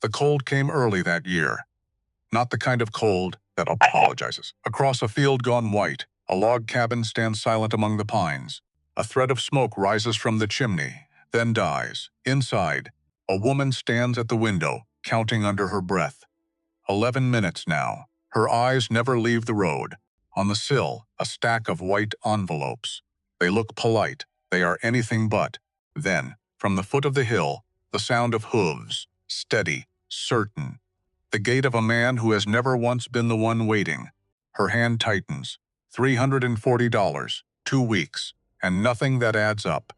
The cold came early that year. Not the kind of cold that apologizes. Across a field gone white, a log cabin stands silent among the pines. A thread of smoke rises from the chimney, then dies. Inside, a woman stands at the window, counting under her breath. 11 minutes now. Her eyes never leave the road. On the sill, a stack of white envelopes. They look polite. They are anything but. Then, from the foot of the hill, the sound of hooves, steady, certain. The gait of a man who has never once been the one waiting. Her hand tightens. $340, 2 weeks, and nothing that adds up.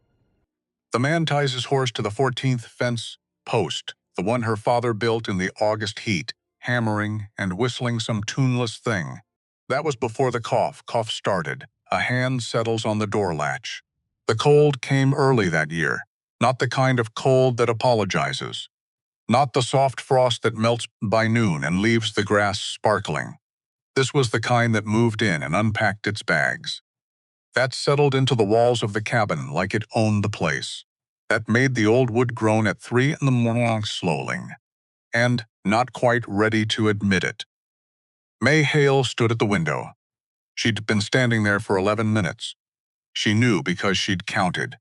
The man ties his horse to the 14th fence post, the one her father built in the August heat, hammering and whistling some tuneless thing. That was before the cough started. A hand settles on the door latch. The cold came early that year, not the kind of cold that apologizes. Not the soft frost that melts by noon and leaves the grass sparkling. This was the kind that moved in and unpacked its bags. That settled into the walls of the cabin like it owned the place. That made the old wood groan at 3 in the morning slowly, and not quite ready to admit it. May Hale stood at the window. She'd been standing there for 11 minutes. She knew because she'd counted.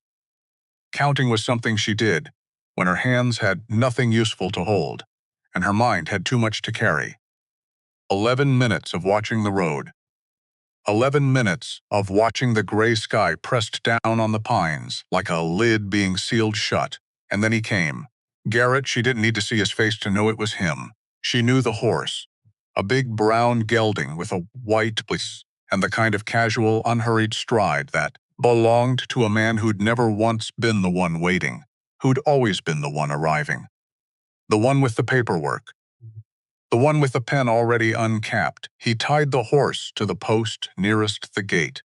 Counting was something she did when her hands had nothing useful to hold, and her mind had too much to carry. 11 minutes of watching the road. 11 minutes of watching the gray sky pressed down on the pines like a lid being sealed shut. And then he came. Garrett, she didn't need to see his face to know it was him. She knew the horse. A big brown gelding with a white fleece and the kind of casual, unhurried stride that belonged to a man who'd never once been the one waiting, who'd always been the one arriving. The one with the paperwork. The one with the pen already uncapped. He tied the horse to the post nearest the gate.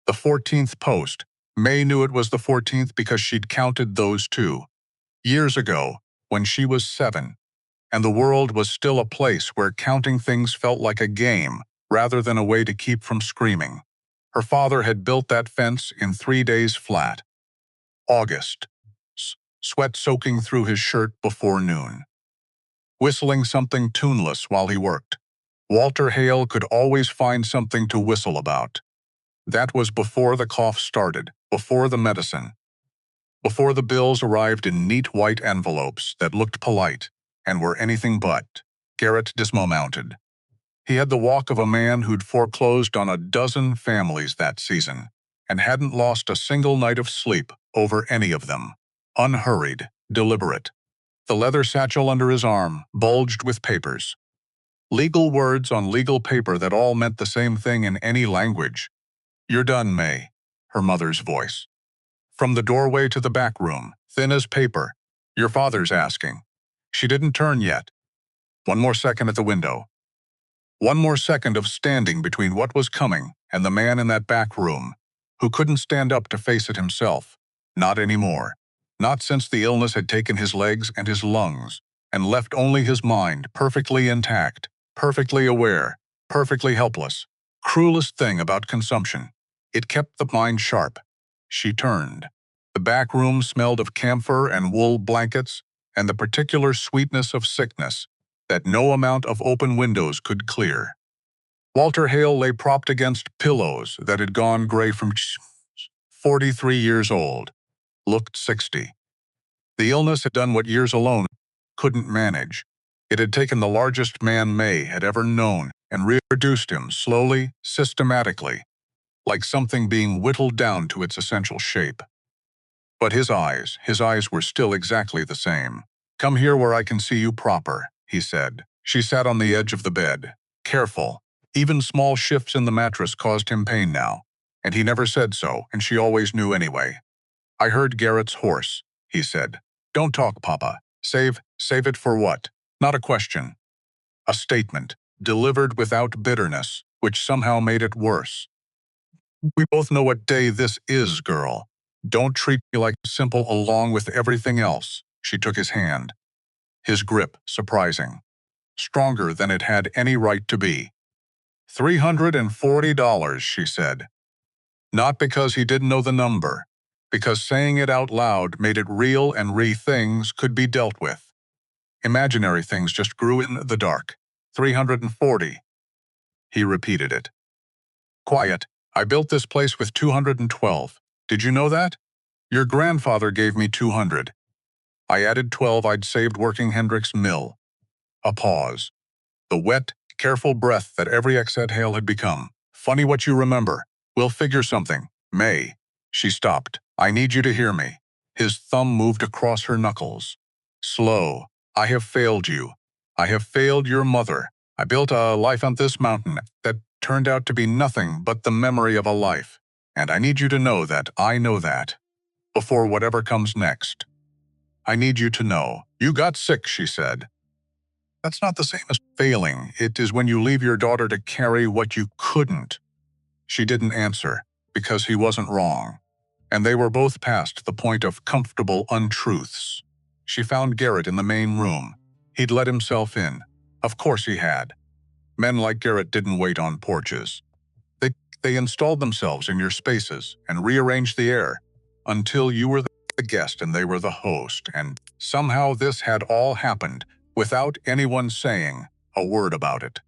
The 14th post. May knew it was the 14th because she'd counted those two. Years ago, when she was 7, and the world was still a place where counting things felt like a game rather than a way to keep from screaming. Her father had built that fence in 3 days flat. August. Sweat soaking through his shirt before noon. Whistling something tuneless while he worked. Walter Hale could always find something to whistle about. That was before the cough started, before the medicine. Before the bills arrived in neat white envelopes that looked polite and were anything but. Garrett dismounted. He had the walk of a man who'd foreclosed on a dozen families that season and hadn't lost a single night of sleep over any of them. Unhurried, deliberate. The leather satchel under his arm bulged with papers. Legal words on legal paper that all meant the same thing in any language. "You're done, May," her mother's voice. From the doorway to the back room, thin as paper. "Your father's asking." She didn't turn yet. One more second at the window. One more second of standing between what was coming and the man in that back room, who couldn't stand up to face it himself. Not anymore. Not since the illness had taken his legs and his lungs, and left only his mind perfectly intact, perfectly aware, perfectly helpless. Cruelest thing about consumption. It kept the mind sharp. She turned. The back room smelled of camphor and wool blankets and the particular sweetness of sickness that no amount of open windows could clear. Walter Hale lay propped against pillows that had gone gray from 43 years old. Looked 60. The illness had done what years alone couldn't manage. It had taken the largest man May had ever known and reduced him slowly, systematically, like something being whittled down to its essential shape. But his eyes were still exactly the same. "Come here where I can see you proper," he said. She sat on the edge of the bed, careful. Even small shifts in the mattress caused him pain now, and he never said so, and she always knew anyway. "I heard Garrett's horse," he said. "Don't talk, Papa. Save it for what?" Not a question. A statement, delivered without bitterness, which somehow made it worse. "We both know what day this is, girl. Don't treat me like simple along with everything else." She took his hand. His grip, surprising. Stronger than it had any right to be. $340, she said. Not because he didn't know the number, because saying it out loud made it real and things could be dealt with. Imaginary things just grew in the dark. 340. He repeated it. Quiet. I built this place with 212. Did you know that? Your grandfather gave me 200. I added 12 I'd saved working Hendrick's mill. A pause. The wet, careful breath that every exhale had become. Funny what you remember. We'll figure something. May. She stopped. I need you to hear me. His thumb moved across her knuckles. Slow. I have failed you. I have failed your mother. I built a life on this mountain that turned out to be nothing but the memory of a life. And I need you to know that I know that. Before whatever comes next. I need you to know. You got sick, she said. That's not the same as failing. It is when you leave your daughter to carry what you couldn't. She didn't answer, because he wasn't wrong. And they were both past the point of comfortable untruths. She found Garrett in the main room. He'd let himself in. Of course he had. Men like Garrett didn't wait on porches. They installed themselves in your spaces and rearranged the air until you were the guest and they were the host, and somehow this had all happened without anyone saying a word about it.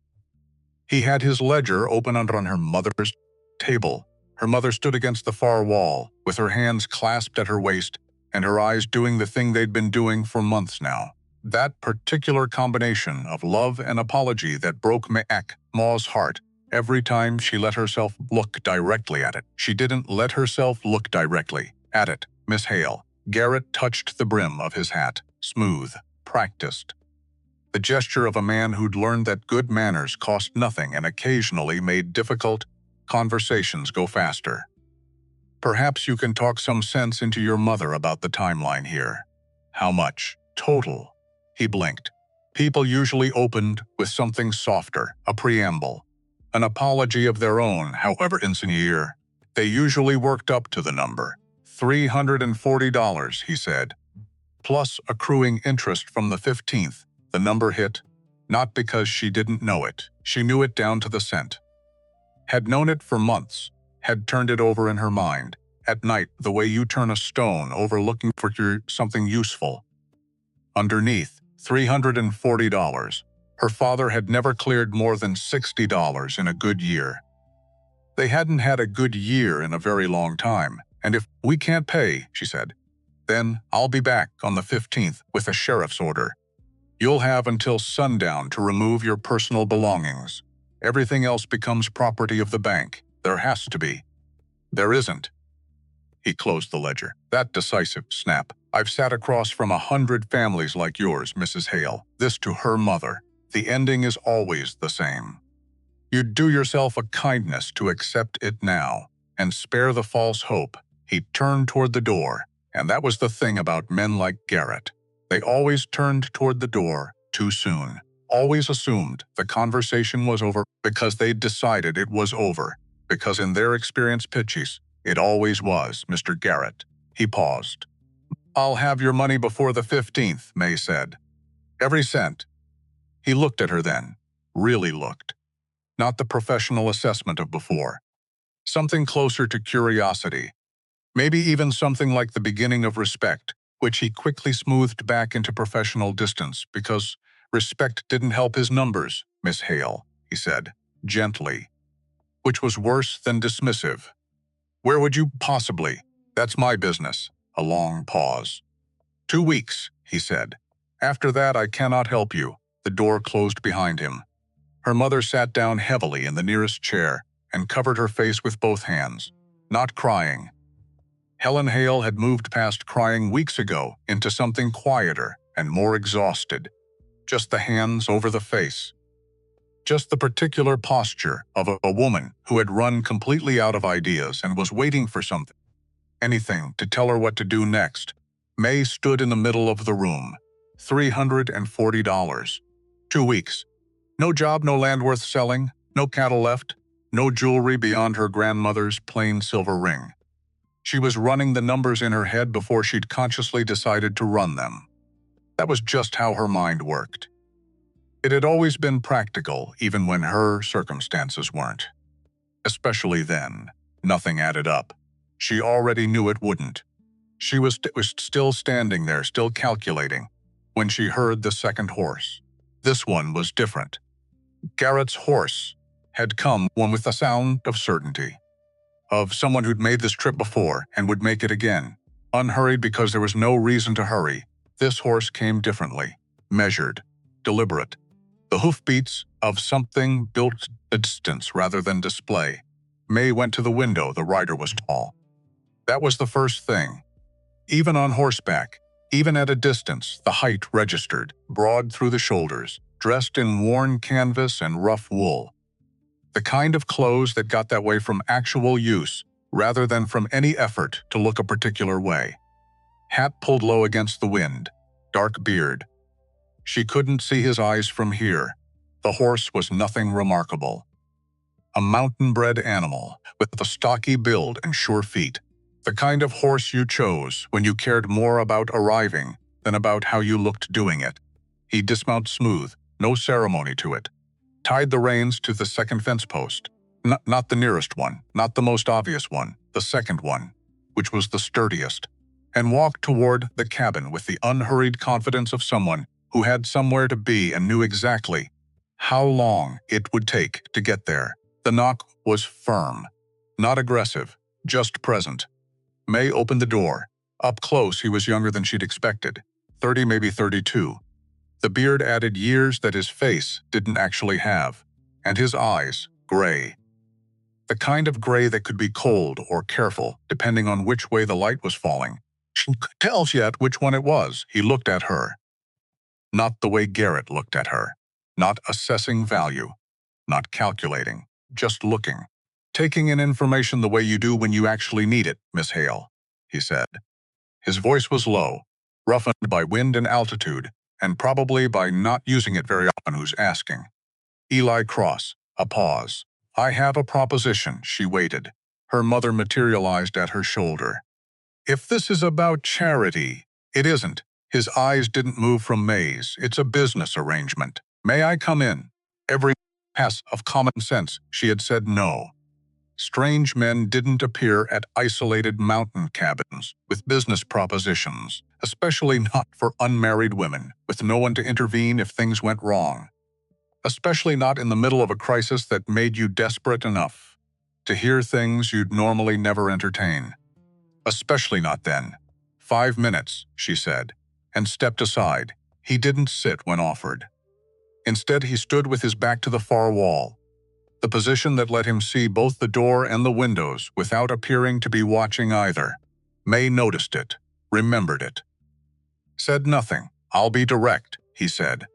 He had his ledger open on her mother's table. Her mother stood against the far wall, with her hands clasped at her waist and her eyes doing the thing they'd been doing for months now. That particular combination of love and apology that broke Ma's heart every time she let herself look directly at it. She didn't let herself look directly at it, Miss Hale. Garrett touched the brim of his hat, smooth, practiced. The gesture of a man who'd learned that good manners cost nothing and occasionally made difficult conversations go faster. Perhaps you can talk some sense into your mother about the timeline here. How much? Total. He blinked. People usually opened with something softer, a preamble, an apology of their own, however insincere. They usually worked up to the number. $340, he said. Plus accruing interest from the 15th. The number hit, not because she didn't know it. She knew it down to the cent. Had known it for months, had turned it over in her mind. At night, the way you turn a stone over looking for something useful. Underneath, $340. Her father had never cleared more than $60 in a good year. They hadn't had a good year in a very long time, and if we can't pay, she said, then I'll be back on the 15th with a sheriff's order. You'll have until sundown to remove your personal belongings. Everything else becomes property of the bank. There has to be. There isn't. He closed the ledger. That decisive snap. I've sat across from 100 families like yours, Mrs. Hale. This to her mother. The ending is always the same. You'd do yourself a kindness to accept it now and spare the false hope. He turned toward the door, and that was the thing about men like Garrett. They always turned toward the door too soon. Always assumed the conversation was over because they'd decided it was over. Because in their experience, Pitied, it always was, Mr. Garrett. He paused. I'll have your money before the 15th, May said. Every cent. He looked at her then. Really looked. Not the professional assessment of before. Something closer to curiosity. Maybe even something like the beginning of respect, which he quickly smoothed back into professional distance because respect didn't help his numbers, Miss Hale, he said, gently. Which was worse than dismissive. Where would you possibly? That's my business. A long pause. 2 weeks, he said. After that, I cannot help you. The door closed behind him. Her mother sat down heavily in the nearest chair and covered her face with both hands, not crying. Helen Hale had moved past crying weeks ago into something quieter and more exhausted. Just the hands over the face. Just the particular posture of a woman who had run completely out of ideas and was waiting for something. Anything to tell her what to do next. May stood in the middle of the room. $340. 2 weeks. No job, no land worth selling, no cattle left, no jewelry beyond her grandmother's plain silver ring. She was running the numbers in her head before she'd consciously decided to run them. That was just how her mind worked. It had always been practical, even when her circumstances weren't. Especially then. Nothing added up. She already knew it wouldn't. She was still standing there, still calculating. when she heard the second horse. This one was different. Garrett's horse had come one with a sound of certainty, of someone who'd made this trip before and would make it again. Unhurried because there was no reason to hurry, this horse came differently, measured, deliberate. The hoofbeats of something built to distance rather than display. May went to the window. The rider was tall. That was the first thing. Even on horseback, even at a distance, the height registered, broad through the shoulders, dressed in worn canvas and rough wool. The kind of clothes that got that way from actual use, rather than from any effort to look a particular way. Hat pulled low against the wind, dark beard. She couldn't see his eyes from here. The horse was nothing remarkable. A mountain-bred animal, with a stocky build and sure feet. The kind of horse you chose when you cared more about arriving than about how you looked doing it. He dismounted smooth, no ceremony to it. Tied the reins to the second fence post. Not the nearest one, not the most obvious one, the second one, which was the sturdiest, and walked toward the cabin with the unhurried confidence of someone who had somewhere to be and knew exactly how long it would take to get there. The knock was firm, not aggressive, just present. May opened the door. Up close, he was younger than she'd expected, 30, maybe 32. The beard added years that his face didn't actually have, and his eyes, gray. The kind of gray that could be cold or careful, depending on which way the light was falling. She couldn't tell yet which one it was. He looked at her. Not the way Garrett looked at her. Not assessing value. Not calculating. Just looking. Taking in information the way you do when you actually need it, Miss Hale, he said. His voice was low, roughened by wind and altitude, and probably by not using it very often. Who's asking? Eli Cross. A pause. I have a proposition. She waited. Her mother materialized at her shoulder. If this is about charity, it isn't. His eyes didn't move from May's. It's a business arrangement. May I come in? Every pass of common sense, she had said no. Strange men didn't appear at isolated mountain cabins with business propositions, especially not for unmarried women, with no one to intervene if things went wrong. Especially not in the middle of a crisis that made you desperate enough to hear things you'd normally never entertain. Especially not then. 5 minutes, she said, and stepped aside. He didn't sit when offered. Instead, he stood with his back to the far wall, the position that let him see both the door and the windows without appearing to be watching either. May noticed it, remembered it. Said nothing. I'll be direct, he said.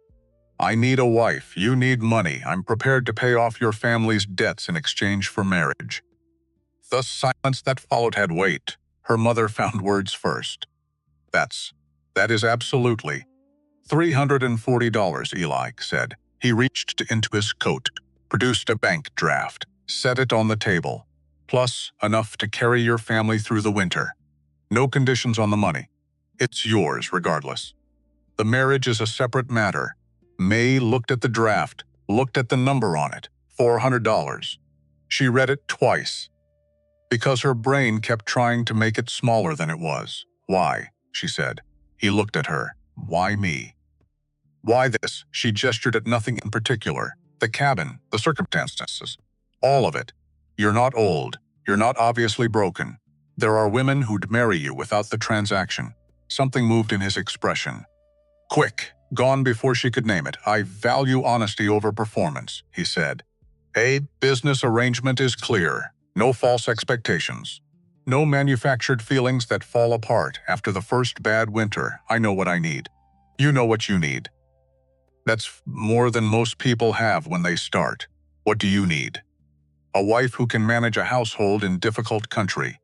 I need a wife, you need money, I'm prepared to pay off your family's debts in exchange for marriage. The silence that followed had weight. Her mother found words first. That is absolutely. $340, Eli said. He reached into his coat, produced a bank draft, set it on the table, plus enough to carry your family through the winter. No conditions on the money. It's yours regardless. The marriage is a separate matter. May looked at the draft, looked at the number on it, $400. She read it twice, because her brain kept trying to make it smaller than it was. Why? She said. He looked at her. Why me? Why this? She gestured at nothing in particular. The cabin, the circumstances, all of it. You're not old. You're not obviously broken. There are women who'd marry you without the transaction. Something moved in his expression. Quick, gone before she could name it. I value honesty over performance, he said. A business arrangement is clear. No false expectations. No manufactured feelings that fall apart after the first bad winter. I know what I need. You know what you need. That's more than most people have when they start. What do you need? A wife who can manage a household in difficult country.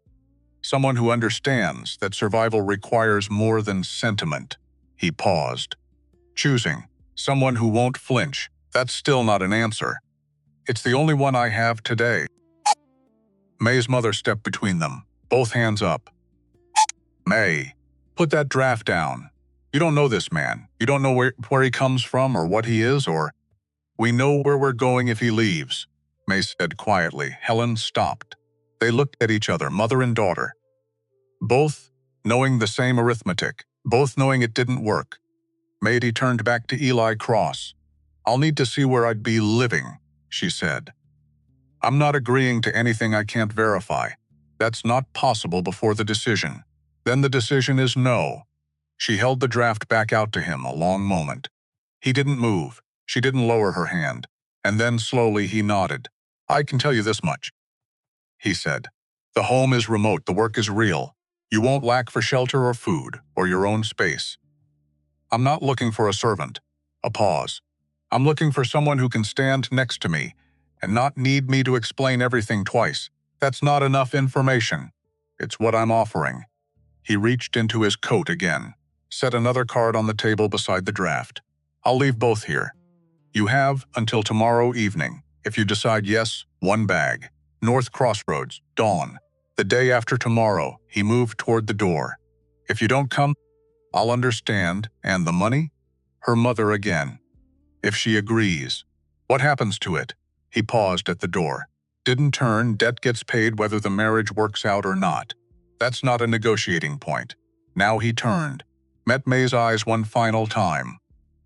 Someone who understands that survival requires more than sentiment. He paused. Choosing. Someone who won't flinch. That's still not an answer. It's the only one I have today. May's mother stepped between them, both hands up. May, put that draft down. You don't know this man. You don't know where he comes from or what he is or... We know where we're going if he leaves, May said quietly. Helen stopped. They looked at each other, mother and daughter. Both knowing the same arithmetic, both knowing it didn't work. Mady turned back to Eli Cross. "I'll need to see where I'd be living," she said. "I'm not agreeing to anything I can't verify. That's not possible before the decision. Then the decision is no." She held the draft back out to him a long moment. He didn't move. She didn't lower her hand. And then slowly he nodded. "I can tell you this much," he said. "The home is remote, the work is real. You won't lack for shelter or food, or your own space. I'm not looking for a servant." A pause. "I'm looking for someone who can stand next to me and not need me to explain everything twice. That's not enough information. It's what I'm offering." He reached into his coat again, set another card on the table beside the draft. "I'll leave both here. You have until tomorrow evening. If you decide yes, 1 bag. North Crossroads, dawn. The day after tomorrow." He moved toward the door. "If you don't come, I'll understand. And the money?" Her mother again. "If she agrees. What happens to it?" He paused at the door. "Didn't turn, debt gets paid whether the marriage works out or not. That's not a negotiating point." Now he turned, met May's eyes one final time.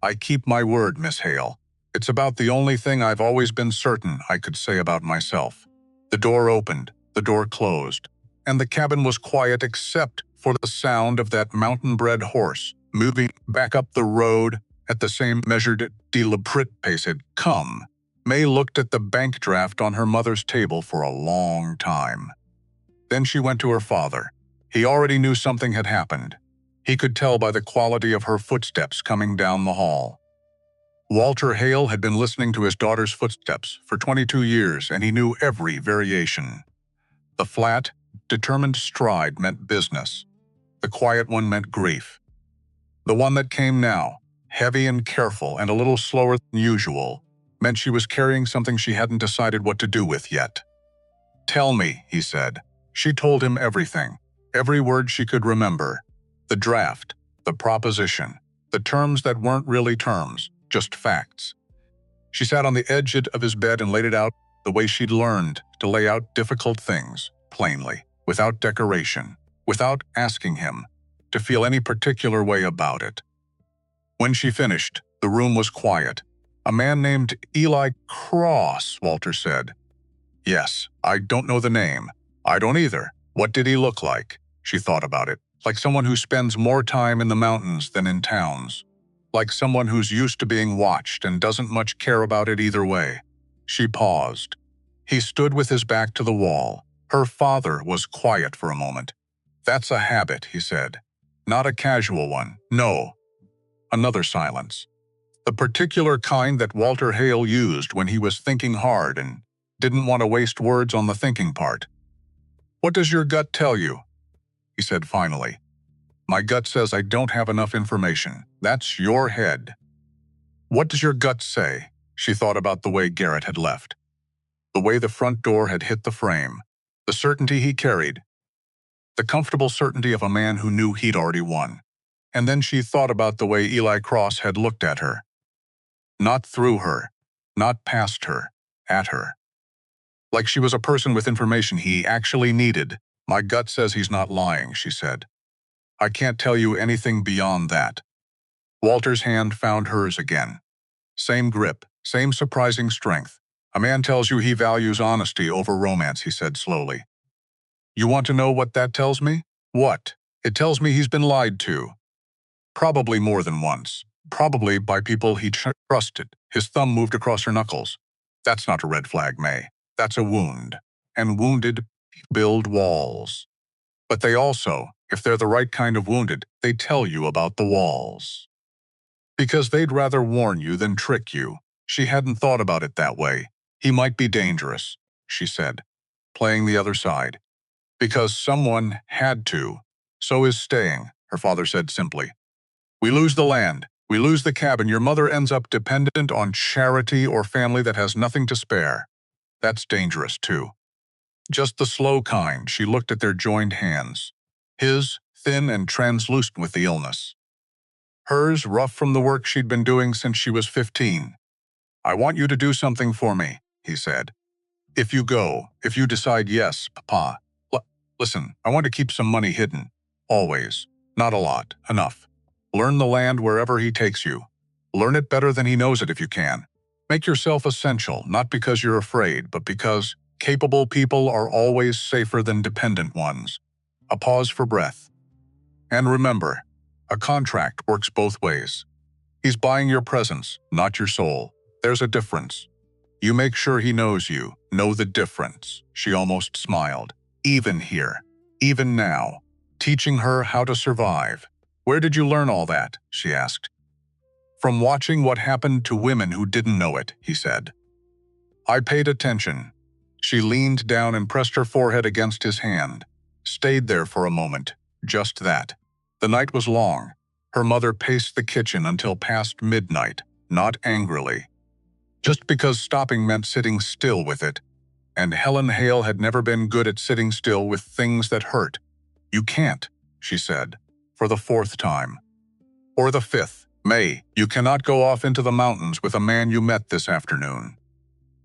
"I keep my word, Miss Hale. It's about the only thing I've always been certain I could say about myself." The door opened, the door closed, and the cabin was quiet except for the sound of that mountain-bred horse moving back up the road at the same measured, deliberate pace it come. May looked at the bank draft on her mother's table for a long time. Then she went to her father. He already knew something had happened. He could tell by the quality of her footsteps coming down the hall. Walter Hale had been listening to his daughter's footsteps for 22 years, and he knew every variation. The flat, determined stride meant business. The quiet one meant grief. The one that came now, heavy and careful and a little slower than usual, meant she was carrying something she hadn't decided what to do with yet. "Tell me," he said. She told him everything, every word she could remember. The draft, the proposition, the terms that weren't really terms, just facts. She sat on the edge of his bed and laid it out the way she'd learned to lay out difficult things, plainly, without decoration, without asking him to feel any particular way about it. When she finished, the room was quiet. "A man named Eli Cross," Walter said. "Yes, I don't know the name." "I don't either. What did he look like?" She thought about it. "Like someone who spends more time in the mountains than in towns. Like someone who's used to being watched and doesn't much care about it either way." She paused. He stood with his back to the wall. Her father was quiet for a moment. "That's a habit," he said. "Not a casual one, no." Another silence. The particular kind that Walter Hale used when he was thinking hard and didn't want to waste words on the thinking part. "What does your gut tell you?" he said finally. "My gut says I don't have enough information. That's your head." "What does your gut say?" She thought about the way Garrett had left. The way the front door had hit the frame. The certainty he carried. The comfortable certainty of a man who knew he'd already won. And then she thought about the way Eli Cross had looked at her. Not through her, not past her, at her. Like she was a person with information he actually needed. "My gut says he's not lying," she said. "I can't tell you anything beyond that." Walter's hand found hers again. Same grip, same surprising strength. "A man tells you he values honesty over romance," he said slowly. "You want to know what that tells me?" "What?" "It tells me he's been lied to. Probably more than once. Probably by people he trusted." His thumb moved across her knuckles. "That's not a red flag, May. That's a wound. And wounded build walls. But they also, if they're the right kind of wounded, they tell you about the walls. Because they'd rather warn you than trick you." She hadn't thought about it that way. "He might be dangerous," she said, playing the other side. "Because someone had to. So is staying," her father said simply. "We lose the land. We lose the cabin. Your mother ends up dependent on charity or family that has nothing to spare. That's dangerous, too." Just the slow kind. She looked at their joined hands. His, thin and translucent with the illness. Hers, rough from the work she'd been doing since she was 15. "I want you to do something for me," he said. "If you go, if you decide yes, Papa. Listen, I want to keep some money hidden. Always. Not a lot. Enough. Learn the land wherever he takes you. Learn it better than he knows it if you can. Make yourself essential, not because you're afraid, but because capable people are always safer than dependent ones. A pause for breath. And remember, a contract works both ways. He's buying your presence, not your soul. There's a difference. You make sure he knows you. Know the difference. She almost smiled. Even here. Even now. Teaching her how to survive. Where did you learn all that? She asked. From watching what happened to women who didn't know it, he said. I paid attention. She leaned down and pressed her forehead against his hand. Stayed there for a moment. Just that. The night was long. Her mother paced the kitchen until past midnight, not angrily. Just because stopping meant sitting still with it. And Helen Hale had never been good at sitting still with things that hurt. You can't, she said, for the 4th time. Or the 5th. May, you cannot go off into the mountains with a man you met this afternoon.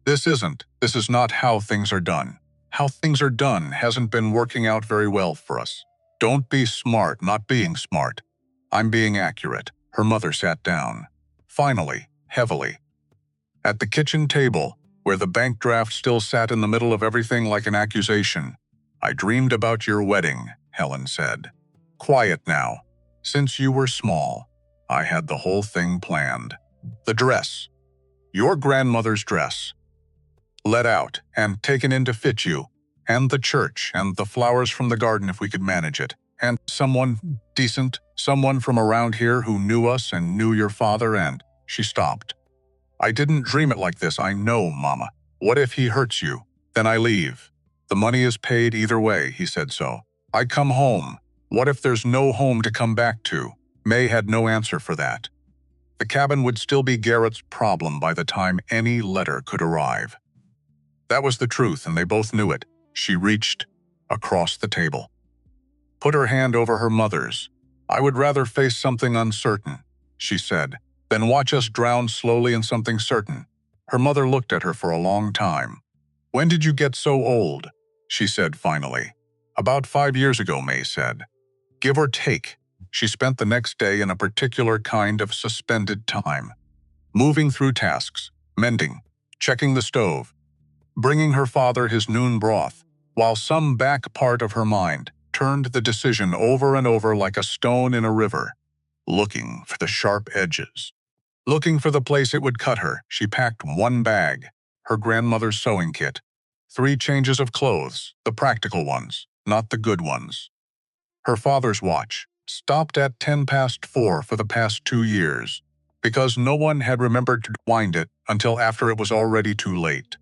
This is not how things are done. How things are done hasn't been working out very well for us. Don't be smart not being smart. I'm being accurate. Her mother sat down. Finally, heavily. At the kitchen table, where the bank draft still sat in the middle of everything like an accusation. I dreamed about your wedding, Helen said. Quiet now. Since you were small, I had the whole thing planned. The dress. Your grandmother's dress. Let out and taken in to fit you. And the church and the flowers from the garden if we could manage it. And someone decent, someone from around here who knew us and knew your father and… She stopped. I didn't dream it like this, I know, Mama. What if he hurts you? Then I leave. The money is paid either way, he said so. I come home. What if there's no home to come back to? May had no answer for that. The cabin would still be Garrett's problem by the time any letter could arrive. That was the truth, and they both knew it. She reached across the table. Put her hand over her mother's. I would rather face something uncertain, she said, than watch us drown slowly in something certain. Her mother looked at her for a long time. When did you get so old? She said finally. About 5 years ago, May said. Give or take. She spent the next day in a particular kind of suspended time. Moving through tasks, mending, checking the stove, bringing her father his noon broth, while some back part of her mind turned the decision over and over like a stone in a river, looking for the sharp edges. Looking for the place it would cut her, she packed one bag, her grandmother's sewing kit, 3 changes of clothes, the practical ones, not the good ones. Her father's watch stopped at 4:10 for the past 2 years, because no one had remembered to wind it until after it was already too late.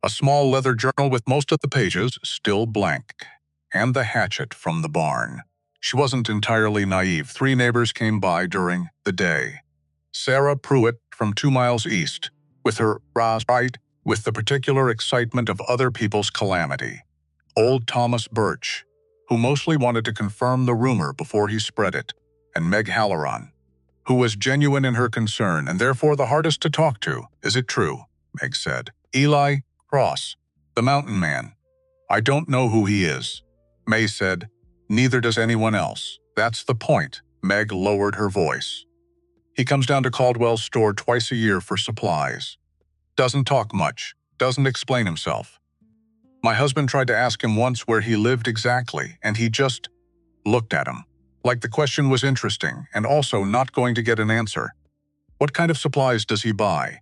A small leather journal with most of the pages still blank, and the hatchet from the barn. She wasn't entirely naive. 3 neighbors came by during the day. Sarah Pruitt from 2 miles east, with her right, with the particular excitement of other people's calamity. Old Thomas Birch, who mostly wanted to confirm the rumor before he spread it, and Meg Halloran, who was genuine in her concern and therefore the hardest to talk to. Is it true? Meg said. Eli Cross, the mountain man. I don't know who he is. May said, neither does anyone else. That's the point. Meg lowered her voice. He comes down to Caldwell's store twice a year for supplies. Doesn't talk much. Doesn't explain himself. My husband tried to ask him once where he lived exactly, and he just looked at him. Like the question was interesting, and also not going to get an answer. What kind of supplies does he buy?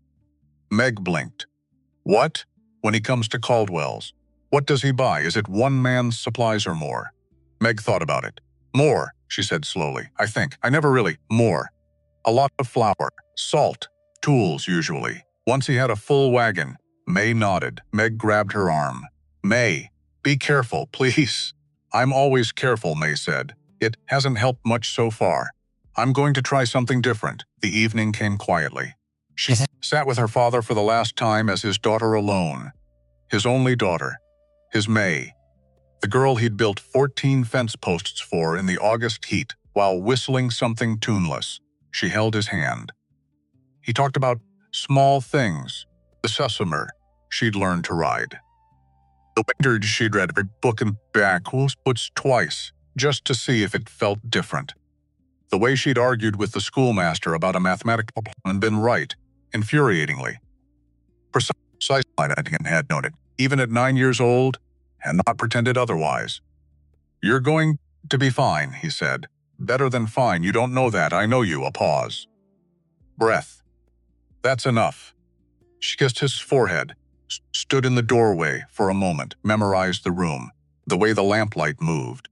Meg blinked. What? When he comes to Caldwell's. What does he buy? Is it one man's supplies or more? Meg thought about it. More, she said slowly. I think. I never really. More. A lot of flour, salt, tools usually. Once he had a full wagon. May nodded. Meg grabbed her arm. May, be careful, please. I'm always careful, May said. It hasn't helped much so far. I'm going to try something different. The evening came quietly. She sat with her father for the last time as his daughter alone. His only daughter. His May. The girl he'd built 14 fence posts for in the August heat while whistling something tuneless. She held his hand. He talked about small things. The Sesame she'd learned to ride. The winter she'd read every book and backwards twice, just to see if it felt different. The way she'd argued with the schoolmaster about a mathematical problem and been right, infuriatingly. Precisely, Etienne had noted, even at 9 years old, and not pretended otherwise. "You're going to be fine," he said. "Better than fine, you don't know that, I know you." A pause. Breath. "That's enough." She kissed his forehead, stood in the doorway for a moment, memorized the room, the way the lamplight moved.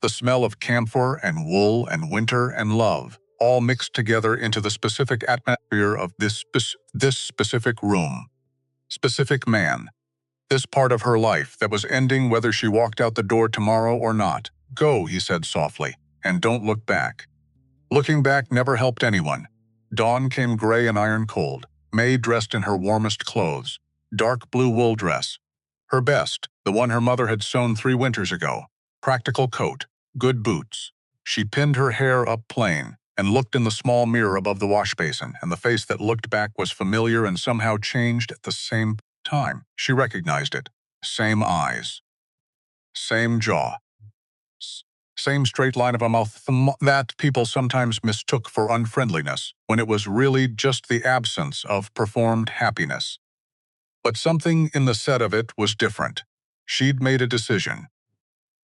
The smell of camphor and wool and winter and love, all mixed together into the specific atmosphere of this specific room. Specific man. This part of her life that was ending whether she walked out the door tomorrow or not. "Go," he said softly, "and don't look back." Looking back never helped anyone. Dawn came gray and iron cold. May dressed in her warmest clothes. Dark blue wool dress. Her best, the one her mother had sewn 3 winters ago. Practical coat. Good boots. She pinned her hair up plain and looked in the small mirror above the wash basin, and the face that looked back was familiar and somehow changed at the same time. She recognized it. Same eyes. Same jaw. Same straight line of a mouth that people sometimes mistook for unfriendliness, when it was really just the absence of performed happiness. But something in the set of it was different. She'd made a decision.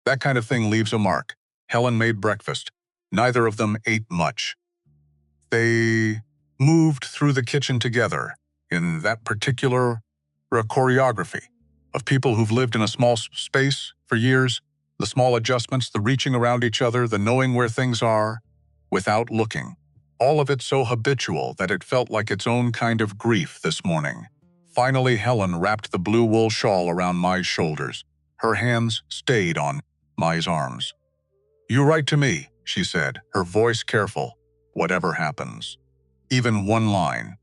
That kind of thing leaves a mark. Helen made breakfast. Neither of them ate much. They moved through the kitchen together, in that particular choreography of people who've lived in a small space for years. The small adjustments, the reaching around each other, the knowing where things are, without looking. All of it so habitual that it felt like its own kind of grief this morning. Finally, Helen wrapped the blue wool shawl around Mai's shoulders. Her hands stayed on Mai's arms. "You write to me," she said, her voice careful. "Whatever happens. Even one line.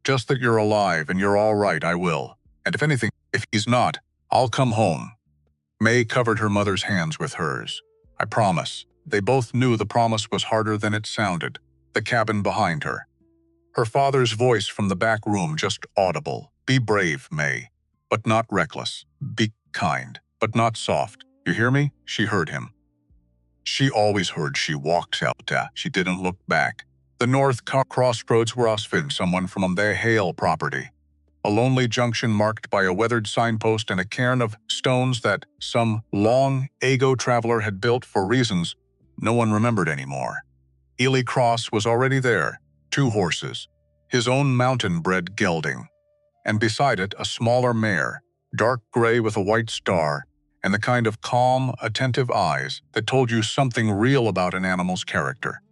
Just that you're alive and you're all right, I will. And if anything, if he's not, I'll come home." May covered her mother's hands with hers. "I promise." They both knew the promise was harder than it sounded. The cabin behind her. Her father's voice from the back room just audible. "Be brave, May, but not reckless. Be kind, but not soft. You hear me?" She heard him. She always heard. She walked out. She didn't look back. The north crossroads were Osfin, someone from the Hale property. A lonely junction marked by a weathered signpost and a cairn of stones that some long ago traveler had built for reasons no one remembered anymore. Ely Cross was already there, 2 horses, his own mountain-bred gelding, and beside it a smaller mare, dark gray with a white star, and the kind of calm, attentive eyes that told you something real about an animal's character.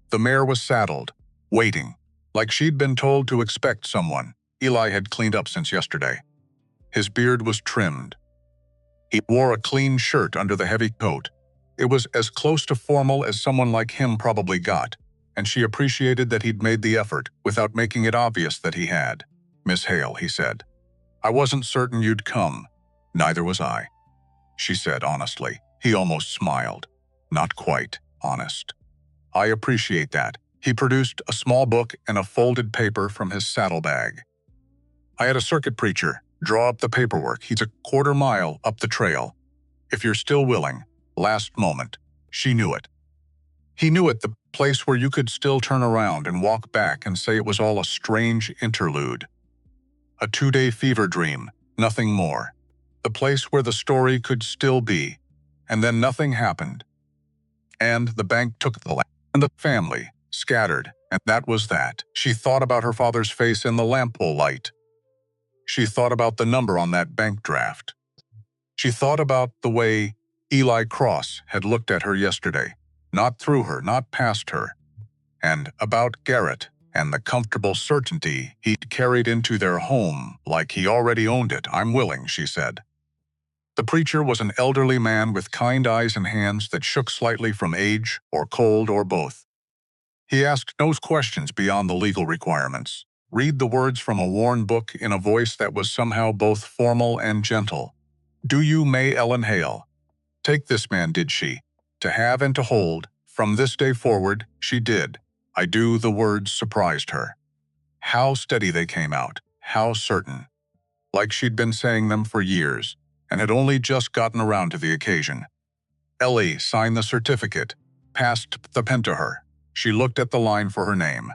The mare was saddled, waiting, like she'd been told to expect someone. Eli had cleaned up since yesterday. His beard was trimmed. He wore a clean shirt under the heavy coat. It was as close to formal as someone like him probably got, and she appreciated that he'd made the effort without making it obvious that he had. "Miss Hale," he said. "I wasn't certain you'd come." "Neither was I," she said honestly. He almost smiled. "Not quite honest." "I appreciate that." He produced a small book and a folded paper from his saddlebag. "I had a circuit preacher draw up the paperwork. He's a 1/4 mile up the trail. If you're still willing." Last moment. She knew it. He knew it, the place where you could still turn around and walk back and say it was all a strange interlude. A 2-day fever dream, nothing more. The place where the story could still be. And then nothing happened. And the bank took the land, and the family scattered, and that was that. She thought about her father's face in the lamp-pole light. She thought about the number on that bank draft. She thought about the way Ely Cross had looked at her yesterday, not through her, not past her, and about Garrett and the comfortable certainty he'd carried into their home like he already owned it. "I'm willing," she said. The preacher was an elderly man with kind eyes and hands that shook slightly from age or cold or both. He asked no questions beyond the legal requirements. Read the words from a worn book in a voice that was somehow both formal and gentle. "Do you, May Ellen Hale, take this man, did she, to have and to hold, from this day forward?" She did. "I do." The words surprised her. How steady they came out, how certain. Like she'd been saying them for years, and had only just gotten around to the occasion. Ellie signed the certificate, passed the pen to her. She looked at the line for her name,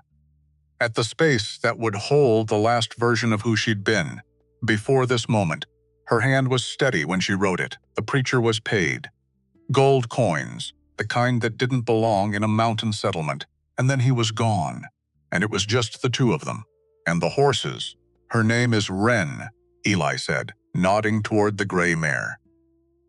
at the space that would hold the last version of who she'd been. Before this moment, her hand was steady when she wrote it. The preacher was paid. Gold coins, the kind that didn't belong in a mountain settlement, and then he was gone. And it was just the two of them. And the horses. Her name is Wren, Eli said, nodding toward the gray mare.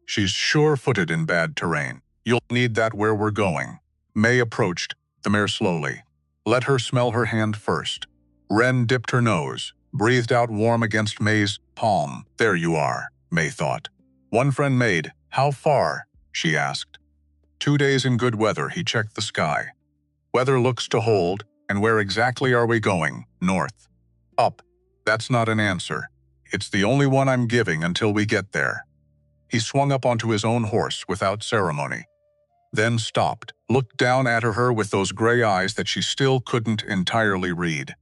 She's sure-footed in bad terrain. You'll need that where we're going. May approached the mare slowly. Let her smell her hand first. Wren dipped her nose, breathed out warm against May's palm. There you are, May thought. One friend made. How far? She asked. 2 days in good weather, he checked the sky. Weather looks to hold, and where exactly are we going? North. Up. That's not an answer. It's the only one I'm giving until we get there. He swung up onto his own horse without ceremony. Then stopped, looked down at her with those gray eyes that she still couldn't entirely read.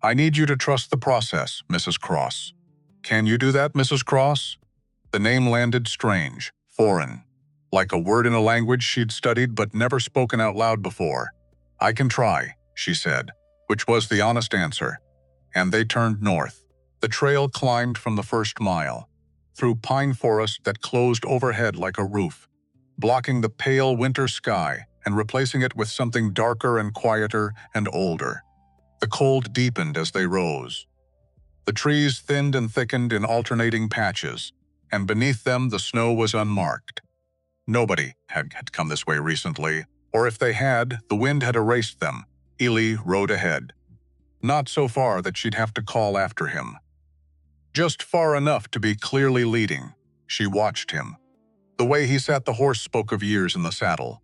I need you to trust the process, Mrs. Cross. Can you do that, Mrs. Cross? The name landed strange, foreign, like a word in a language she'd studied but never spoken out loud before. I can try, she said, which was the honest answer. And they turned north. The trail climbed from the first mile, through pine forest that closed overhead like a roof, blocking the pale winter sky and replacing it with something darker and quieter and older. The cold deepened as they rose. The trees thinned and thickened in alternating patches, and beneath them the snow was unmarked. Nobody had come this way recently, or if they had, the wind had erased them. Eli rode ahead. Not so far that she'd have to call after him. Just far enough to be clearly leading. She watched him. The way he sat the horse spoke of years in the saddle.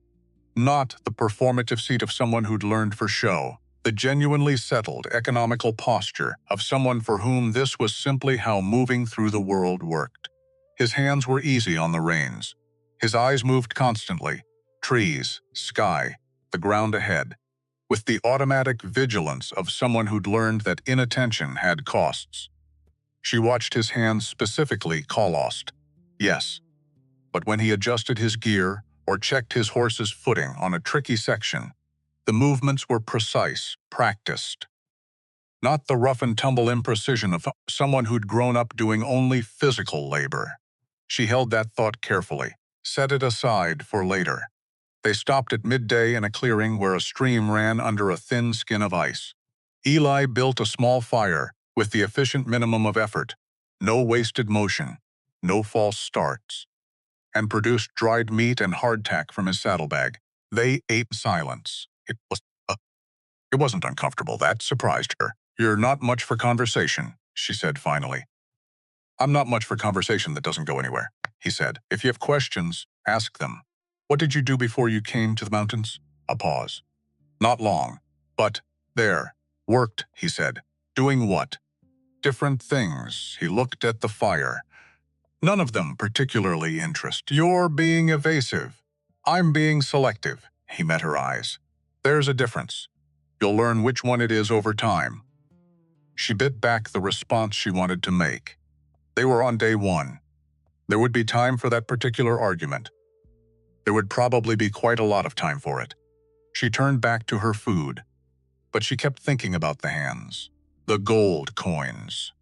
Not the performative seat of someone who'd learned for show. The genuinely settled, economical posture of someone for whom this was simply how moving through the world worked. His hands were easy on the reins. His eyes moved constantly. Trees, sky, the ground ahead. With the automatic vigilance of someone who'd learned that inattention had costs. She watched his hands specifically lost. Yes. But when he adjusted his gear or checked his horse's footing on a tricky section, the movements were precise, practiced. Not the rough-and-tumble imprecision of someone who'd grown up doing only physical labor. She held that thought carefully, set it aside for later. They stopped at midday in a clearing where a stream ran under a thin skin of ice. Eli built a small fire with the efficient minimum of effort, no wasted motion, no false starts, and produced dried meat and hardtack from his saddlebag. They ate in silence. It wasn't uncomfortable. That surprised her. You're not much for conversation, she said finally. I'm not much for conversation that doesn't go anywhere, he said. If you have questions, ask them. What did you do before you came to the mountains? A pause. Not long, but there. Worked, he said. Doing what? Different things. He looked at the fire. None of them particularly interest. You're being evasive. I'm being selective. He met her eyes. There's a difference. You'll learn which one it is over time. She bit back the response she wanted to make. They were on day one. There would be time for that particular argument. There would probably be quite a lot of time for it. She turned back to her food, but she kept thinking about the hands, the gold coins.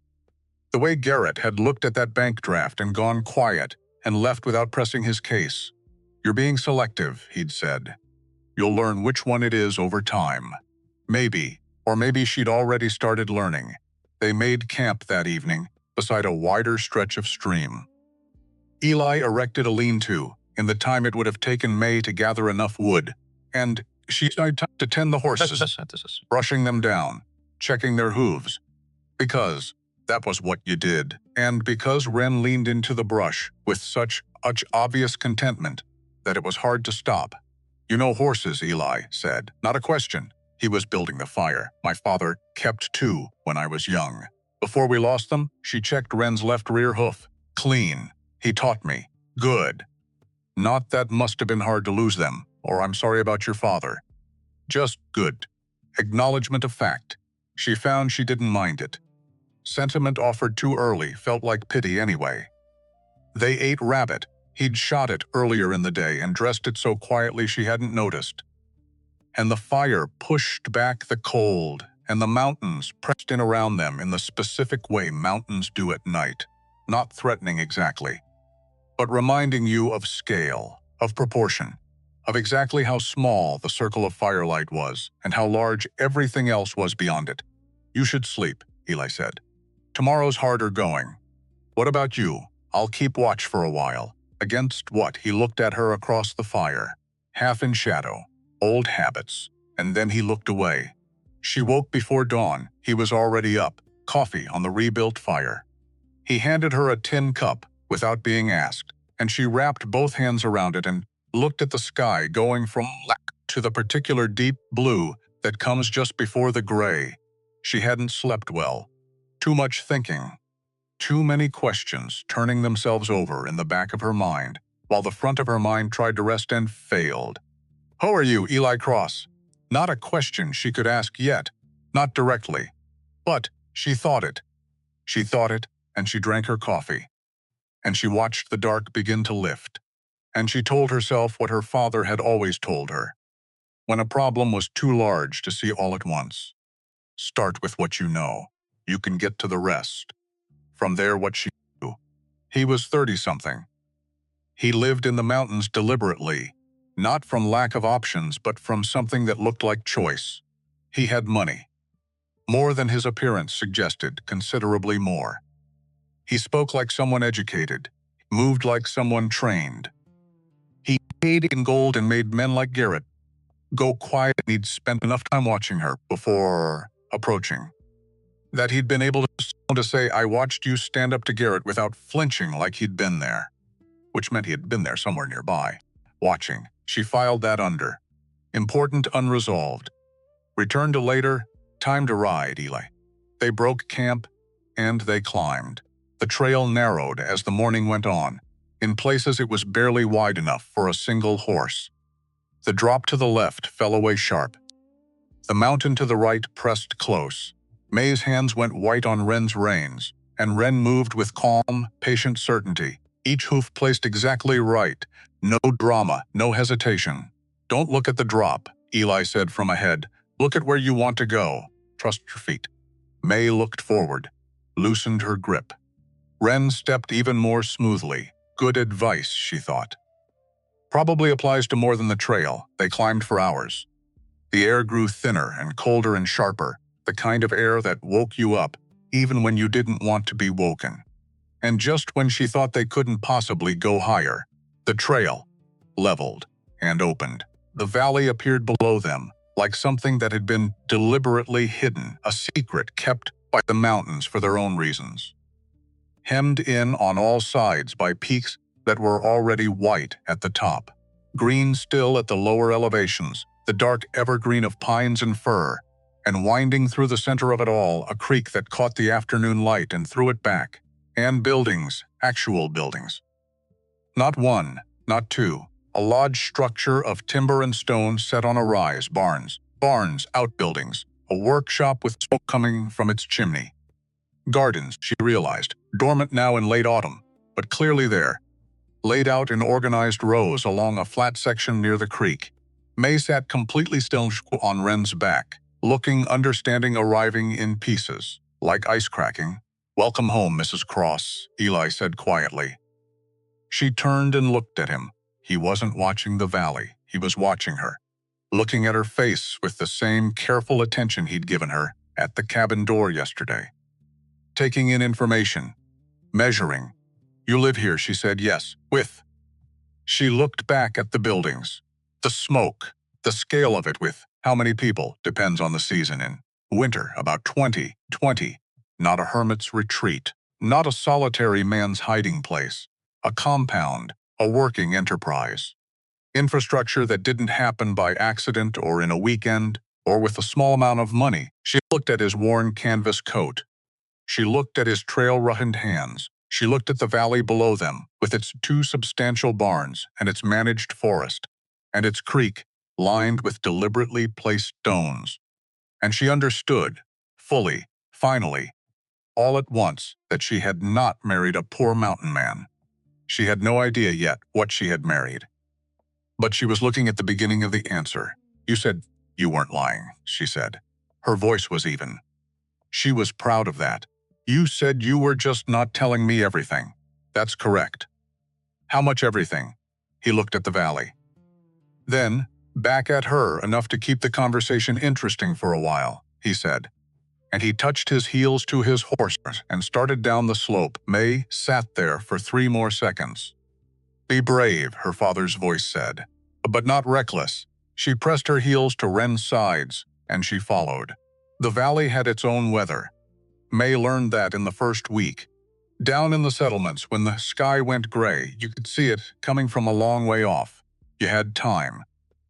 The way Garrett had looked at that bank draft and gone quiet and left without pressing his case. You're being selective, he'd said. You'll learn which one it is over time. Maybe, or maybe she'd already started learning. They made camp that evening beside a wider stretch of stream. Eli erected a lean-to in the time it would have taken May to gather enough wood, and she tried to tend the horses, brushing them down, checking their hooves, because that was what you did, and because Wren leaned into the brush with such obvious contentment that it was hard to stop. You know horses, Eli said. Not a question. He was building the fire. My father kept 2 when I was young. Before we lost them, she checked Wren's left rear hoof. Clean. He taught me. Good. Not that must have been hard to lose them, or I'm sorry about your father. Just good. Acknowledgement of fact. She found she didn't mind it. Sentiment offered too early felt like pity anyway. They ate rabbit. He'd shot it earlier in the day and dressed it so quietly she hadn't noticed. and the fire pushed back the cold, and the mountains pressed in around them in the specific way mountains do at night, not threatening exactly, but reminding you of scale, of proportion, of exactly how small the circle of firelight was and how large everything else was beyond it. "You should sleep," Eli said. "Tomorrow's harder going. What about you? I'll keep watch for a while." Against what? He looked at her across the fire, half in shadow, old habits, and then he looked away. She woke before dawn. He was already up, coffee on the rebuilt fire. He handed her a tin cup without being asked, and she wrapped both hands around it and looked at the sky going from black to the particular deep blue that comes just before the gray. She hadn't slept well. Too much thinking. Too many questions turning themselves over in the back of her mind, while the front of her mind tried to rest and failed. "How are you, Eli Cross?" Not a question she could ask yet, not directly. But she thought it. She thought it, and she drank her coffee. And she watched the dark begin to lift. And she told herself what her father had always told her. When a problem was too large to see all at once, start with what you know. You can get to the rest. From there, what she knew. He was 30-something. He lived in the mountains deliberately, not from lack of options, but from something that looked like choice. He had money. More than his appearance suggested, considerably more. He spoke like someone educated, moved like someone trained. He paid in gold and made men like Garrett go quiet, and he'd spent enough time watching her before approaching that he'd been able to say, "I watched you stand up to Garrett," without flinching, like he'd been there, which meant he had been there somewhere nearby, watching. She filed that under. Important unresolved. Return to later, time to ride, Eli. They broke camp, and they climbed. The trail narrowed as the morning went on. In places it was barely wide enough for a single horse. The drop to the left fell away sharp. The mountain to the right pressed close. May's hands went white on Wren's reins, and Wren moved with calm, patient certainty, each hoof placed exactly right. No drama, no hesitation. "Don't look at the drop," Eli said from ahead. "Look at where you want to go. Trust your feet." May looked forward, loosened her grip. Wren stepped even more smoothly. Good advice, she thought. Probably applies to more than the trail. They climbed for hours. The air grew thinner and colder and sharper, the kind of air that woke you up, even when you didn't want to be woken. And just when she thought they couldn't possibly go higher, the trail leveled and opened. The valley appeared below them, like something that had been deliberately hidden, a secret kept by the mountains for their own reasons. Hemmed in on all sides by peaks that were already white at the top, green still at the lower elevations, the dark evergreen of pines and fir, and winding through the center of it all, a creek that caught the afternoon light and threw it back, and buildings, actual buildings. Not one, not two, a lodge structure of timber and stone set on a rise, barns, outbuildings, a workshop with smoke coming from its chimney. Gardens, she realized, dormant now in late autumn, but clearly there, laid out in organized rows along a flat section near the creek. May sat completely still on Wren's back, looking, understanding, arriving in pieces, like ice cracking. "Welcome home, Mrs. Cross," Eli said quietly. She turned and looked at him. He wasn't watching the valley, he was watching her, looking at her face with the same careful attention he'd given her at the cabin door yesterday. Taking in information, measuring. "You live here," she said. "Yes, with." She looked back at the buildings. The smoke, the scale of it, with how many people depends on the season. In winter, about 20. Not a hermit's retreat, not a solitary man's hiding place, a compound, a working enterprise. Infrastructure that didn't happen by accident or in a weekend or with a small amount of money. She looked at his worn canvas coat. She looked at his trail-roughened hands. She looked at the valley below them, with its 2 substantial barns and its managed forest, and its creek lined with deliberately placed stones. And she understood, fully, finally, all at once, that she had not married a poor mountain man. She had no idea yet what she had married. But she was looking at the beginning of the answer. "You said "You weren't lying," she said. Her voice was even. She was proud of that. "You said you were just not telling me everything." "That's correct." "How much everything?" He looked at the valley. Then, back at her enough to keep the conversation interesting for a while, he said. And he touched his heels to his horse and started down the slope. May sat there for 3 more seconds. "Be brave," her father's voice said, "but not reckless." She pressed her heels to Wren's sides, and she followed. The valley had its own weather. May learned that in the first week. Down in the settlements, when the sky went gray, you could see it coming from a long way off. You had time.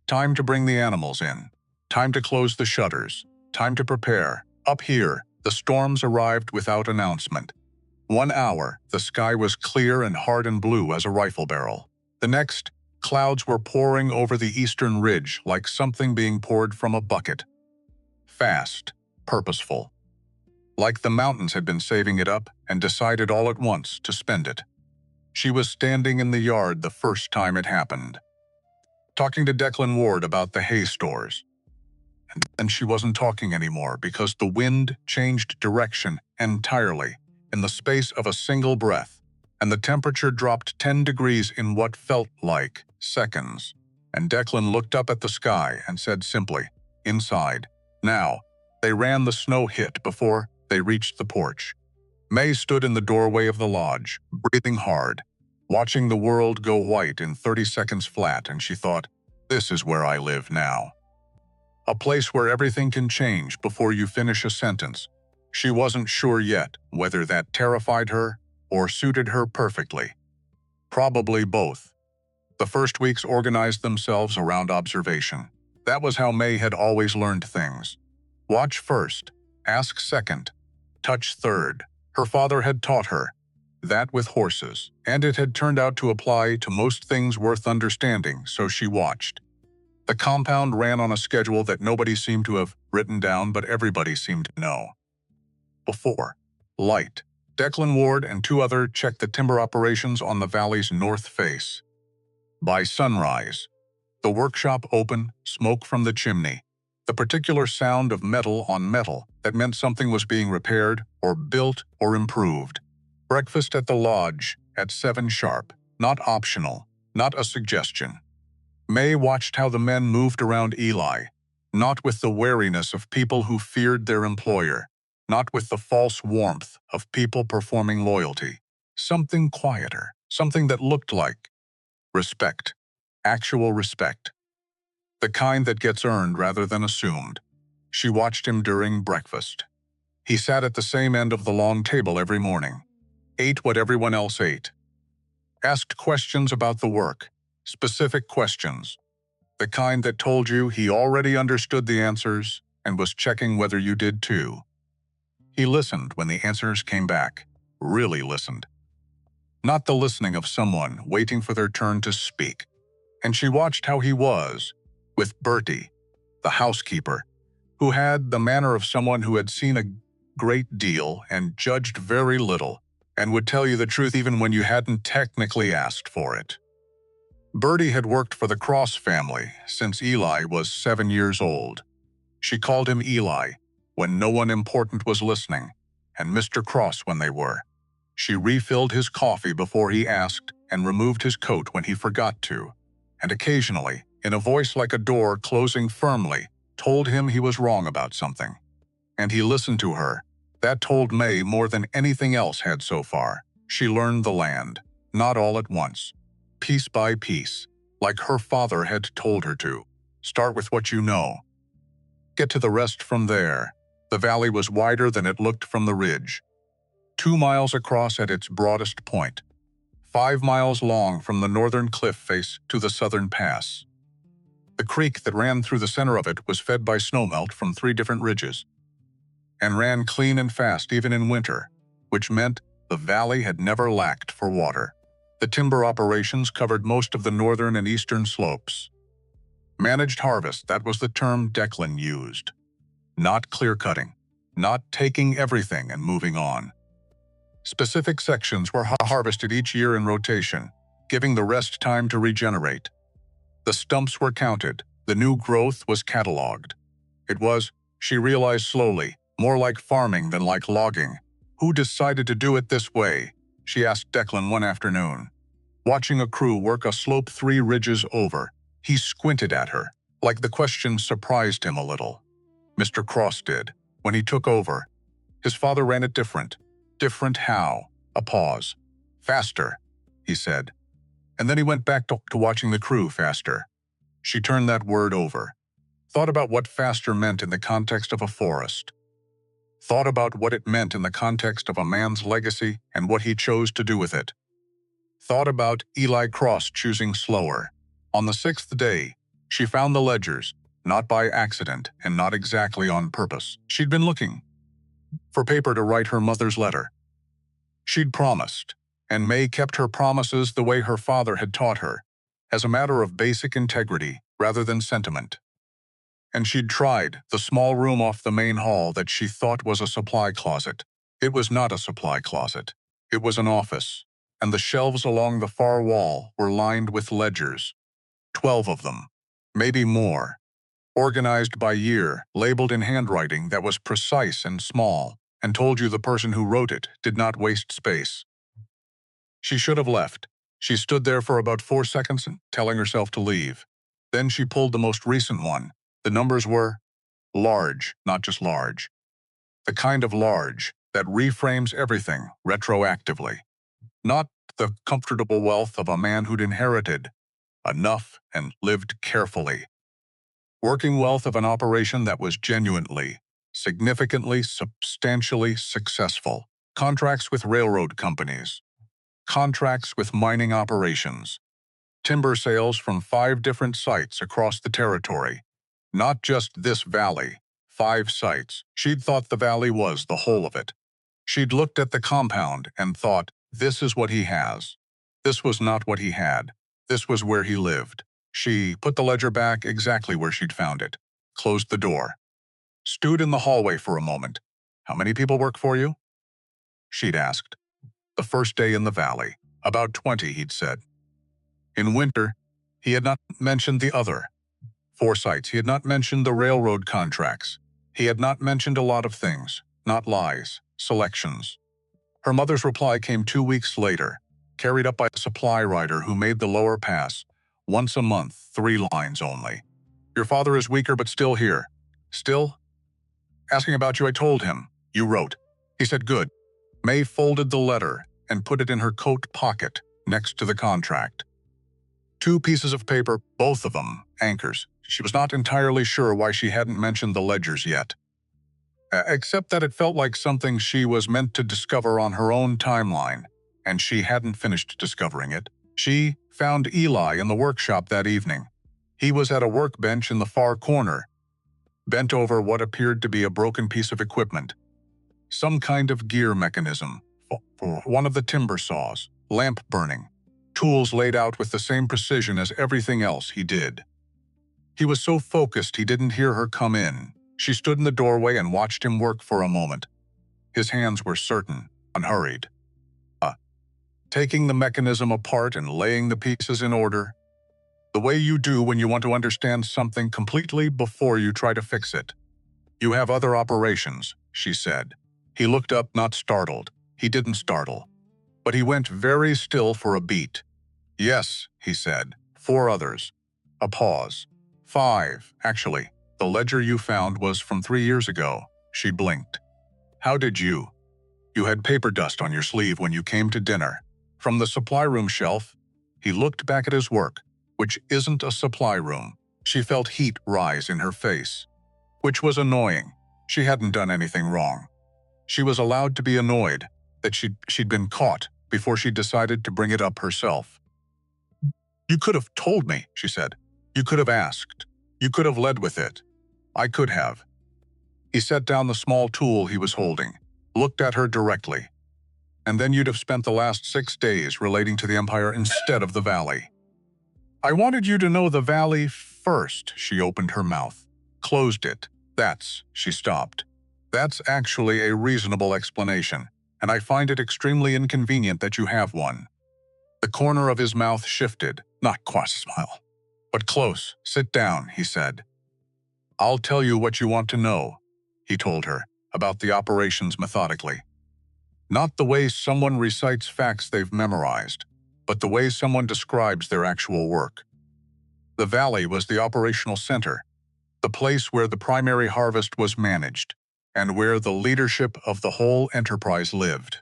Time to bring the animals in. Time to close the shutters. Time to prepare. Up here, the storms arrived without announcement. 1 hour, the sky was clear and hard and blue as a rifle barrel. The next, clouds were pouring over the eastern ridge like something being poured from a bucket. Fast, purposeful. Like the mountains had been saving it up and decided all at once to spend it. She was standing in the yard the first time it happened, talking to Declan Ward about the hay stores. And she wasn't talking anymore because the wind changed direction entirely in the space of a single breath, and the temperature dropped 10 degrees in what felt like seconds. And Declan looked up at the sky and said simply, "Inside." Now, they ran the snow hit before they reached the porch. May stood in the doorway of the lodge, breathing hard, watching the world go white in 30 seconds flat, and she thought, "This is where I live now." A place where everything can change before you finish a sentence. She wasn't sure yet whether that terrified her or suited her perfectly. Probably both. The first weeks organized themselves around observation. That was how May had always learned things. Watch first, ask second, touch third. Her father had taught her that with horses, and it had turned out to apply to most things worth understanding, so she watched. The compound ran on a schedule that nobody seemed to have written down, but everybody seemed to know. Before light, Declan Ward and 2 others checked the timber operations on the valley's north face. By sunrise, the workshop open, smoke from the chimney, the particular sound of metal on metal that meant something was being repaired or built or improved. Breakfast at the lodge at 7 sharp, not optional, not a suggestion. May watched how the men moved around Eli, not with the wariness of people who feared their employer, not with the false warmth of people performing loyalty. Something quieter, something that looked like respect, actual respect. The kind that gets earned rather than assumed. She watched him during breakfast. He sat at the same end of the long table every morning, ate what everyone else ate, asked questions about the work, specific questions, the kind that told you he already understood the answers and was checking whether you did too. He listened when the answers came back, really listened. Not the listening of someone waiting for their turn to speak. And she watched how he was with Bertie, the housekeeper, who had the manner of someone who had seen a great deal and judged very little, and would tell you the truth even when you hadn't technically asked for it. Bertie had worked for the Cross family since Eli was 7 years old. She called him Eli when no one important was listening, and Mr. Cross when they were. She refilled his coffee before he asked and removed his coat when he forgot to, and occasionally, in a voice like a door closing firmly, told him he was wrong about something. And he listened to her. That told May more than anything else had so far. She learned the land, not all at once, piece by piece, like her father had told her to. Start with what you know. Get to the rest from there. The valley was wider than it looked from the ridge. 2 miles across at its broadest point. 5 miles long from the northern cliff face to the southern pass. The creek that ran through the center of it was fed by snowmelt from 3 different ridges, and ran clean and fast even in winter, which meant the valley had never lacked for water. The timber operations covered most of the northern and eastern slopes. Managed harvest, that was the term Declan used. Not clear-cutting, not taking everything and moving on. Specific sections were harvested each year in rotation, giving the rest time to regenerate. The stumps were counted, The new growth was catalogued. It was, she realized slowly, more like farming than like logging. Who decided to do it this way? She asked Declan one afternoon. Watching a crew work a slope 3 ridges over, he squinted at her, like the question surprised him a little. Mr. Cross did, when he took over. His father ran it different. Different how? A pause. Faster, he said. And then he went back to watching the crew faster. She turned that word over. Thought about what faster meant in the context of a forest. Thought about what it meant in the context of a man's legacy and what he chose to do with it. Thought about Eli Cross choosing slower. On the 6th day, she found the ledgers, not by accident and not exactly on purpose. She'd been looking for paper to write her mother's letter. She'd promised, and May kept her promises the way her father had taught her, as a matter of basic integrity rather than sentiment. And she'd tried the small room off the main hall that she thought was a supply closet. It was not a supply closet. It was an office, and the shelves along the far wall were lined with ledgers. 12 of them, maybe more, organized by year, labeled in handwriting that was precise and small, and told you the person who wrote it did not waste space. She should have left. She stood there for about 4 seconds, telling herself to leave. Then she pulled the most recent one. The numbers were large, not just large. The kind of large that reframes everything retroactively. Not the comfortable wealth of a man who'd inherited enough and lived carefully. Working wealth of an operation that was genuinely, significantly, substantially successful. Contracts with railroad companies. Contracts with mining operations. Timber sales from 5 different sites across the territory. Not just this valley, 5 sites. She'd thought the valley was the whole of it. She'd looked at the compound and thought, this is what he has. This was not what he had. This was where he lived. She put the ledger back exactly where she'd found it, closed the door, stood in the hallway for a moment. How many people work for you? She'd asked. The first day in the valley. About 20, he'd said. In winter, he had not mentioned the other 4 sites. He had not mentioned the railroad contracts. He had not mentioned a lot of things, not lies, selections. Her mother's reply came 2 weeks later, carried up by a supply rider who made the lower pass, once a month, 3 lines only. Your father is weaker but still here. Still? Asking about you, I told him. You wrote. He said good. May folded the letter and put it in her coat pocket next to the contract. 2 pieces of paper, both of them anchors. She was not entirely sure why she hadn't mentioned the ledgers yet. Except that it felt like something she was meant to discover on her own timeline, and she hadn't finished discovering it. She found Eli in the workshop that evening. He was at a workbench in the far corner, bent over what appeared to be a broken piece of equipment. Some kind of gear mechanism for one of the timber saws, lamp burning, tools laid out with the same precision as everything else he did. He was so focused he didn't hear her come in. She stood in the doorway and watched him work for a moment. His hands were certain, unhurried. Taking the mechanism apart and laying the pieces in order. The way you do when you want to understand something completely before you try to fix it. You have other operations, she said. He looked up, not startled. He didn't startle. But he went very still for a beat. Yes, he said. 4 others. A pause. 5, actually. The ledger you found was from 3 years ago. She blinked. How did you? You had paper dust on your sleeve when you came to dinner. From the supply room shelf, he looked back at his work, which isn't a supply room. She felt heat rise in her face, which was annoying. She hadn't done anything wrong. She was allowed to be annoyed that she'd been caught before she decided to bring it up herself. You could have told me, she said. You could have asked. You could have led with it. I could have. He set down the small tool he was holding, looked at her directly. And then you'd have spent the last 6 days relating to the Empire instead of the Valley. I wanted you to know the Valley first, she opened her mouth. Closed it. She stopped. That's actually a reasonable explanation, and I find it extremely inconvenient that you have one. The corner of his mouth shifted, not quite a smile. But close, sit down, he said. I'll tell you what you want to know, he told her, about the operations methodically. Not the way someone recites facts they've memorized, but the way someone describes their actual work. The valley was the operational center, the place where the primary harvest was managed, and where the leadership of the whole enterprise lived.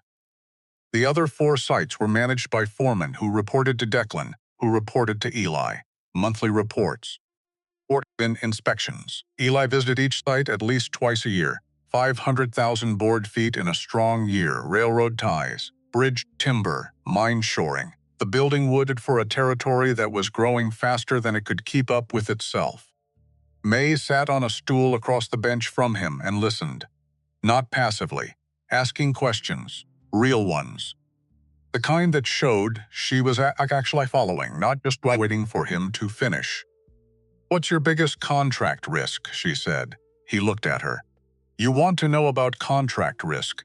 The other 4 sites were managed by foremen who reported to Declan, who reported to Eli. Monthly reports. Or in inspections. Eli visited each site at least twice a year. 500,000 board feet in a strong year, railroad ties, bridge timber, mine shoring. The building wooded for a territory that was growing faster than it could keep up with itself. May sat on a stool across the bench from him and listened. Not passively, asking questions, real ones. The kind that showed she was actually following, not just waiting for him to finish. What's your biggest contract risk, she said. He looked at her. You want to know about contract risk.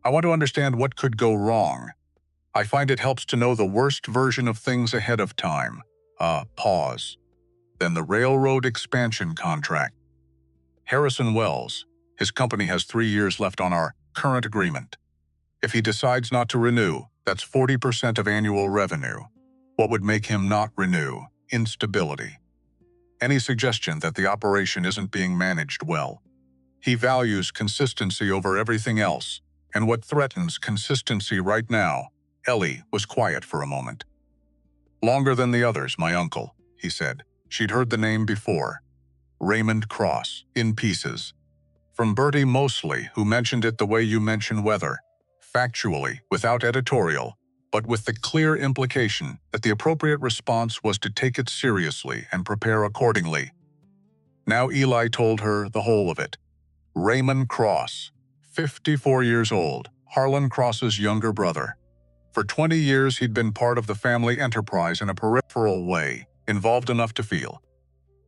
I want to understand what could go wrong. I find it helps to know the worst version of things ahead of time. Pause. Then the railroad expansion contract. Harrison Wells. His company has 3 years left on our current agreement. If he decides not to renew, that's 40% of annual revenue. What would make him not renew? Instability. Any suggestion that the operation isn't being managed well. He values consistency over everything else, and what threatens consistency right now. Ellie was quiet for a moment. Longer than the others, my uncle, he said. She'd heard the name before. Raymond Cross, in pieces. From Bertie Mosley, who mentioned it the way you mention weather. Factually, without editorial, but with the clear implication that the appropriate response was to take it seriously and prepare accordingly. Now Eli told her the whole of it. Raymond Cross, 54 years old, Harlan Cross's younger brother. For 20 years he'd been part of the family enterprise in a peripheral way, involved enough to feel.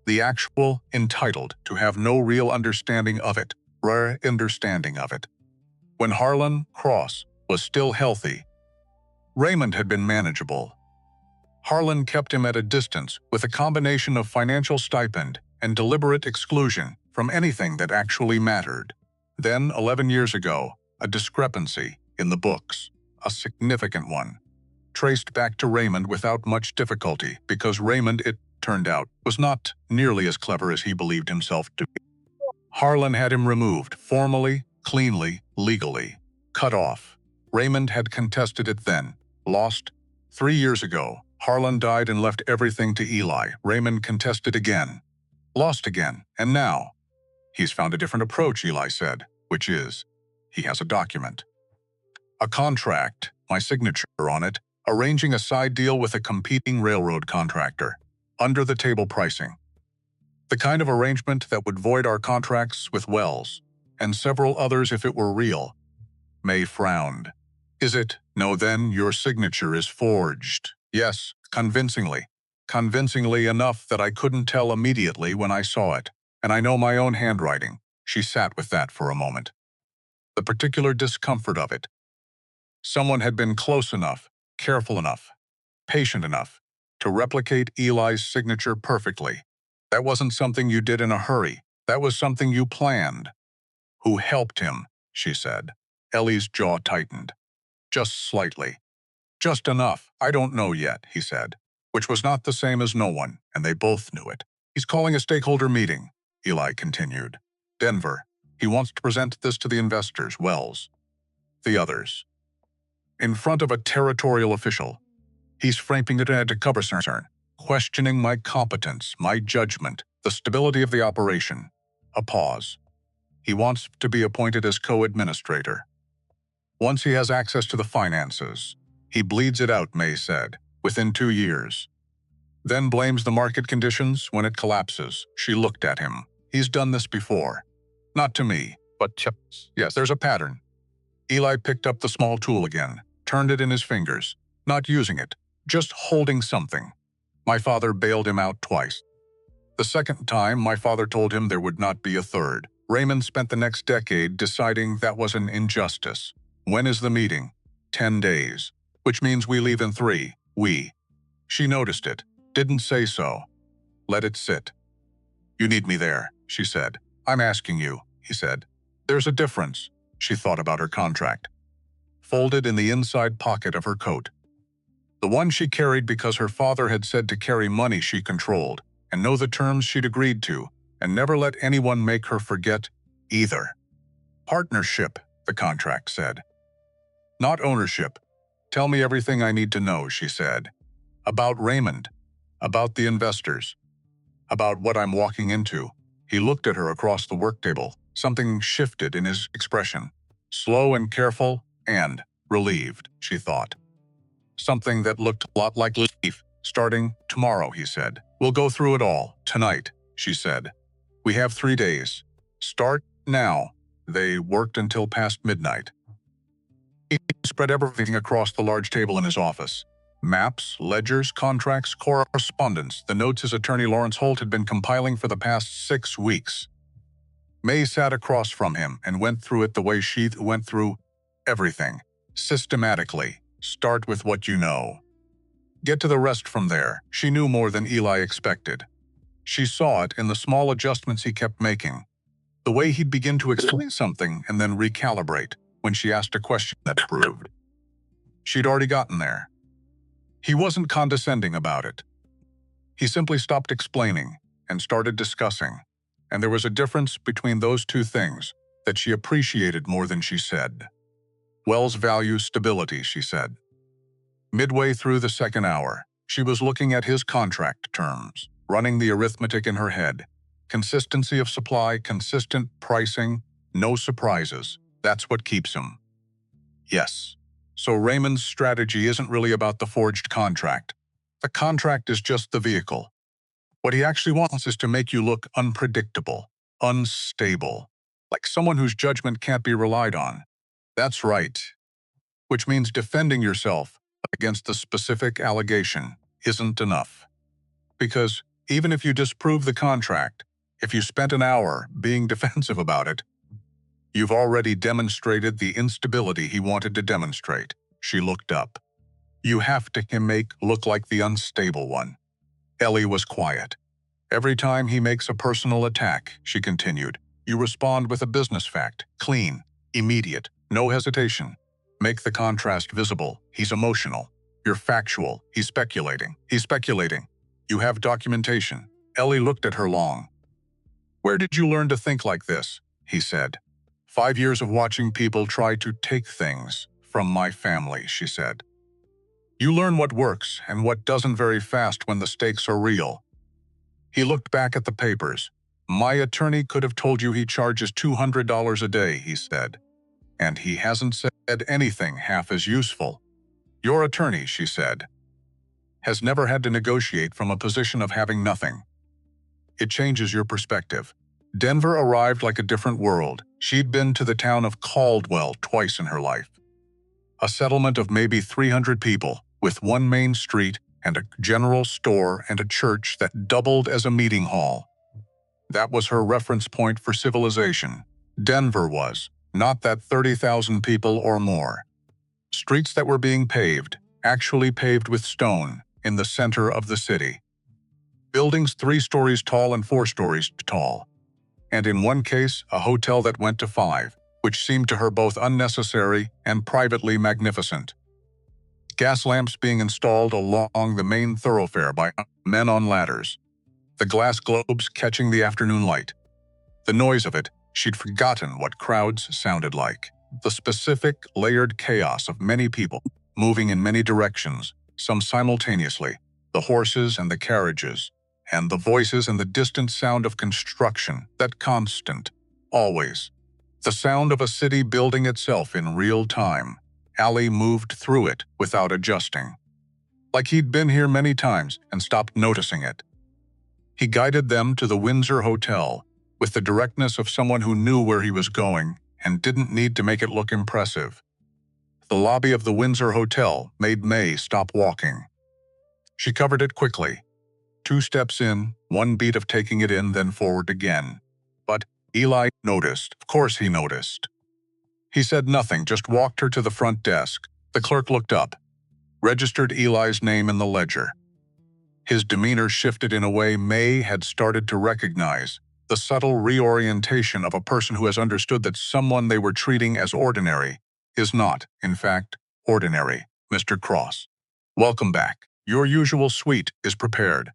The actual, entitled to have no real understanding of it, rare understanding of it. When Harlan Cross was still healthy, Raymond had been manageable. Harlan kept him at a distance with a combination of financial stipend and deliberate exclusion from anything that actually mattered. Then, 11 years ago, a discrepancy in the books, a significant one, traced back to Raymond without much difficulty because Raymond, it turned out, was not nearly as clever as he believed himself to be. Harlan had him removed, formally, cleanly, legally, cut off. Raymond had contested it then, lost. 3 years ago, Harlan died and left everything to Eli. Raymond contested again, lost again, and now, he's found a different approach, Eli said, which is, he has a document. A contract, my signature on it, arranging a side deal with a competing railroad contractor, under-the-table pricing. The kind of arrangement that would void our contracts with Wells, and several others if it were real. May frowned. Is it? No, then your signature is forged. Yes, convincingly. Convincingly enough that I couldn't tell immediately when I saw it. And I know my own handwriting. She sat with that for a moment. The particular discomfort of it. Someone had been close enough, careful enough, patient enough, to replicate Eli's signature perfectly. That wasn't something you did in a hurry. That was something you planned. Who helped him, she said. Ellie's jaw tightened. Just slightly. Just enough. I don't know yet, he said, which was not the same as no one, and they both knew it. He's calling a stakeholder meeting, Eli continued. Denver. He wants to present this to the investors, Wells. The others. In front of a territorial official. He's framing it at a cover concern, questioning my competence, my judgment, the stability of the operation. A pause. He wants to be appointed as co-administrator. Once he has access to the finances, he bleeds it out, May said, within 2 years. Then blames the market conditions when it collapses. She looked at him. He's done this before. Not to me, but to... Yes, there's a pattern. Eli picked up the small tool again, turned it in his fingers, not using it, just holding something. My father bailed him out twice. The second time, my father told him there would not be a third. Raymond spent the next decade deciding that was an injustice. When is the meeting? 10 days. Which means we leave in 3. We. She noticed it. Didn't say so. Let it sit. You need me there, she said. I'm asking you, he said. There's a difference. She thought about her contract. Folded in the inside pocket of her coat. The one she carried because her father had said to carry money she controlled, and know the terms she'd agreed to, and never let anyone make her forget either. Partnership, the contract said. Not ownership. Tell me everything I need to know, she said. About Raymond. About the investors. About what I'm walking into. He looked at her across the work table. Something shifted in his expression. Slow and careful, and relieved, she thought. Something that looked a lot like relief. Starting tomorrow, he said. We'll go through it all, tonight, she said. We have 3 days. Start now. They worked until past midnight. He spread everything across the large table in his office. Maps, ledgers, contracts, correspondence, the notes his attorney Lawrence Holt had been compiling for the past 6 weeks. May sat across from him and went through it the way she went through everything, systematically. Start with what you know. Get to the rest from there. She knew more than Eli expected. She saw it in the small adjustments he kept making. The way he'd begin to explain something and then recalibrate when she asked a question that proved. She'd already gotten there. He wasn't condescending about it. He simply stopped explaining and started discussing, and there was a difference between those two things that she appreciated more than she said. Wells values stability, she said. Midway through the second hour, she was looking at his contract terms, running the arithmetic in her head. Consistency of supply, consistent pricing, no surprises. That's what keeps him. Yes. So Raymond's strategy isn't really about the forged contract. The contract is just the vehicle. What he actually wants is to make you look unpredictable, unstable, like someone whose judgment can't be relied on. That's right. Which means defending yourself against the specific allegation isn't enough. Because even if you disprove the contract, if you spent an hour being defensive about it, you've already demonstrated the instability he wanted to demonstrate. She looked up. You have to make look like the unstable one. Ellie was quiet. Every time he makes a personal attack, she continued, you respond with a business fact, clean, immediate, no hesitation. Make the contrast visible. He's emotional. You're factual. He's speculating. You have documentation. Ellie looked at her long. Where did you learn to think like this? He said. 5 years of watching people try to take things from my family, she said. You learn what works and what doesn't very fast when the stakes are real. He looked back at the papers. My attorney could have told you he charges $200 a day, he said. And he hasn't said anything half as useful. Your attorney, she said, has never had to negotiate from a position of having nothing. It changes your perspective. Denver arrived like a different world. She'd been to the town of Caldwell twice in her life. A settlement of maybe 300 people, with one main street and a general store and a church that doubled as a meeting hall. That was her reference point for civilization. Denver was, not that 30,000 people or more. Streets that were being paved, actually paved with stone, in the center of the city. Buildings 3 stories tall and 4 stories tall. And in one case, a hotel that went to 5, which seemed to her both unnecessary and privately magnificent. Gas lamps being installed along the main thoroughfare by men on ladders. The glass globes catching the afternoon light. The noise of it, she'd forgotten what crowds sounded like. The specific, layered chaos of many people, moving in many directions, some simultaneously, the horses and the carriages, and the voices and the distant sound of construction, that constant, always. The sound of a city building itself in real time. Allie moved through it without adjusting. Like he'd been here many times and stopped noticing it. He guided them to the Windsor Hotel with the directness of someone who knew where he was going and didn't need to make it look impressive. The lobby of the Windsor Hotel made May stop walking. She covered it quickly. 2 steps in, 1 beat of taking it in, then forward again. But Eli noticed. Of course he noticed. He said nothing, just walked her to the front desk. The clerk looked up, registered Eli's name in the ledger. His demeanor shifted in a way May had started to recognize, the subtle reorientation of a person who has understood that someone they were treating as ordinary is not, in fact, ordinary. Mr. Cross. Welcome back. Your usual suite is prepared.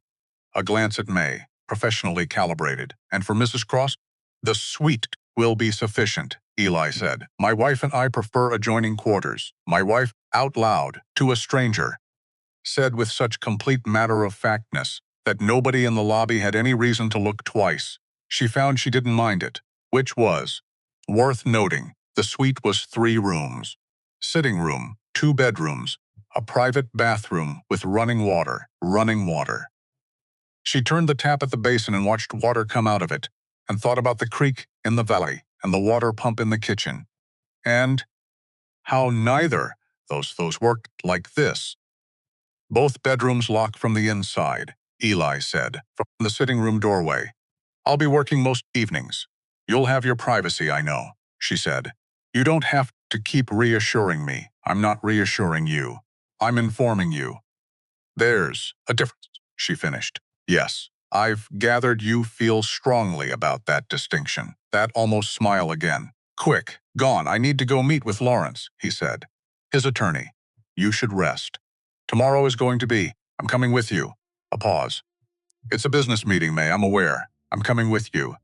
A glance at May, professionally calibrated. And for Mrs. Cross, the suite will be sufficient, Eli said. My wife and I prefer adjoining quarters. My wife, out loud, to a stranger, said with such complete matter-of-factness that nobody in the lobby had any reason to look twice. She found she didn't mind it, which was worth noting. The suite was 3 rooms. Sitting room, 2 bedrooms, a private bathroom with running water. She turned the tap at the basin and watched water come out of it, and thought about the creek in the valley and the water pump in the kitchen, and how neither those worked like this. Both bedrooms lock from the inside, Eli said, from the sitting room doorway. I'll be working most evenings. You'll have your privacy, I know, she said. You don't have to keep reassuring me. I'm not reassuring you. I'm informing you. There's a difference, she finished. Yes, I've gathered you feel strongly about that distinction. That almost smile again. Quick, gone, I need to go meet with Lawrence, he said. His attorney. You should rest. Tomorrow is going to be. I'm coming with you. A pause. It's a business meeting, May, I'm aware. I'm coming with you.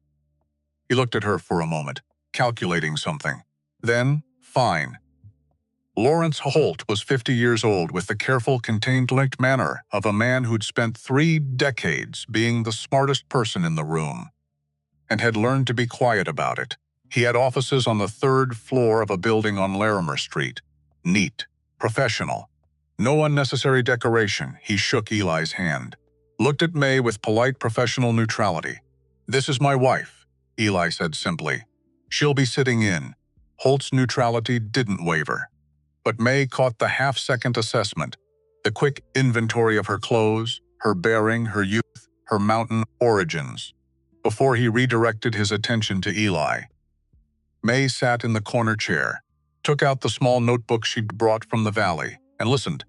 He looked at her for a moment, calculating something. Then, fine. Lawrence Holt was 50 years old with the careful, contained, linked manner of a man who'd spent 3 decades being the smartest person in the room, and had learned to be quiet about it. He had offices on the 3rd floor of a building on Larimer Street. Neat. Professional. No unnecessary decoration. He shook Eli's hand. Looked at May with polite professional neutrality. This is my wife, Eli said simply. She'll be sitting in. Holt's neutrality didn't waver. But May caught the half-second assessment, the quick inventory of her clothes, her bearing, her youth, her mountain origins, before he redirected his attention to Eli. May sat in the corner chair, took out the small notebook she'd brought from the valley, and listened.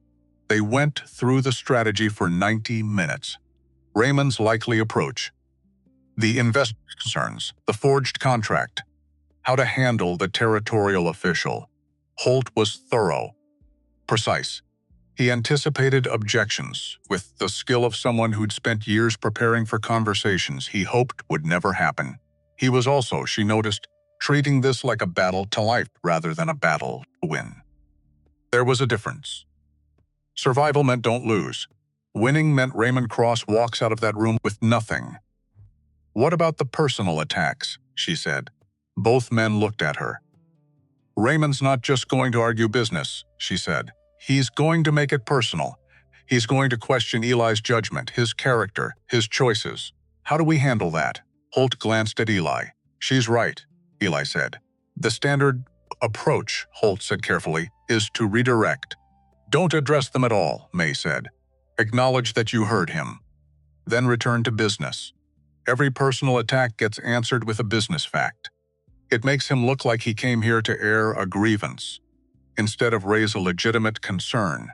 They went through the strategy for 90 minutes. Raymond's likely approach, the investment concerns, the forged contract, how to handle the territorial official. Holt was thorough, precise. He anticipated objections with the skill of someone who'd spent years preparing for conversations he hoped would never happen. He was also, she noticed, treating this like a battle to life rather than a battle to win. There was a difference. Survival meant don't lose. Winning meant Raymond Cross walks out of that room with nothing. What about the personal attacks? She said. Both men looked at her. Raymond's not just going to argue business, she said. He's going to make it personal. He's going to question Eli's judgment, his character, his choices. How do we handle that? Holt glanced at Eli. She's right, Eli said. The standard approach, Holt said carefully, is to redirect. Don't address them at all, May said. Acknowledge that you heard him. Then return to business. Every personal attack gets answered with a business fact. It makes him look like he came here to air a grievance, instead of raise a legitimate concern.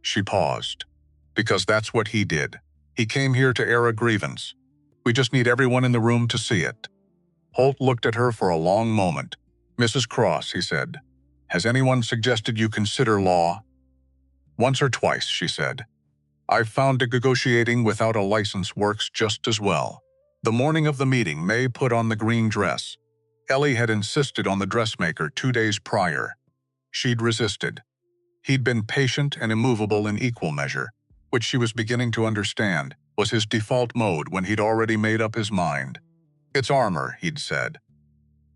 She paused. Because that's what he did. He came here to air a grievance. We just need everyone in the room to see it. Holt looked at her for a long moment. Mrs. Cross, he said, has anyone suggested you consider law? Once or twice, she said. I've found negotiating without a license works just as well. The morning of the meeting, May put on the green dress. Ellie had insisted on the dressmaker 2 days prior. She'd resisted. He'd been patient and immovable in equal measure, which she was beginning to understand was his default mode when he'd already made up his mind. It's armor, he'd said.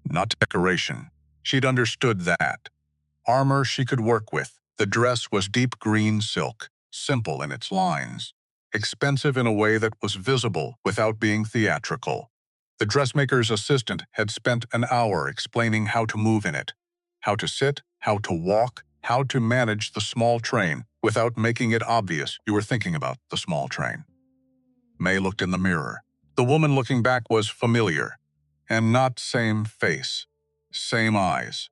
Not decoration. She'd understood that. Armor she could work with. The dress was deep green silk, simple in its lines, expensive in a way that was visible without being theatrical. The dressmaker's assistant had spent an hour explaining how to move in it, how to sit, how to walk, how to manage the small train without making it obvious you were thinking about the small train. May looked in the mirror. The woman looking back was familiar, and not same face, same eyes,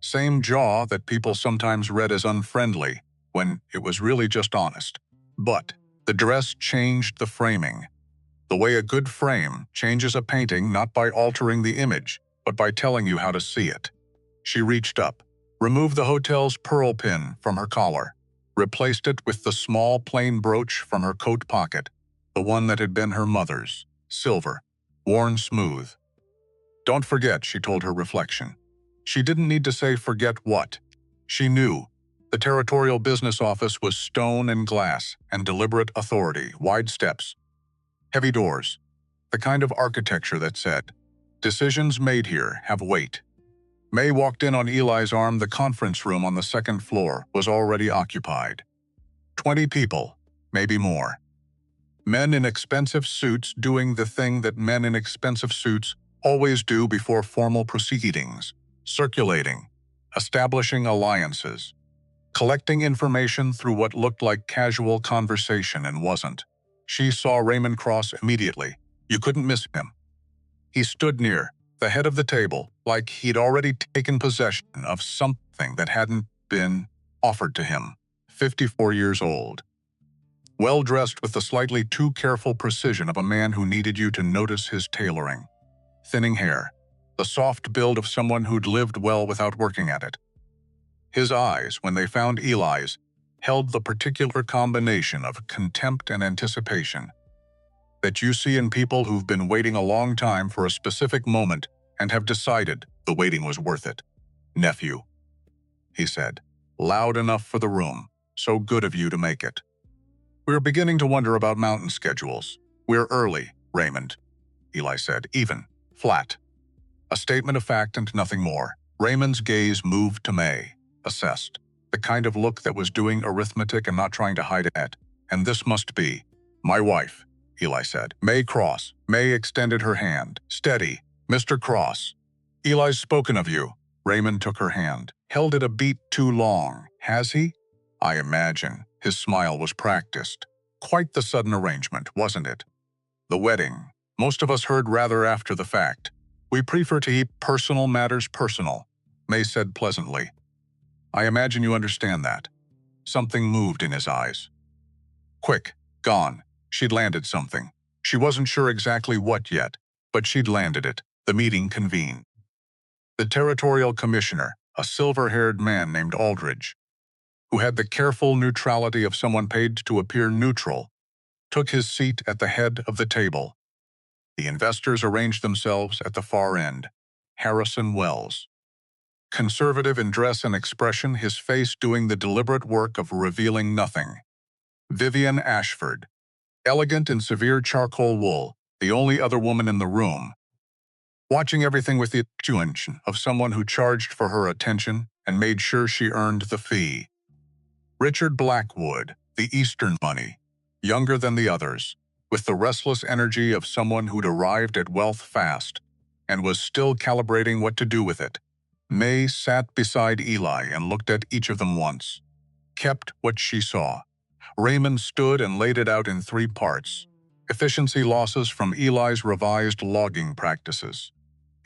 same jaw that people sometimes read as unfriendly when it was really just honest. But The dress changed the framing, the way a good frame changes a painting not by altering the image, but by telling you how to see it. She reached up, removed the hotel's pearl pin from her collar, replaced it with the small plain brooch from her coat pocket, the one that had been her mother's, silver, worn smooth. Don't forget, she told her reflection. She didn't need to say forget what. She knew. The territorial business office was stone and glass and deliberate authority, wide steps, heavy doors, the kind of architecture that said, decisions made here have weight. May walked in on Eli's arm. The conference room on the second floor was already occupied. 20 people, maybe more. Men in expensive suits doing the thing that men in expensive suits always do before formal proceedings, circulating, establishing alliances, collecting information through what looked like casual conversation and wasn't. She saw Raymond Cross immediately. You couldn't miss him. He stood near the head of the table, like he'd already taken possession of something that hadn't been offered to him. 54 years old. Well-dressed with the slightly too careful precision of a man who needed you to notice his tailoring. Thinning hair, the soft build of someone who'd lived well without working at it. His eyes, when they found Eli's, held the particular combination of contempt and anticipation that you see in people who've been waiting a long time for a specific moment and have decided the waiting was worth it. Nephew, he said, loud enough for the room. So good of you to make it. We're beginning to wonder about mountain schedules. We're early, Raymond, Eli said, even, flat. A statement of fact and nothing more. Raymond's gaze moved to May, assessed, the kind of look that was doing arithmetic and not trying to hide it. And this must be my wife, Eli said. May Cross. May extended her hand. Steady, Mr. Cross. Eli's spoken of you. Raymond took her hand. Held it a beat too long, has he? I imagine. His smile was practiced. Quite the sudden arrangement, wasn't it? The wedding. Most of us heard rather after the fact. We prefer to keep personal matters personal, May said pleasantly. I imagine you understand that. Something moved in his eyes. Quick, gone. She'd landed something. She wasn't sure exactly what yet, but she'd landed it. The meeting convened. The territorial commissioner, a silver-haired man named Aldridge, who had the careful neutrality of someone paid to appear neutral, took his seat at the head of the table. The investors arranged themselves at the far end. Harrison Wells. Conservative in dress and expression, his face doing the deliberate work of revealing nothing. Vivian Ashford. Elegant in severe charcoal wool, the only other woman in the room. Watching everything with the attention of someone who charged for her attention and made sure she earned the fee. Richard Blackwood, the Eastern money, younger than the others, with the restless energy of someone who'd arrived at wealth fast and was still calibrating what to do with it. May sat beside Eli and looked at each of them once. Kept what she saw. Raymond stood and laid it out in 3 parts. Efficiency losses from Eli's revised logging practices.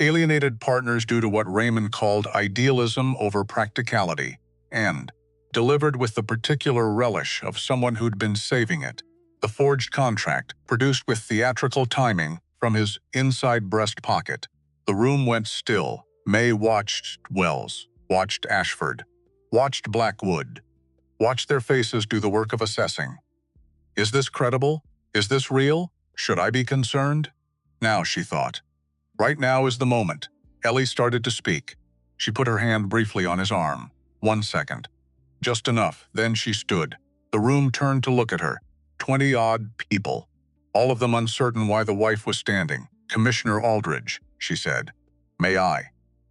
Alienated partners due to what Raymond called idealism over practicality, and delivered with the particular relish of someone who'd been saving it. The forged contract, produced with theatrical timing from his inside breast pocket. The room went still. May watched Wells, watched Ashford, watched Blackwood, watched their faces do the work of assessing. Is this credible? Is this real? Should I be concerned? Now, she thought. Right now is the moment. Ellie started to speak. She put her hand briefly on his arm. 1 second. Just enough. Then she stood. The room turned to look at her. 20-odd people. All of them uncertain why the wife was standing. Commissioner Aldridge, she said. May I?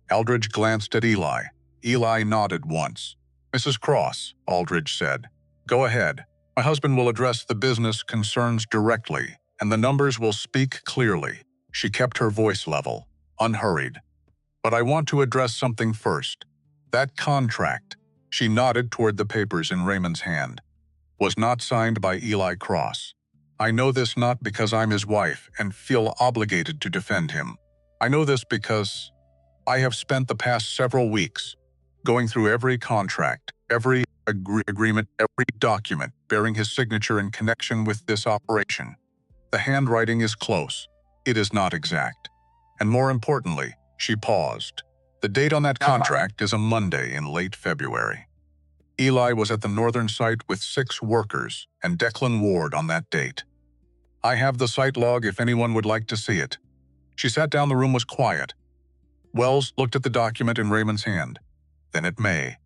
Aldridge glanced at Eli. Eli nodded once. Mrs. Cross, Aldridge said. Go ahead. My husband will address the business concerns directly, and the numbers will speak clearly. She kept her voice level, unhurried. But I want to address something first. That contract, she nodded toward the papers in Raymond's hand, was not signed by Eli Cross. I know this not because I'm his wife and feel obligated to defend him. I know this because I have spent the past several weeks going through every contract, every agreement, every document bearing his signature in connection with this operation. The handwriting is close. It is not exact. And more importantly, she paused. The date on that contract is a Monday in late February. Eli was at the northern site with 6 workers and Declan Ward on that date. I have the site log if anyone would like to see it. She sat down. The room was quiet. Wells looked at the document in Raymond's hand, then at May,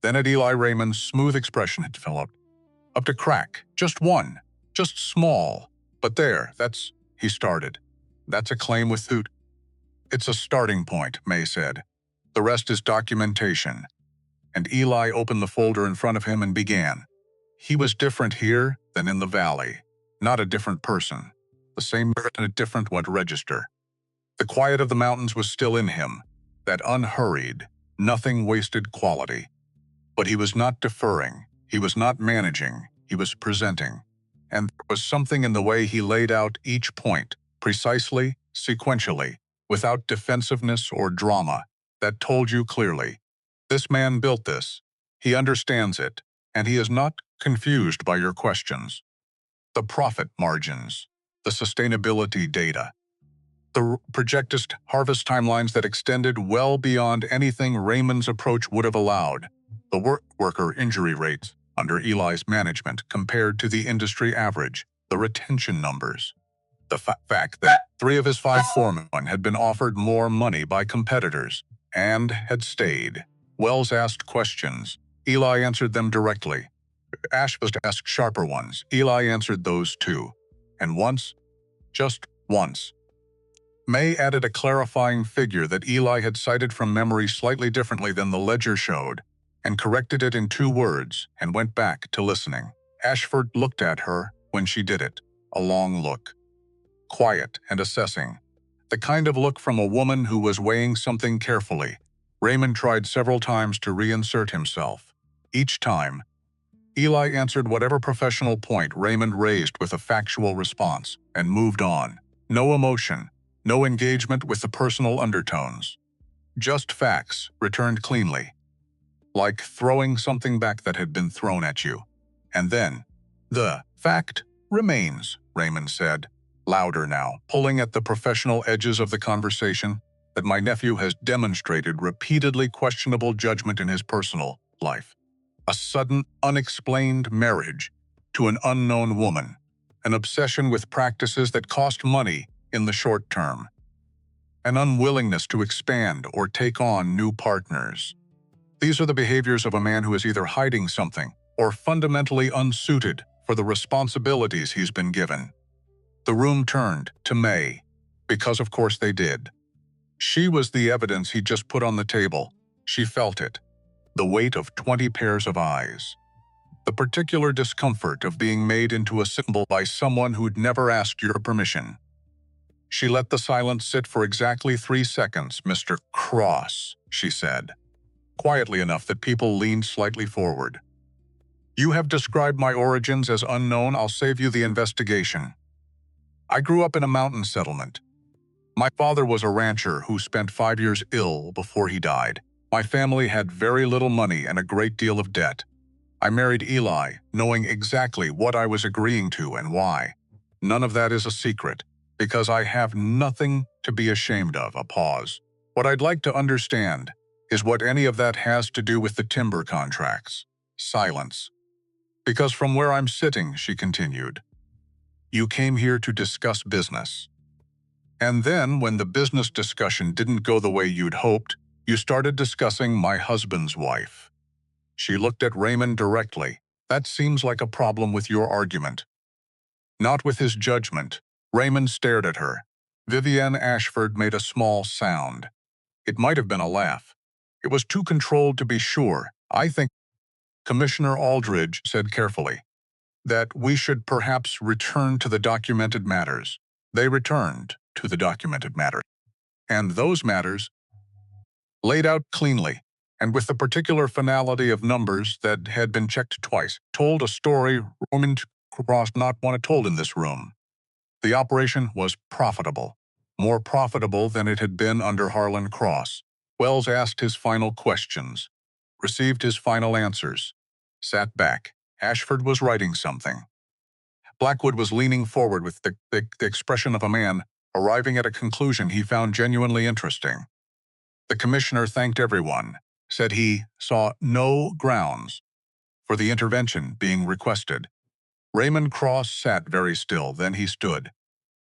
then at Eli. Raymond's smooth expression had developed. Up to crack, just one, just small. But there, he started. That's a claim with Hoot. It's a starting point, May said. The rest is documentation. And Eli opened the folder in front of him and began. He was different here than in the valley. Not a different person. The same merit and a different register. The quiet of the mountains was still in him, that unhurried, nothing wasted quality. But he was not deferring, he was not managing, he was presenting. And there was something in the way he laid out each point, precisely, sequentially, without defensiveness or drama, that told you clearly, this man built this, he understands it, and he is not confused by your questions. The profit margins, the sustainability data, the projected harvest timelines that extended well beyond anything Raymond's approach would have allowed, the worker injury rates under Eli's management compared to the industry average, the retention numbers, the fact that 3 of his 5 foremen had been offered more money by competitors and had stayed. Wells asked questions. Eli answered them directly. Ash was to ask sharper ones. Eli answered those too. And once, just once, May added a clarifying figure that Eli had cited from memory slightly differently than the ledger showed, and corrected it in 2 words and went back to listening. Ashford looked at her when she did it, a long look. Quiet and assessing. The kind of look from a woman who was weighing something carefully. Raymond tried several times to reinsert himself. Each time, Eli answered whatever professional point Raymond raised with a factual response and moved on. No emotion, no engagement with the personal undertones. Just facts, returned cleanly. Like throwing something back that had been thrown at you. And then, the fact remains, Raymond said, louder now, pulling at the professional edges of the conversation, that my nephew has demonstrated repeatedly questionable judgment in his personal life. A sudden, unexplained marriage to an unknown woman, an obsession with practices that cost money in the short term, an unwillingness to expand or take on new partners. These are the behaviors of a man who is either hiding something or fundamentally unsuited for the responsibilities he's been given. The room turned to May, because of course they did. She was the evidence he just put on the table. She felt it. The weight of 20 pairs of eyes. The particular discomfort of being made into a symbol by someone who'd never asked your permission. She let the silence sit for exactly 3 seconds. Mr. Cross, she said, quietly enough that people leaned slightly forward. You have described my origins as unknown. I'll save you the investigation. I grew up in a mountain settlement. My father was a rancher who spent 5 years ill before he died. My family had very little money and a great deal of debt. I married Eli, knowing exactly what I was agreeing to and why. None of that is a secret, because I have nothing to be ashamed of. A pause. What I'd like to understand is what any of that has to do with the timber contracts. Silence. Because from where I'm sitting, she continued, you came here to discuss business. And then, when the business discussion didn't go the way you'd hoped, you started discussing my husband's wife. She looked at Raymond directly. That seems like a problem with your argument. Not with his judgment. Raymond stared at her. Vivienne Ashford made a small sound. It might have been a laugh. It was too controlled to be sure. I think, Commissioner Aldridge said carefully, that we should perhaps return to the documented matters. They returned to the documented matters. And those matters, laid out cleanly, and with the particular finality of numbers that had been checked twice, told a story Raymond Cross not wanted told in this room. The operation was profitable, more profitable than it had been under Harlan Cross. Wells asked his final questions, received his final answers. sat back. Ashford was writing something. Blackwood was leaning forward with the expression of a man arriving at a conclusion he found genuinely interesting. The commissioner thanked everyone, said he saw no grounds for the intervention being requested. Raymond Cross sat very still, then he stood,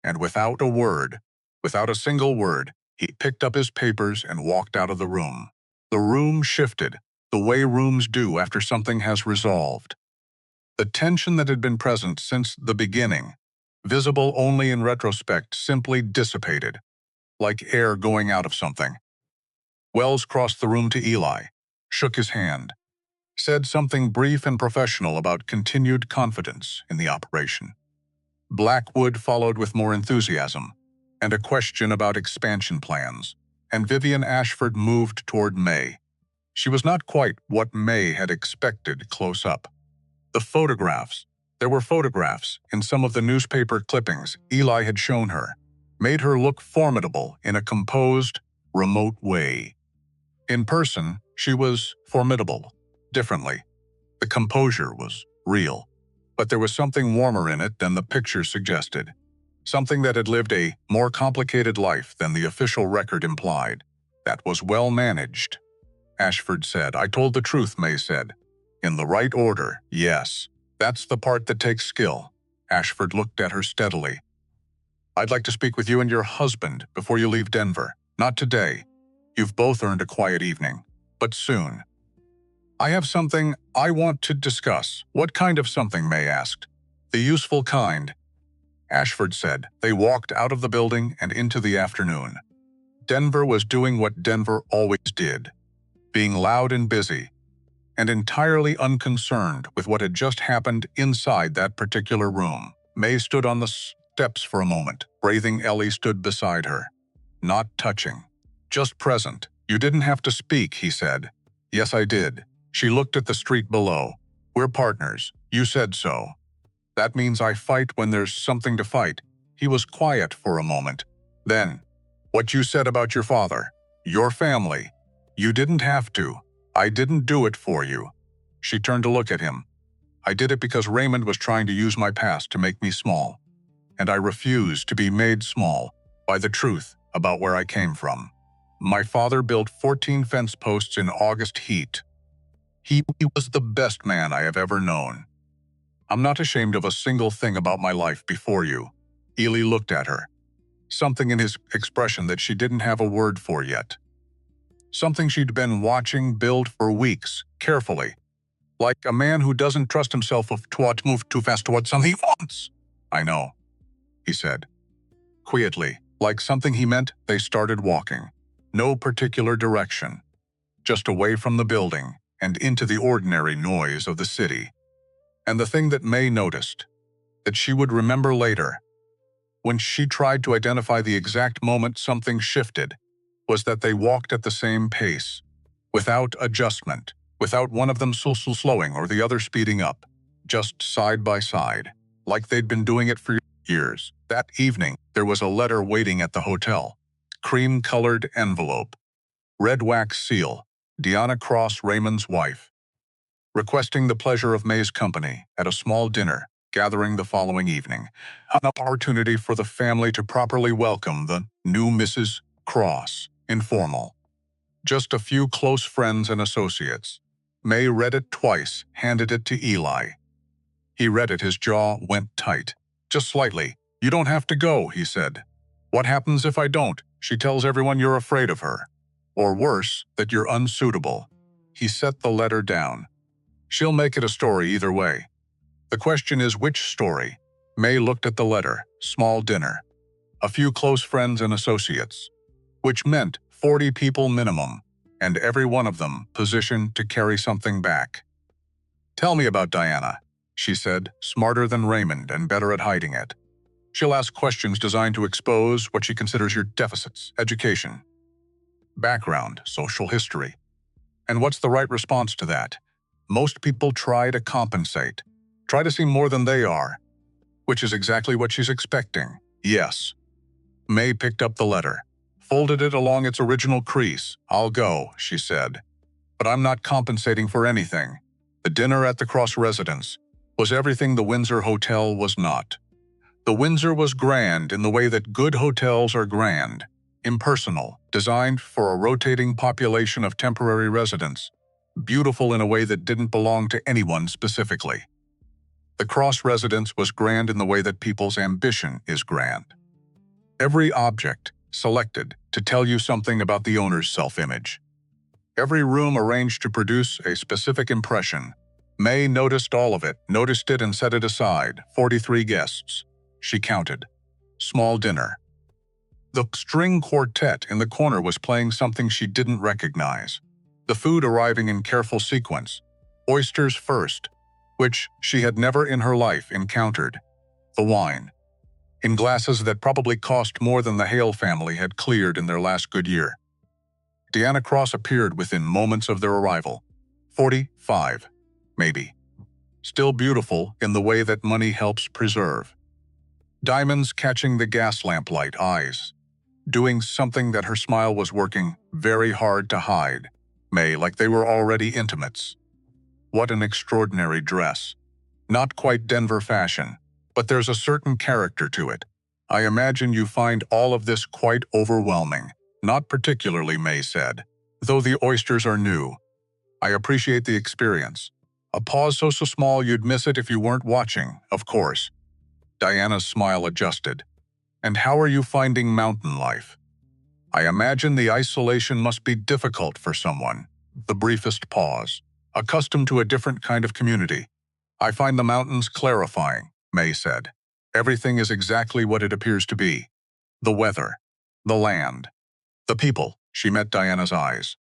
and without a single word, he picked up his papers and walked out of the room. The room shifted, the way rooms do after something has resolved. The tension that had been present since the beginning, visible only in retrospect, simply dissipated, like air going out of something. Wells crossed the room to Eli, shook his hand, said something brief and professional about continued confidence in the operation. Blackwood followed with more enthusiasm, and a question about expansion plans, and Vivian Ashford moved toward May. She was not quite what May had expected close up. There were photographs in some of the newspaper clippings Eli had shown her, made her look formidable in a composed, remote way. In person, she was formidable, differently. The composure was real, but there was something warmer in it than the picture suggested, something that had lived a more complicated life than the official record implied. That was well managed, Ashford said. I told the truth, May said. In the right order, yes. That's the part that takes skill. Ashford looked at her steadily. I'd like to speak with you and your husband before you leave Denver. Not today. You've both earned a quiet evening, but soon. I have something I want to discuss. What kind of something, May asked. The useful kind, Ashford said. They walked out of the building and into the afternoon. Denver was doing what Denver always did, being loud and busy, and entirely unconcerned with what had just happened inside that particular room. May stood on the steps for a moment. Breathing Ellie stood beside her, not touching, just present. You didn't have to speak, he said. Yes, I did. She looked at the street below. We're partners. You said so. That means I fight when there's something to fight. He was quiet for a moment. Then, what you said about your father, your family. You didn't have to. I didn't do it for you. She turned to look at him. I did it because Raymond was trying to use my past to make me small. And I refused to be made small by the truth about where I came from. My father built 14 fence posts in August heat. He was the best man I have ever known. I'm not ashamed of a single thing about my life before you. Ely looked at her. Something in his expression that she didn't have a word for yet. Something she'd been watching build for weeks, carefully. Like a man who doesn't trust himself to move too fast towards something he wants. I know, he said. Quietly, like something he meant, they started walking. No particular direction. Just away from the building and into the ordinary noise of the city. And the thing that May noticed, that she would remember later, when she tried to identify the exact moment something shifted, was that they walked at the same pace, without adjustment, without one of them slowing or the other speeding up, just side by side, like they'd been doing it for years. That evening, there was a letter waiting at the hotel. Cream-colored envelope. Red wax seal. Deanna Cross, Raymond's wife. Requesting the pleasure of May's company at a small dinner gathering the following evening. An opportunity for the family to properly welcome the new Mrs. Cross. Informal. Just a few close friends and associates. May read it twice, handed it to Eli. He read it, his jaw went tight. Just slightly. You don't have to go, he said. What happens if I don't? She tells everyone you're afraid of her. Or worse, that you're unsuitable. He set the letter down. She'll make it a story either way. The question is which story? May looked at the letter. Small dinner. A few close friends and associates. Which meant 40 people minimum, and every one of them positioned to carry something back. Tell me about Diana, she said, smarter than Raymond and better at hiding it. She'll ask questions designed to expose what she considers your deficits, education, background, social history. And what's the right response to that? Most people try to compensate, try to seem more than they are, which is exactly what she's expecting. Yes. May picked up the letter, folded it along its original crease. I'll go, she said. But I'm not compensating for anything. The dinner at the Cross residence was everything the Windsor Hotel was not. The Windsor was grand in the way that good hotels are grand, impersonal, designed for a rotating population of temporary residents, beautiful in a way that didn't belong to anyone specifically. The Cross residence was grand in the way that people's ambition is grand. Every object selected to tell you something about the owner's self-image. Every room arranged to produce a specific impression. May noticed all of it, noticed it and set it aside. 43 guests. She counted. Small dinner. The string quartet in the corner was playing something she didn't recognize. The food arriving in careful sequence. Oysters first, which she had never in her life encountered. The wine. In glasses that probably cost more than the Hale family had cleared in their last good year. Diana Cross appeared within moments of their arrival. 45, maybe. Still beautiful in the way that money helps preserve. Diamonds catching the gas lamplight eyes. Doing something that her smile was working very hard to hide. May, like they were already intimates. What an extraordinary dress. Not quite Denver fashion, but there's a certain character to it. I imagine you find all of this quite overwhelming. Not particularly, May said, though the oysters are new. I appreciate the experience. A pause so small you'd miss it if you weren't watching, of course. Diana's smile adjusted. And how are you finding mountain life? I imagine the isolation must be difficult for someone. The briefest pause. Accustomed to a different kind of community. I find the mountains clarifying, May said. Everything is exactly what it appears to be. The weather. The land. The people. She met Diana's eyes.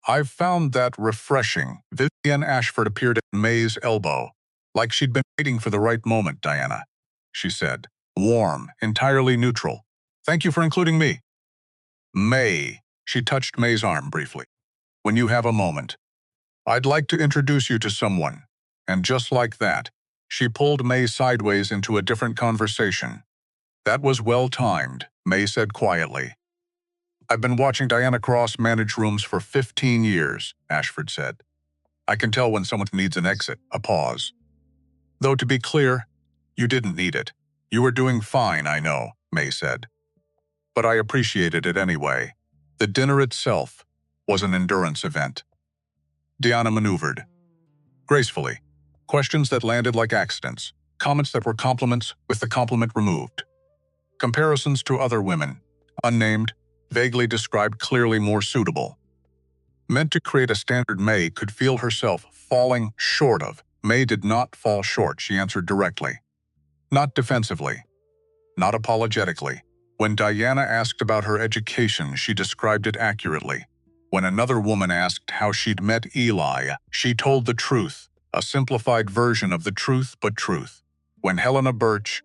I've found that refreshing. Vivian Ashford appeared at May's elbow. Like she'd been waiting for the right moment, Diana. She said. Warm, entirely neutral. Thank you for including me. May. She touched May's arm briefly. When you have a moment. I'd like to introduce you to someone. And just like that, she pulled May sideways into a different conversation. That was well-timed, May said quietly. I've been watching Diana Cross manage rooms for 15 years, Ashford said. I can tell when someone needs an exit, a pause. Though to be clear, you didn't need it. You were doing fine, I know, May said. But I appreciated it anyway. The dinner itself was an endurance event. Diana maneuvered. Gracefully. Questions that landed like accidents. Comments that were compliments with the compliment removed. Comparisons to other women. Unnamed, vaguely described, clearly more suitable. Meant to create a standard May could feel herself falling short of. May did not fall short, she answered directly. Not defensively. Not apologetically. When Diana asked about her education, she described it accurately. When another woman asked how she'd met Eli, she told the truth, a simplified version of the truth but truth. When Helena Birch,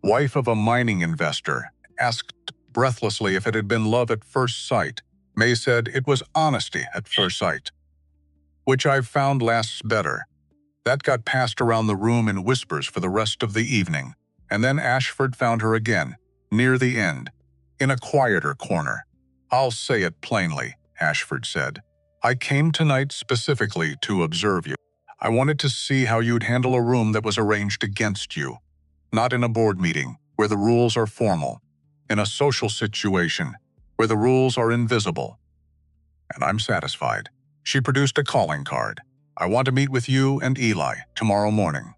wife of a mining investor, asked breathlessly if it had been love at first sight, May said it was honesty at first sight. Which I've found lasts better. That got passed around the room in whispers for the rest of the evening, and then Ashford found her again, near the end, in a quieter corner. I'll say it plainly, Ashford said. I came tonight specifically to observe you. I wanted to see how you'd handle a room that was arranged against you. Not in a board meeting, where the rules are formal. In a social situation, where the rules are invisible. And I'm satisfied. She produced a calling card. I want to meet with you and Eli tomorrow morning.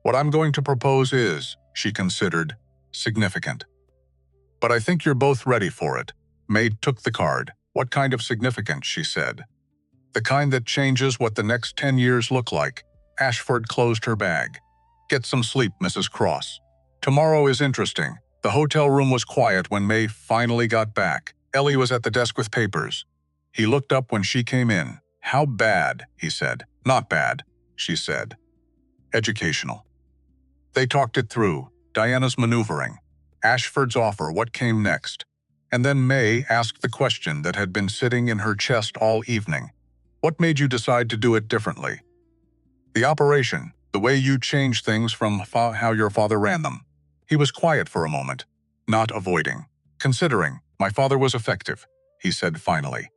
What I'm going to propose is, she considered, significant. But I think you're both ready for it. May took the card. What kind of significant, she said. The kind that changes what the next 10 years look like. Ashford closed her bag. Get some sleep, Mrs. Cross. Tomorrow is interesting. The hotel room was quiet when May finally got back. Ellie was at the desk with papers. He looked up when she came in. How bad, he said. Not bad, she said. Educational. They talked it through. Diana's maneuvering. Ashford's offer, what came next. And then May asked the question that had been sitting in her chest all evening. What made you decide to do it differently? The operation, the way you changed things from how your father ran them. He was quiet for a moment, not avoiding. Considering, my father was effective, he said finally.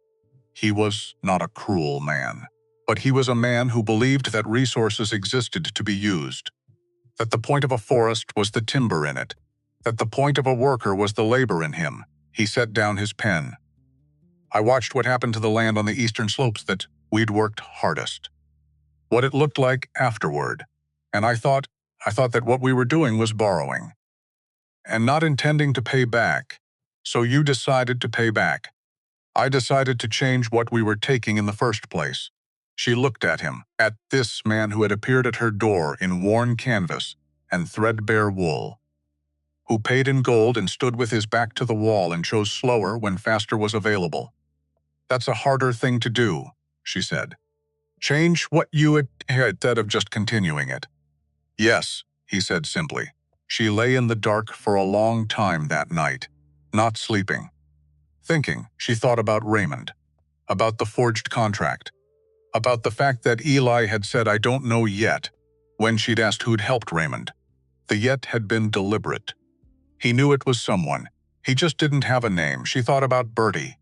He was not a cruel man. But he was a man who believed that resources existed to be used, that the point of a forest was the timber in it, that the point of a worker was the labor in him. He set down his pen. I watched what happened to the land on the eastern slopes that we'd worked hardest, what it looked like afterward, and I thought that what we were doing was borrowing, and not intending to pay back. So you decided to pay back. I decided to change what we were taking in the first place. She looked at him, at this man who had appeared at her door in worn canvas and threadbare wool, who paid in gold and stood with his back to the wall and chose slower when faster was available. That's a harder thing to do, she said. Change what you had instead of just continuing it. Yes, he said simply. She lay in the dark for a long time that night, not sleeping. Thinking, she thought about Raymond, about the forged contract, about the fact that Eli had said "I don't know yet" when she'd asked who'd helped Raymond. The yet had been deliberate. He knew it was someone. He just didn't have a name. She thought about Bertie,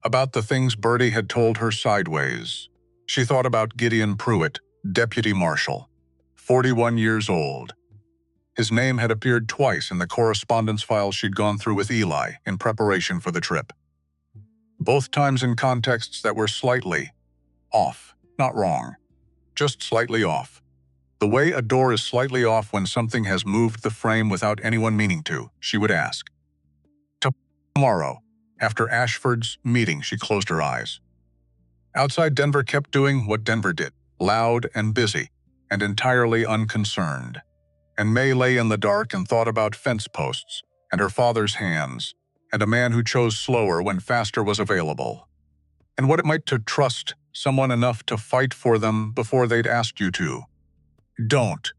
about the things Bertie had told her sideways. She thought about Gideon Pruitt, deputy marshal, 41 years old. His name had appeared twice in the correspondence files she'd gone through with Eli in preparation for the trip. Both times in contexts that were slightly off, not wrong, just slightly off. The way a door is slightly off when something has moved the frame without anyone meaning to, she would ask. Tomorrow, after Ashford's meeting, she closed her eyes. Outside, Denver kept doing what Denver did, loud and busy, and entirely unconcerned. And May lay in the dark and thought about fence posts, and her father's hands, and a man who chose slower when faster was available, and what it might to trust someone enough to fight for them before they'd asked you to. Don't,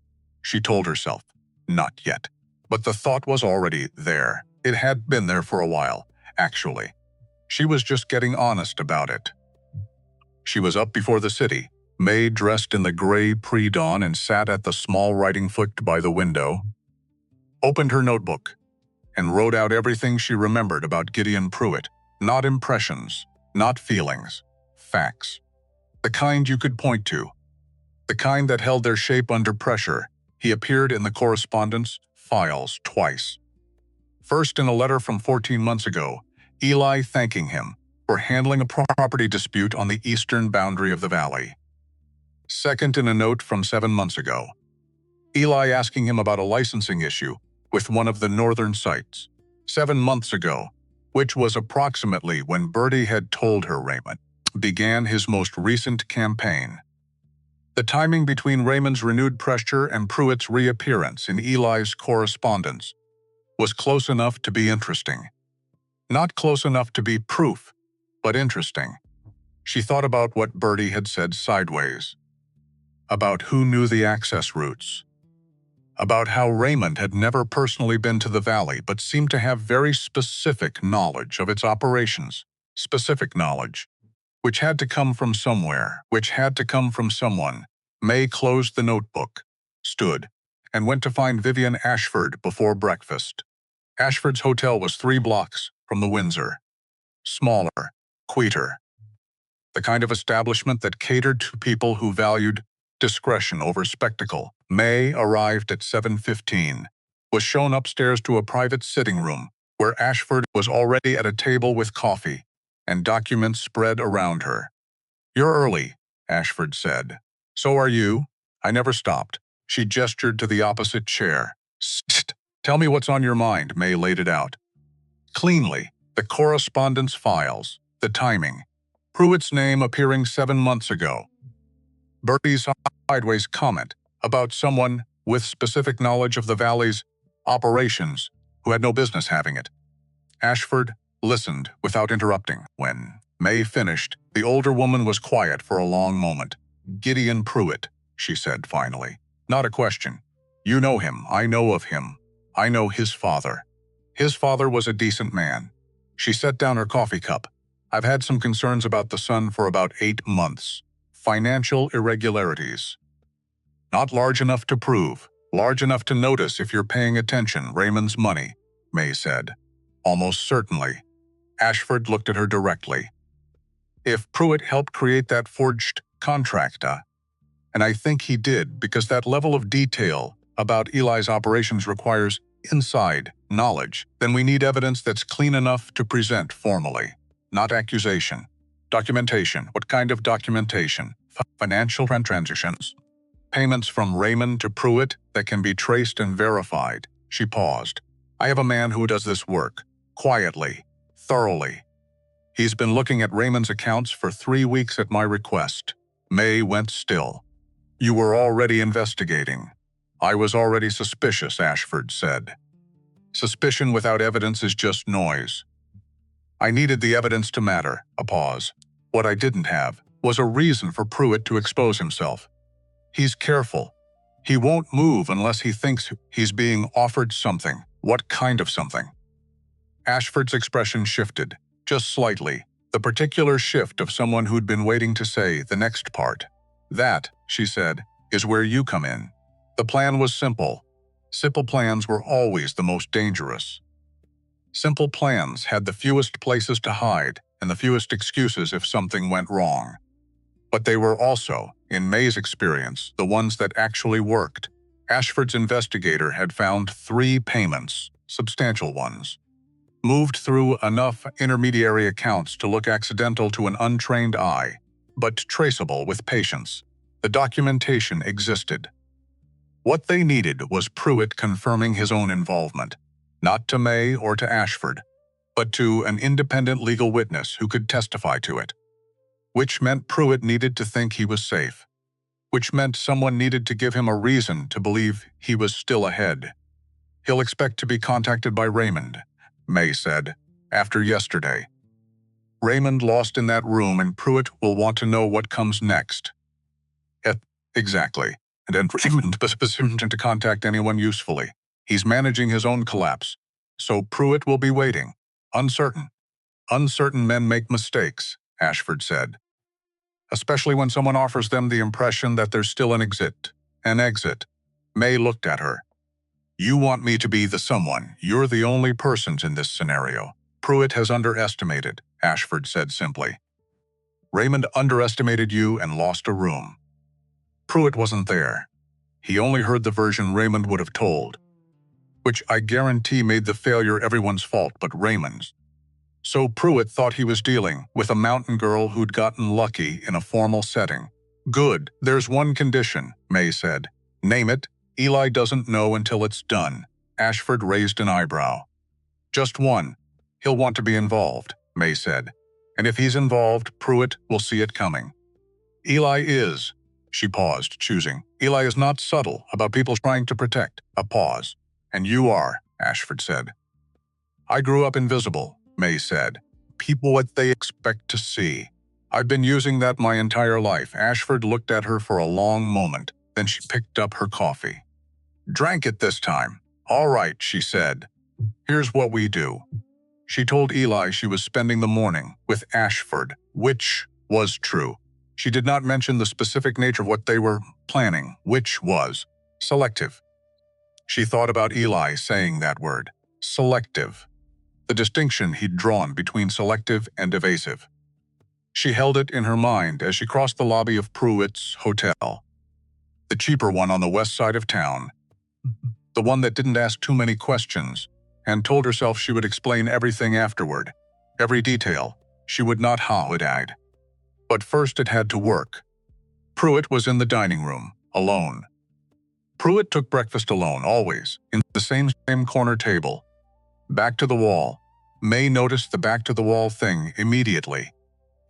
she told herself. Not yet. But the thought was already there. It had been there for a while, actually. She was just getting honest about it. She was up before the city, May dressed in the gray pre-dawn, and sat at the small writing foot by the window, opened her notebook, and wrote out everything she remembered about Gideon Pruitt. Not impressions, not feelings, facts. The kind you could point to, the kind that held their shape under pressure. He appeared in the correspondence files twice. First in a letter from 14 months ago, Eli thanking him for handling a property dispute on the eastern boundary of the valley. Second in a note from 7 months ago, Eli asking him about a licensing issue with one of the northern sites. 7 months ago, which was approximately when Bertie had told her Raymond began his most recent campaign. The timing between Raymond's renewed pressure and Pruitt's reappearance in Eli's correspondence was close enough to be interesting. Not close enough to be proof, but interesting. She thought about what Bertie had said sideways, about who knew the access routes, about how Raymond had never personally been to the valley but seemed to have very specific knowledge of its operations, specific knowledge, which had to come from somewhere, which had to come from someone. May closed the notebook, stood, and went to find Vivian Ashford before breakfast. Ashford's hotel was 3 blocks from the Windsor. Smaller, quieter. The kind of establishment that catered to people who valued discretion over spectacle. May arrived at 7:15, was shown upstairs to a private sitting room where Ashford was already at a table with coffee and documents spread around her. You're early, Ashford said. So are you? I never stopped. She gestured to the opposite chair. Sst, tell me what's on your mind, May laid it out. Cleanly, the correspondence files, the timing, Pruitt's name appearing 7 months ago, Bertie's sideways comment about someone with specific knowledge of the valley's operations who had no business having it. Ashford listened without interrupting. When May finished, the older woman was quiet for a long moment. Gideon Pruitt, she said finally. Not a question. You know him. I know of him. I know his father. His father was a decent man. She set down her coffee cup. I've had some concerns about the son for about 8 months. Financial irregularities. Not large enough to prove, large enough to notice if you're paying attention. Raymond's money, May said. Almost certainly. Ashford looked at her directly. If Pruitt helped create that forged contract, And I think he did because that level of detail about Eli's operations requires inside knowledge. Then we need evidence that's clean enough to present formally, not accusation. Documentation. What kind of documentation? Financial transactions. Payments from Raymond to Pruitt that can be traced and verified. She paused. I have a man who does this work. Quietly. Thoroughly. He's been looking at Raymond's accounts for 3 weeks at my request. May went still. You were already investigating. I was already suspicious, Ashford said. Suspicion without evidence is just noise. I needed the evidence to matter. A pause. What I didn't have was a reason for Pruitt to expose himself. He's careful. He won't move unless he thinks he's being offered something. What kind of something? Ashford's expression shifted, just slightly, the particular shift of someone who'd been waiting to say the next part. That, she said, is where you come in. The plan was simple. Simple plans were always the most dangerous. Simple plans had the fewest places to hide and the fewest excuses if something went wrong. But they were also, in May's experience, the ones that actually worked. Ashford's investigator had found 3 payments, substantial ones, moved through enough intermediary accounts to look accidental to an untrained eye, but traceable with patience. The documentation existed. What they needed was Pruitt confirming his own involvement, not to May or to Ashford, but to an independent legal witness who could testify to it. Which meant Pruitt needed to think he was safe. Which meant someone needed to give him a reason to believe he was still ahead. He'll expect to be contacted by Raymond, May said, after yesterday. Raymond lost in that room and Pruitt will want to know what comes next. Exactly. And then Raymond positioned to contact anyone usefully. He's managing his own collapse. So Pruitt will be waiting. Uncertain. Uncertain men make mistakes, Ashford said. Especially when someone offers them the impression that there's still an exit. An exit. May looked at her. You want me to be the someone. You're the only persons in this scenario. Pruitt has underestimated, Ashford said simply. Raymond underestimated you and lost a room. Pruitt wasn't there. He only heard the version Raymond would have told, which I guarantee made the failure everyone's fault but Raymond's. So Pruitt thought he was dealing with a mountain girl who'd gotten lucky in a formal setting. Good, there's one condition, May said. Name it. Eli doesn't know until it's done. Ashford raised an eyebrow. Just one. He'll want to be involved, May said. And if he's involved, Pruitt will see it coming. Eli is. She paused, choosing. Eli is not subtle about people trying to protect. A pause. And you are, Ashford said. I grew up invisible, May said. People what they expect to see. I've been using that my entire life. Ashford looked at her for a long moment. Then she picked up her coffee. Drank it this time. All right, she said. Here's what we do. She told Eli she was spending the morning with Ashford, which was true. She did not mention the specific nature of what they were planning, which was selective. She thought about Eli saying that word, selective, the distinction he'd drawn between selective and evasive. She held it in her mind as she crossed the lobby of Pruitt's hotel, the cheaper one on the west side of town, the one that didn't ask too many questions, and told herself she would explain everything afterward, every detail. She would not hide. But first it had to work. Pruitt was in the dining room, alone. Pruitt took breakfast alone, always, in the same corner table. Back to the wall. May noticed the back-to-the-wall thing immediately.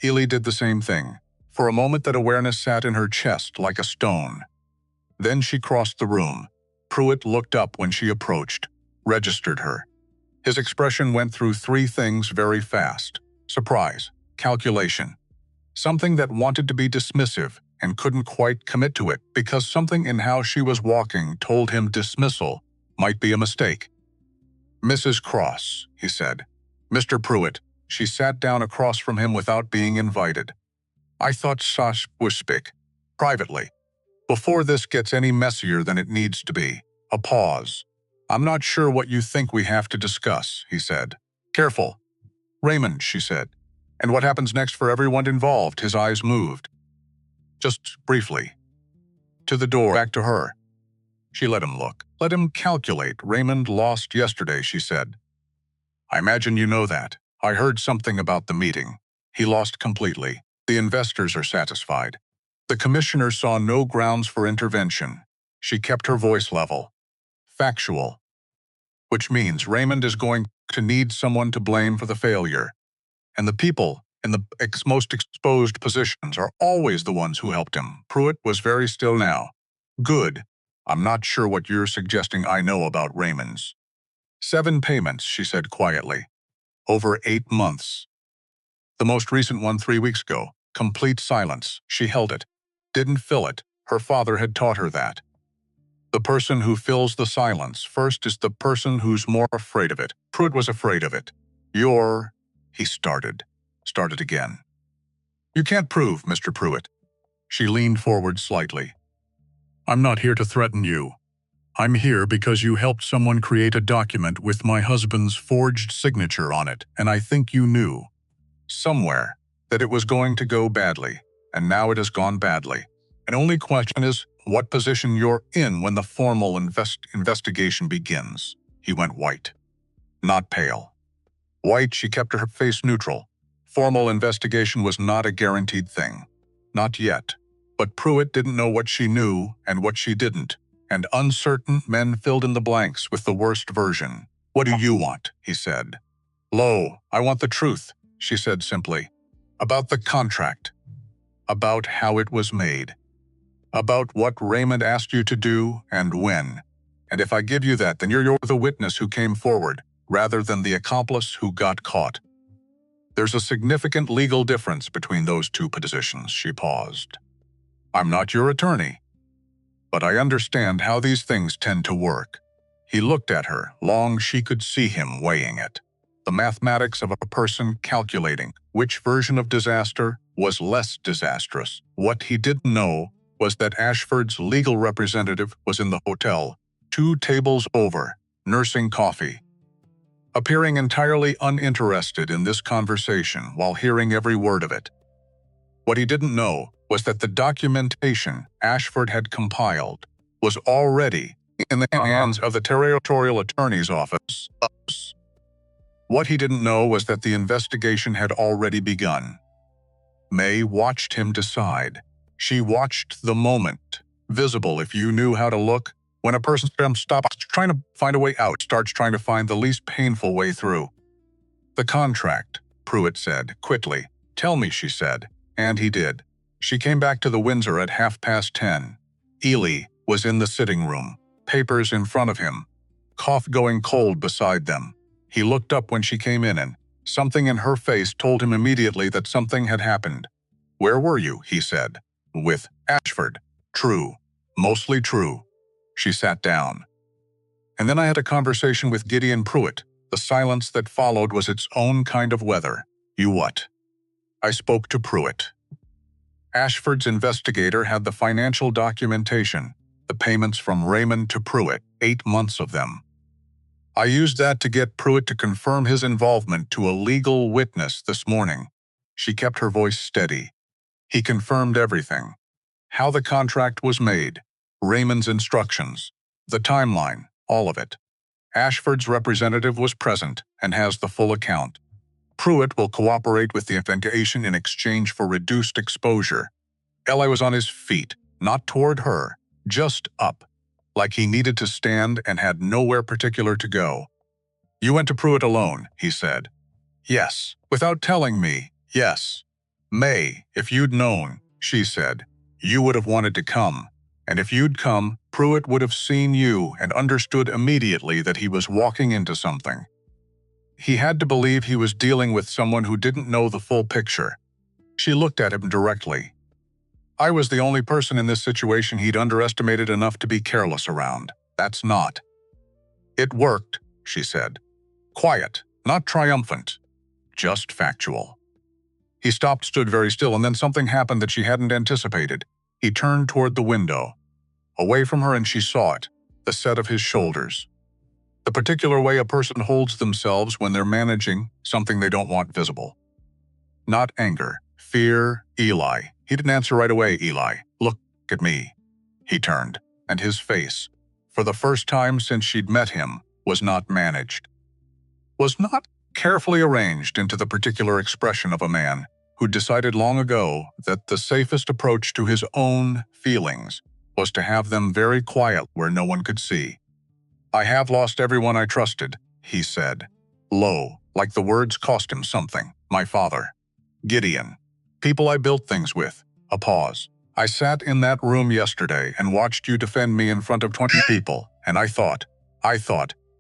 Eli did the same thing. For a moment that awareness sat in her chest like a stone. Then she crossed the room. Pruitt looked up when she approached, registered her. His expression went through 3 things very fast. Surprise, calculation. Something that wanted to be dismissive and couldn't quite commit to it because something in how she was walking told him dismissal might be a mistake. Mrs. Cross, he said. Mr. Pruitt. She sat down across from him without being invited. I thought Sash was speak. Privately. Before this gets any messier than it needs to be. A pause. I'm not sure what you think we have to discuss, he said. Careful. Raymond, she said. And what happens next for everyone involved? His eyes moved. just briefly. To the door, back to her. She let him look. Let him calculate. Raymond lost yesterday, she said. I imagine you know that. I heard something about the meeting. He lost completely. The investors are satisfied. The commissioner saw no grounds for intervention. She kept her voice level. Factual. Which means Raymond is going to need someone to blame for the failure. And the people in the most exposed positions are always the ones who helped him. Pruitt was very still now. Good. I'm not sure what you're suggesting I know about Raymond's. 7 payments, she said quietly. Over 8 months. The most recent one 3 weeks ago. Complete silence. She held it. Didn't fill it. Her father had taught her that. The person who fills the silence first is the person who's more afraid of it. Pruitt was afraid of it. He started again. You can't prove, Mr. Pruitt. She leaned forward slightly. I'm not here to threaten you. I'm here because you helped someone create a document with my husband's forged signature on it, and I think you knew, somewhere, that it was going to go badly, and now it has gone badly. And only question is what position you're in when the formal investigation begins. He went white. Not pale. White, she kept her face neutral. Formal investigation was not a guaranteed thing. Not yet. But Pruitt didn't know what she knew and what she didn't, and uncertain men filled in the blanks with the worst version. What do you want? He said. Lo, I want the truth, she said simply. About the contract. About how it was made. About what Raymond asked you to do and when. And if I give you that, then you're the witness who came forward, rather than the accomplice who got caught. There's a significant legal difference between those two positions, she paused. I'm not your attorney, but I understand how these things tend to work. He looked at her, long she could see him weighing it. The mathematics of a person calculating which version of disaster was less disastrous. What he didn't know was that Ashford's legal representative was in the hotel, 2 tables over, nursing coffee. Appearing entirely uninterested in this conversation while hearing every word of it. What he didn't know was that the documentation Ashford had compiled was already in the hands of the territorial attorney's office. What he didn't know was that the investigation had already begun. May watched him decide. She watched the moment, visible if you knew how to look, when a person stops trying to find a way out, starts trying to find the least painful way through. The contract, Pruitt said, quickly. Tell me, she said, and he did. She came back to the Windsor at 10:30. Ely was in the sitting room, papers in front of him, cough going cold beside them. He looked up when she came in and something in her face told him immediately that something had happened. Where were you? He said. With Ashford. True. Mostly true. She sat down. And then I had a conversation with Gideon Pruitt. The silence that followed was its own kind of weather. You what? I spoke to Pruitt. Ashford's investigator had the financial documentation, the payments from Raymond to Pruitt, 8 months of them. I used that to get Pruitt to confirm his involvement to a legal witness this morning. She kept her voice steady. He confirmed everything. How the contract was made, Raymond's instructions, the timeline, all of it. Ashford's representative was present and has the full account. Pruitt will cooperate with the investigation in exchange for reduced exposure. Eli was on his feet, not toward her, just up, like he needed to stand and had nowhere particular to go. You went to Pruitt alone, he said. Yes, without telling me, yes. May, if you'd known, she said, you would have wanted to come. And if you'd come, Pruitt would have seen you and understood immediately that he was walking into something. He had to believe he was dealing with someone who didn't know the full picture. She looked at him directly. I was the only person in this situation he'd underestimated enough to be careless around. That's not. It worked, she said. Quiet, not triumphant, just factual. He stopped, stood very still, and then something happened that she hadn't anticipated. He turned toward the window. Away from her, and she saw it, the set of his shoulders. The particular way a person holds themselves when they're managing something they don't want visible. Not anger, Fear, Eli. He didn't answer right away, Eli. Look at me. He turned, and his face, for the first time since she'd met him, was not managed. Was not carefully arranged into the particular expression of a man who decided long ago that the safest approach to his own feelings was to have them very quiet where no one could see. I have lost everyone I trusted, he said, low, like the words cost him something. My father, Gideon, people I built things with. A pause. I sat in that room yesterday and watched you defend me in front of 20 people, and I thought,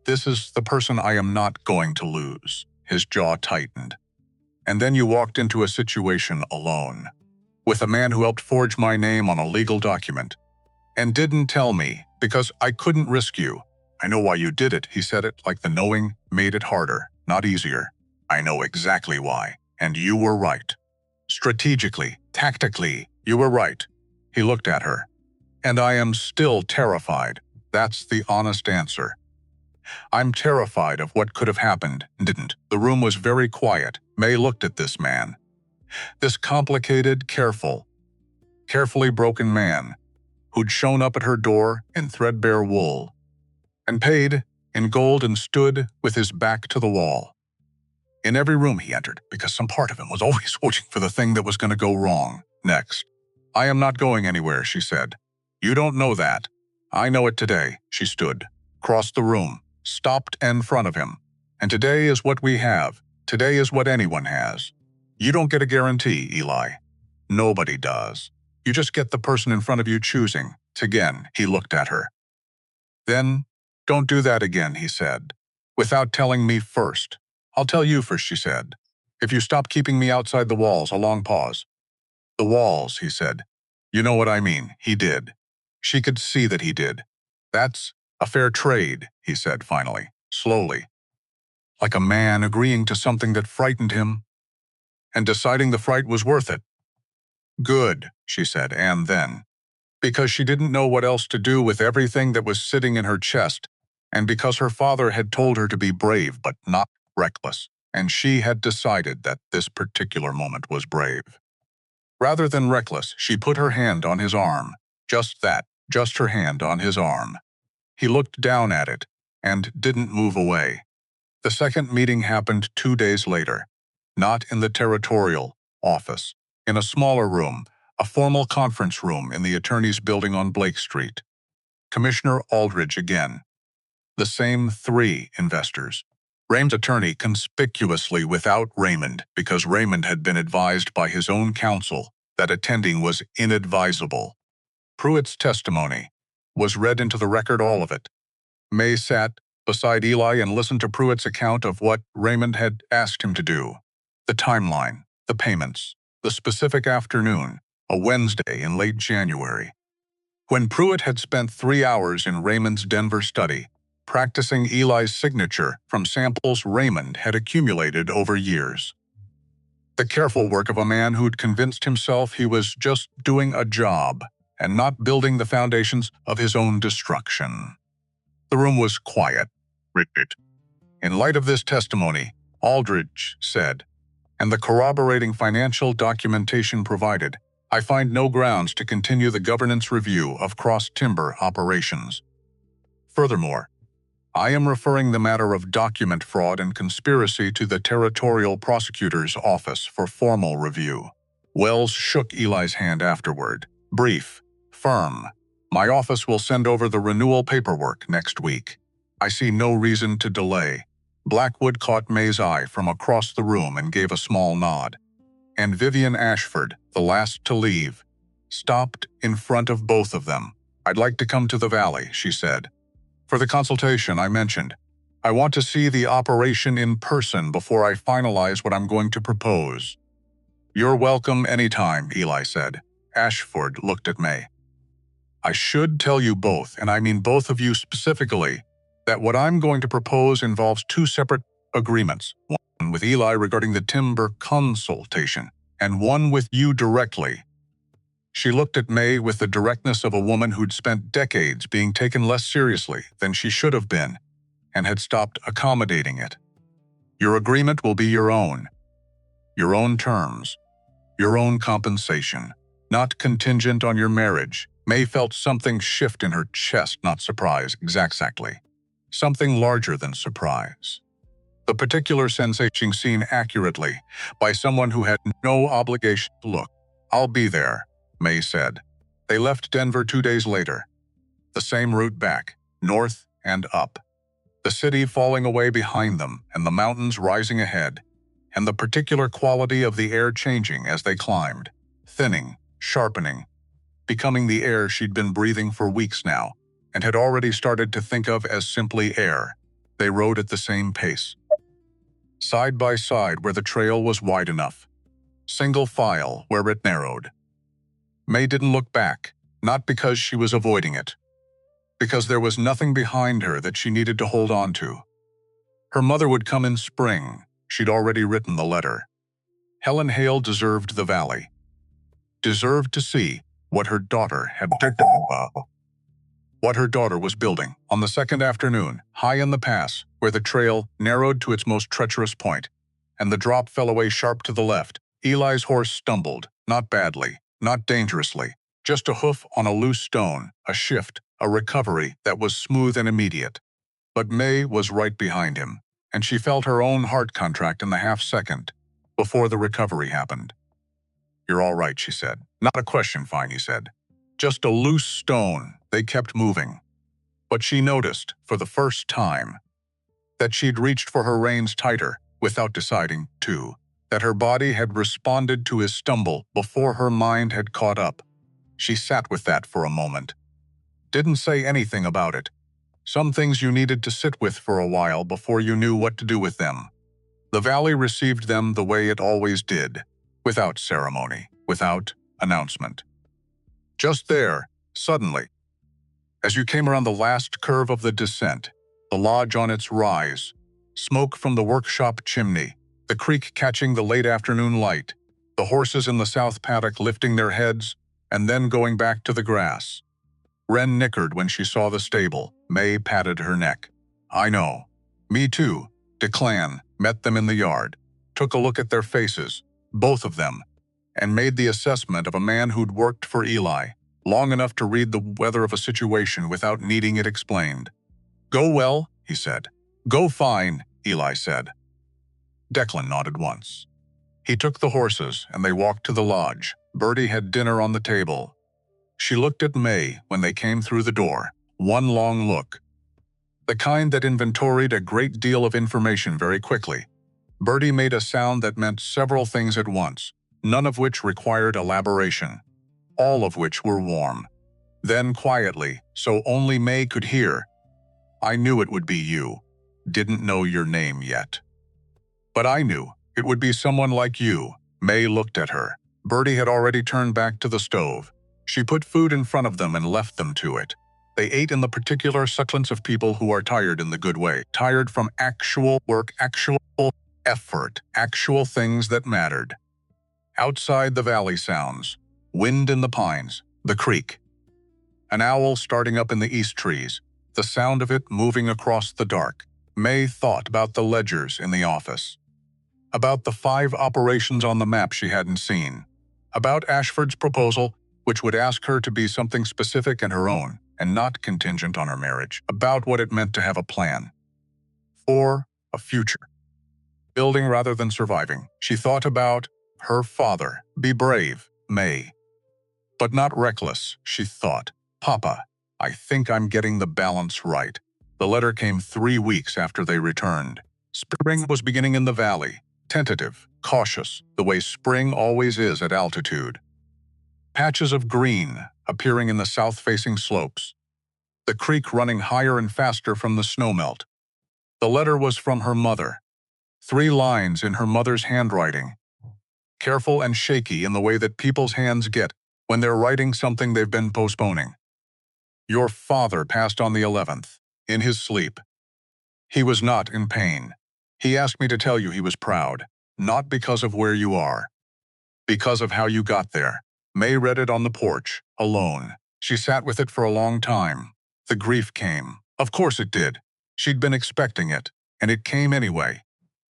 this is the person I am not going to lose. His jaw tightened. And then you walked into a situation alone, with a man who helped forge my name on a legal document, and didn't tell me because I couldn't risk you. I know why you did it, he said it like the knowing made it harder, not easier. I know exactly why, and you were right. Strategically, tactically, you were right. He looked at her. And I am still terrified. That's the honest answer. I'm terrified of what could have happened and didn't. The room was very quiet. May looked at this man. This complicated, carefully broken man who'd shown up at her door in threadbare wool and paid in gold and stood with his back to the wall. In every room he entered, because some part of him was always watching for the thing that was going to go wrong next. I am not going anywhere, she said. You don't know that. I know it today. She stood, crossed the room, stopped in front of him. And today is what we have. Today is what anyone has. You don't get a guarantee, Eli. Nobody does. You just get the person in front of you choosing. Again, he looked at her. Then, don't do that again, he said, without telling me first. I'll tell you first, she said. If you stop keeping me outside the walls, a long pause. The walls, he said. You know what I mean. He did. She could see that he did. That's a fair trade, he said finally, slowly. Like a man agreeing to something that frightened him and deciding the fright was worth it. Good, she said, and then, because she didn't know what else to do with everything that was sitting in her chest, and because her father had told her to be brave but not reckless, and she had decided that this particular moment was brave. Rather than reckless, she put her hand on his arm. Just that, just her hand on his arm. He looked down at it and didn't move away. The second meeting happened 2 days later, not in the territorial office, in a smaller room, a formal conference room in the attorney's building on Blake Street. Commissioner Aldridge again. The same 3 investors. Raymond's attorney conspicuously without Raymond because Raymond had been advised by his own counsel that attending was inadvisable. Pruitt's testimony was read into the record, all of it. May sat beside Eli and listened to Pruitt's account of what Raymond had asked him to do. The timeline, the payments, the specific afternoon, a Wednesday in late January. When Pruitt had spent 3 hours in Raymond's Denver study, practicing Eli's signature from samples Raymond had accumulated over years. The careful work of a man who'd convinced himself he was just doing a job and not building the foundations of his own destruction. The room was quiet. In light of this testimony, Aldridge said, and the corroborating financial documentation provided, I find no grounds to continue the governance review of cross-timber operations. Furthermore, I am referring the matter of document fraud and conspiracy to the Territorial Prosecutor's Office for formal review. Wells shook Eli's hand afterward. Brief, firm. My office will send over the renewal paperwork next week. I see no reason to delay. Blackwood caught May's eye from across the room and gave a small nod. And Vivian Ashford, the last to leave, stopped in front of both of them. I'd like to come to the valley, she said. For the consultation I mentioned, I want to see the operation in person before I finalize what I'm going to propose. You're welcome anytime, Eli said. Ashford looked at May. I should tell you both, and I mean both of you specifically, that what I'm going to propose involves 2 separate agreements. One with Eli regarding the timber consultation, and one with you directly. She looked at May with the directness of a woman who'd spent decades being taken less seriously than she should have been, and had stopped accommodating it. Your agreement will be your own terms. Your own compensation, not contingent on your marriage. May felt something shift in her chest, not surprise, exactly. Something larger than surprise. The particular sensation seen accurately by someone who had no obligation to look. I'll be there, May said. They left Denver 2 days later. The same route back, north and up. The city falling away behind them and the mountains rising ahead, and the particular quality of the air changing as they climbed, thinning, sharpening, becoming the air she'd been breathing for weeks now, and had already started to think of as simply air. They rode at the same pace. Side by side where the trail was wide enough. Single file where it narrowed. May didn't look back, not because she was avoiding it, because there was nothing behind her that she needed to hold on to. Her mother would come in spring. She'd already written the letter. Helen Hale deserved the valley. Deserved to see what her daughter had what her daughter was building. On the second afternoon, high in the pass, where the trail narrowed to its most treacherous point, and the drop fell away sharp to the left, Eli's horse stumbled, not badly, not dangerously, just a hoof on a loose stone, a shift, a recovery that was smooth and immediate. But May was right behind him, and she felt her own heart contract in the half-second before the recovery happened. "You're all right," she said. "Not a question, fine," he said. "Just a loose stone." They kept moving. But she noticed, for the first time, that she'd reached for her reins tighter, without deciding to, that her body had responded to his stumble before her mind had caught up. She sat with that for a moment. Didn't say anything about it. Some things you needed to sit with for a while before you knew what to do with them. The valley received them the way it always did, without ceremony, without announcement. Just there, suddenly, as you came around the last curve of the descent, the lodge on its rise, smoke from the workshop chimney, the creek catching the late afternoon light, the horses in the south paddock lifting their heads and then going back to the grass. Wren nickered when she saw the stable. May patted her neck. "I know. Me too." Declan met them in the yard, took a look at their faces, both of them, and made the assessment of a man who'd worked for Eli long enough to read the weather of a situation without needing it explained. "Go well," he said. "Go fine," Eli said. Declan nodded once. He took the horses and they walked to the lodge. Bertie had dinner on the table. She looked at May when they came through the door, one long look. The kind that inventoried a great deal of information very quickly. Bertie made a sound that meant several things at once, none of which required elaboration, all of which were warm. Then quietly, so only May could hear, "I knew it would be you. Didn't know your name yet. But I knew it would be someone like you." May looked at her. Bertie had already turned back to the stove. She put food in front of them and left them to it. They ate in the particular succulence of people who are tired in the good way, tired from actual work, actual effort, actual things that mattered. Outside, the valley sounds, wind in the pines, the creek. An owl starting up in the east trees, the sound of it moving across the dark. May thought about the ledgers in the office, about the 5 operations on the map she hadn't seen, about Ashford's proposal, which would ask her to be something specific and her own, and not contingent on her marriage, about what it meant to have a plan. For a future. Building rather than surviving. She thought about her father. Be brave, May. But not reckless, she thought. Papa, I think I'm getting the balance right. The letter came 3 weeks after they returned. Spring was beginning in the valley, tentative, cautious, the way spring always is at altitude. Patches of green appearing in the south-facing slopes. The creek running higher and faster from the snowmelt. The letter was from her mother. 3 lines in her mother's handwriting. Careful and shaky in the way that people's hands get when they're writing something they've been postponing. Your father passed on the 11th, in his sleep. He was not in pain. He asked me to tell you he was proud, not because of where you are, because of how you got there. May read it on the porch, alone. She sat with it for a long time. The grief came. Of course it did. She'd been expecting it, and it came anyway,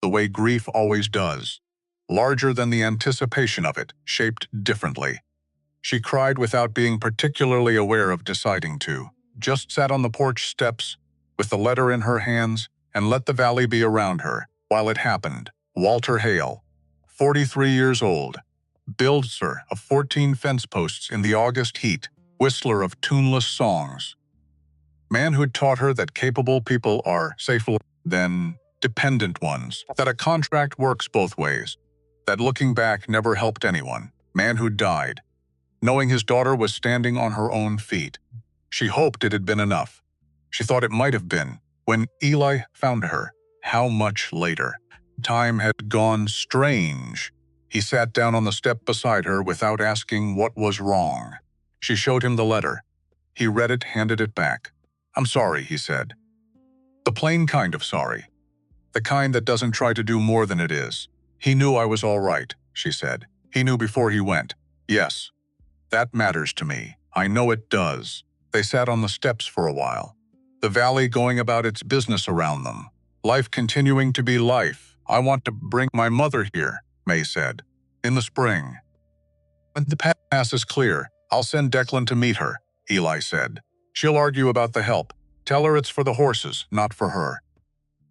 the way grief always does. larger than the anticipation of it, shaped differently. She cried without being particularly aware of deciding to, just sat on the porch steps with the letter in her hands and let the valley be around her while it happened. Walter Hale, 43 years old, builder of 14 fence posts in the August heat, whistler of tuneless songs. Man who'd taught her that capable people are safer than dependent ones, that a contract works both ways, that looking back never helped anyone. Man who died, knowing his daughter was standing on her own feet. She hoped it had been enough. She thought it might have been, when Eli found her. How much later? Time had gone strange. He sat down on the step beside her without asking what was wrong. She showed him the letter. He read it, handed it back. "I'm sorry," he said. The plain kind of sorry. The kind that doesn't try to do more than it is. "He knew I was all right," she said. "He knew before he went." "Yes. That matters to me. I know it does." They sat on the steps for a while. The valley going about its business around them. Life continuing to be life. "I want to bring my mother here," May said. "In the spring. When the pass is clear, I'll send Declan to meet her," Eli said. "She'll argue about the help. Tell her it's for the horses, not for her."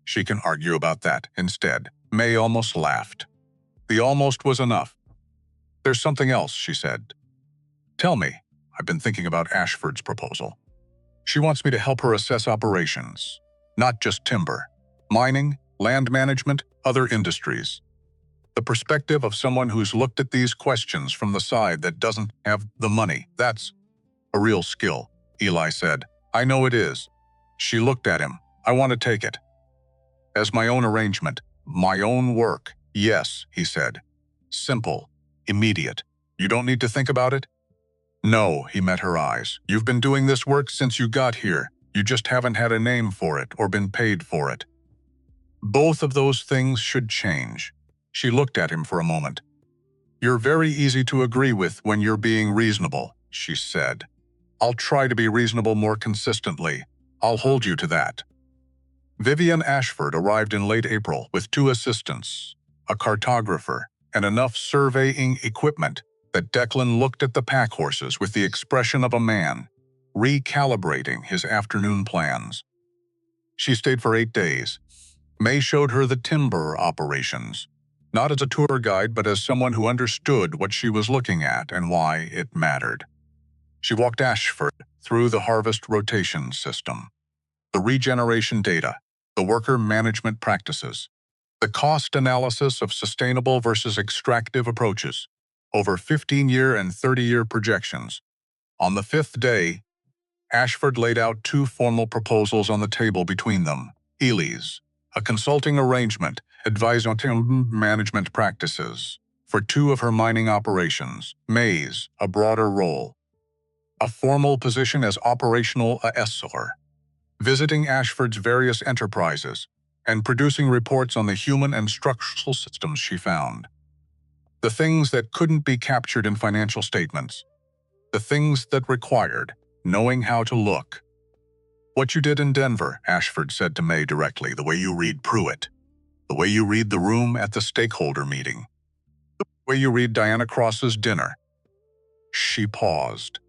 "She can argue about that instead." May almost laughed. The almost was enough. "There's something else," she said. "Tell me." "I've been thinking about Ashford's proposal. She wants me to help her assess operations. Not just timber. Mining, land management, other industries. The perspective of someone who's looked at these questions from the side that doesn't have the money. That's a real skill," Eli said. "I know it is." She looked at him. "I want to take it. As my own arrangement, my own work." "Yes," he said. "Simple, immediate. You don't need to think about it?" "No," he met her eyes. "You've been doing this work since you got here. You just haven't had a name for it or been paid for it. Both of those things should change." She looked at him for a moment. "You're very easy to agree with when you're being reasonable," she said. "I'll try to be reasonable more consistently. I'll hold you to that." Vivian Ashford arrived in late April with 2 assistants, a cartographer, and enough surveying equipment that Declan looked at the pack horses with the expression of a man recalibrating his afternoon plans. She stayed for 8 days. May showed her the timber operations, not as a tour guide but as someone who understood what she was looking at and why it mattered. She walked Ashford through the harvest rotation system, the regeneration data, the worker management practices, the cost analysis of sustainable versus extractive approaches, over 15-year and 30-year projections. On the 5th day, Ashford laid out 2 formal proposals on the table between them. Eli's, a consulting arrangement advising on timber management practices for 2 of her mining operations. May's, a broader role, a formal position as operational assessor, visiting Ashford's various enterprises and producing reports on the human and structural systems she found. The things that couldn't be captured in financial statements. The things that required knowing how to look. "What you did in Denver," Ashford said to May directly, "the way you read Pruitt, the way you read the room at the stakeholder meeting, the way you read Diana Cross's dinner." She paused.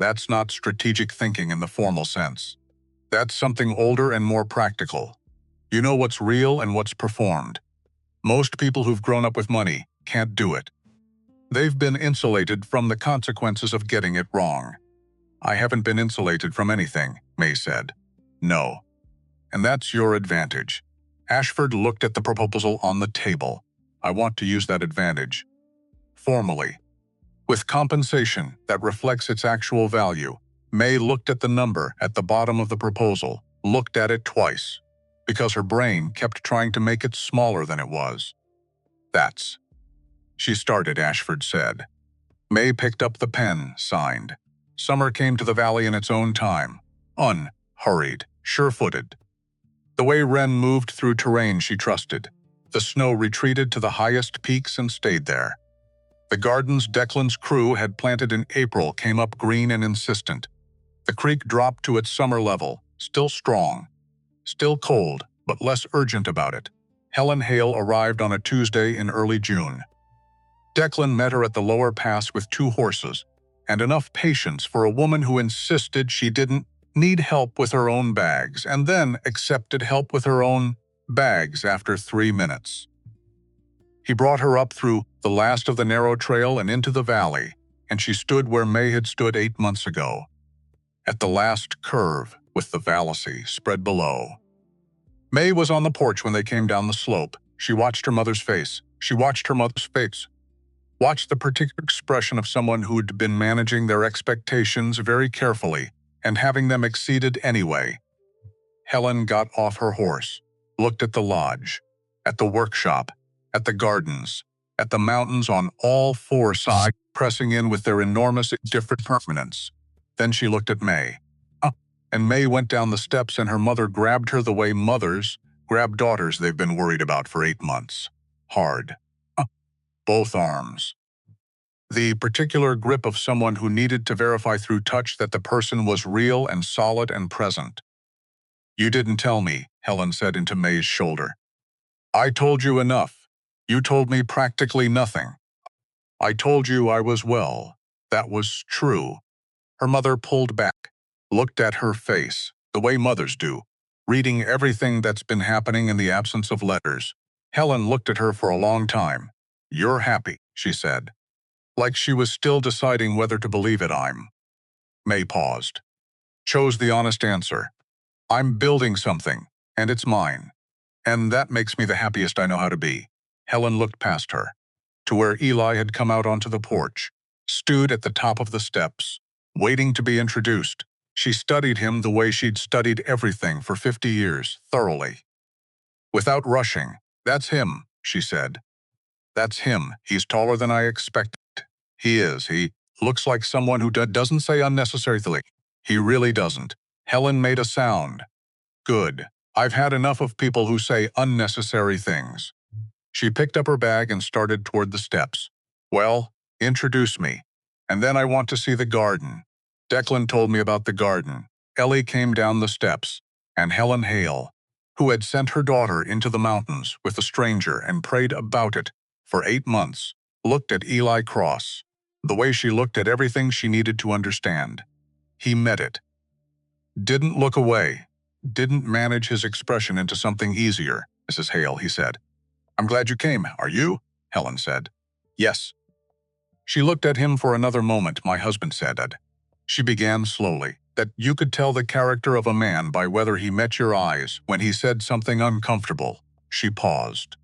"That's not strategic thinking in the formal sense. That's something older and more practical. You know what's real and what's performed. Most people who've grown up with money can't do it. They've been insulated from the consequences of getting it wrong." "I haven't been insulated from anything," May said. "No. And that's your advantage." Ashford looked at the proposal on the table. "I want to use that advantage. Formally. With compensation that reflects its actual value." May looked at the number at the bottom of the proposal, looked at it twice, because her brain kept trying to make it smaller than it was. "That's." She started, Ashford said. May picked up the pen, signed. Summer came to the valley in its own time, unhurried, sure-footed. The way Wren moved through terrain she trusted. The snow retreated to the highest peaks and stayed there. The gardens Declan's crew had planted in April came up green and insistent. The creek dropped to its summer level, still strong, still cold, but less urgent about it. Helen Hale arrived on a Tuesday in early June. Declan met her at the lower pass with 2 horses, and enough patience for a woman who insisted she didn't need help with her own bags, and then accepted help with her own bags after 3 minutes. He brought her up through the last of the narrow trail and into the valley, and she stood where May had stood 8 months ago, at the last curve with the valley spread below. May was on the porch when they came down the slope. She watched her mother's face. She watched her mother's face. Watched the particular expression of someone who'd been managing their expectations very carefully and having them exceeded anyway. Helen got off her horse, looked at the lodge, at the workshop, at the gardens, at the mountains on all 4 sides, pressing in with their enormous different permanence. Then she looked at May. And May went down the steps and her mother grabbed her the way mothers grab daughters they've been worried about for 8 months. Hard. Both arms. The particular grip of someone who needed to verify through touch that the person was real and solid and present. "You didn't tell me," Helen said into May's shoulder. "I told you enough. You told me practically nothing. I told you I was well. That was true." Her mother pulled back, looked at her face, the way mothers do, reading everything that's been happening in the absence of letters. Helen looked at her for a long time. "You're happy," she said, like she was still deciding whether to believe it. May paused, chose the honest answer. "I'm building something, and it's mine. And that makes me the happiest I know how to be." Helen looked past her, to where Eli had come out onto the porch, stood at the top of the steps, waiting to be introduced. She studied him the way she'd studied everything for 50 years, thoroughly. Without rushing, "That's him," she said. "That's him. He's taller than I expected. He is. He looks like someone who doesn't say unnecessary things. He really doesn't." Helen made a sound. "Good. I've had enough of people who say unnecessary things." She picked up her bag and started toward the steps. "Well, introduce me. And then I want to see the garden." Declan told me about the garden. Ellie came down the steps, and Helen Hale, who had sent her daughter into the mountains with a stranger and prayed about it for 8 months, looked at Eli Cross, the way she looked at everything she needed to understand. He met it. Didn't look away. Didn't manage his expression into something easier. "Mrs. Hale," he said. "I'm glad you came. Are you?" Helen said. "Yes." She looked at him for another moment. "My husband said," she began slowly, "that you could tell the character of a man by whether he met your eyes when he said something uncomfortable." She paused.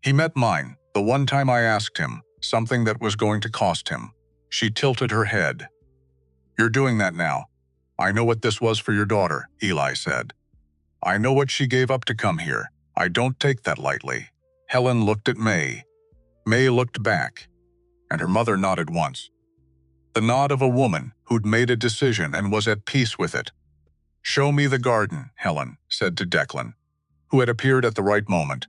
"He met mine, the one time I asked him, something that was going to cost him." She tilted her head. "You're doing that now. I know what this was for your daughter," Eli said. "I know what she gave up to come here. I don't take that lightly." Helen looked at May. May looked back, and her mother nodded once. The nod of a woman who'd made a decision and was at peace with it. "Show me the garden," Helen said to Declan, who had appeared at the right moment.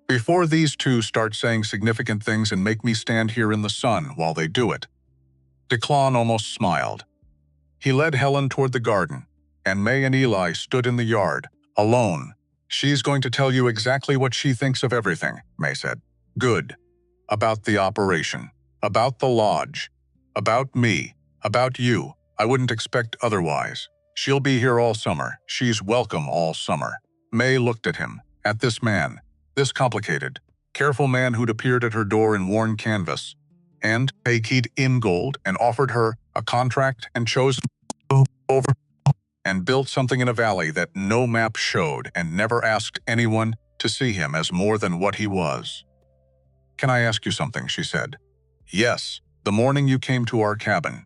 "Before these two start saying significant things and make me stand here in the sun while they do it." Declan almost smiled. He led Helen toward the garden, and May and Eli stood in the yard, alone. "She's going to tell you exactly what she thinks of everything," May said. "Good. About the operation. About the lodge. About me. About you. I wouldn't expect otherwise. She'll be here all summer. She's welcome all summer." May looked at him, at this man, this complicated, careful man who'd appeared at her door in worn canvas, and paid in gold and offered her a contract and chosen over and built something in a valley that no map showed and never asked anyone to see him as more than what he was. "Can I ask you something?" she said. "Yes. The morning you came to our cabin.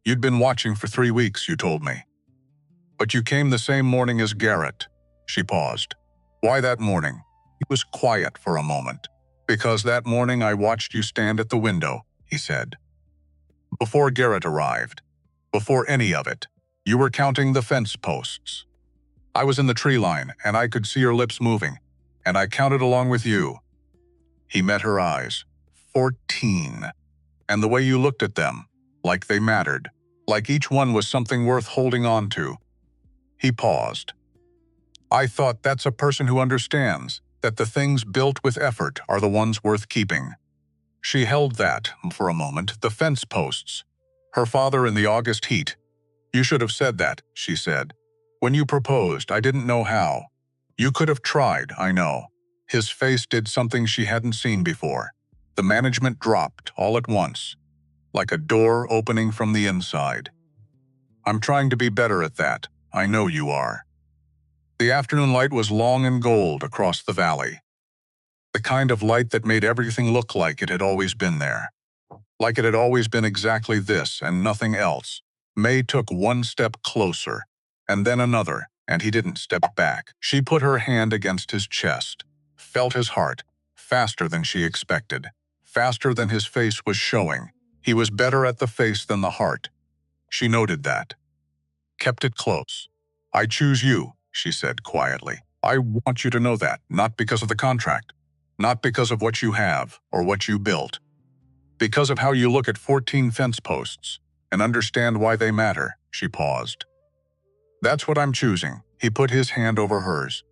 You'd been watching for 3 weeks, you told me. But you came the same morning as Garrett." She paused. "Why that morning?" He was quiet for a moment. "Because that morning I watched you stand at the window," he said. "Before Garrett arrived. Before any of it. You were counting the fence posts. I was in the tree line, and I could see your lips moving, and I counted along with you." He met her eyes. 14. And the way you looked at them, like they mattered, like each one was something worth holding on to. He paused. "I thought that's a person who understands. that the things built with effort are the ones worth keeping. She held that, for a moment, the fence posts. Her father in the August heat. "You should have said that," she said. "When you proposed, I didn't know how. You could have tried, I know." His face did something she hadn't seen before. The management dropped all at once, like a door opening from the inside. "I'm trying to be better at that. I know you are." The afternoon light was long and gold across the valley. The kind of light that made everything look like it had always been there. Like it had always been exactly this and nothing else. May took one step closer, and then another, and he didn't step back. She put her hand against his chest, felt his heart, faster than she expected, faster than his face was showing. He was better at the face than the heart. She noted that. Kept it close. "I choose you," she said quietly. "I want you to know that, not because of the contract, not because of what you have or what you built, because of how you look at 14 fence posts and understand why they matter." She paused. "That's what I'm choosing." He put his hand over hers.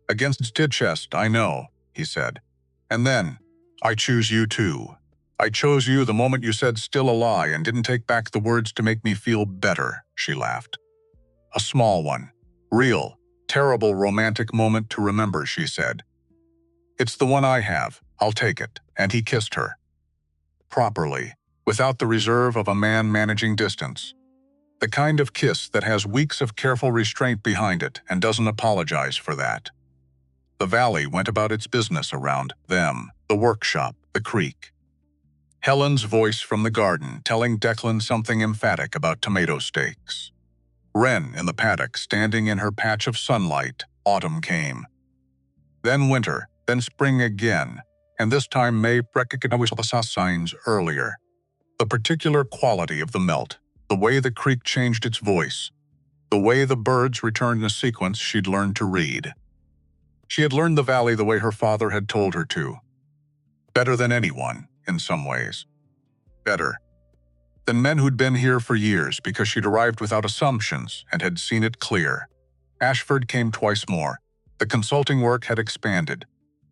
"Against his chest, I know," he said. "And then, I choose you too. I chose you the moment you said still a lie and didn't take back the words to make me feel better," she laughed. "A small one. Real, terrible romantic moment to remember," she said. "It's the one I have. I'll take it." And he kissed her. Properly, without the reserve of a man managing distance. The kind of kiss that has weeks of careful restraint behind it and doesn't apologize for that. The valley went about its business around them, the workshop, the creek. Helen's voice from the garden telling Declan something emphatic about tomato steaks. Wren in the paddock standing in her patch of sunlight. Autumn came. Then winter, then spring again, and this time May recognized the signs earlier. The particular quality of the melt, the way the creek changed its voice, the way the birds returned in a sequence she'd learned to read. She had learned the valley the way her father had told her to. Better than anyone, in some ways. Better than men who'd been here for years because she'd arrived without assumptions and had seen it clear. Ashford came twice more. The consulting work had expanded.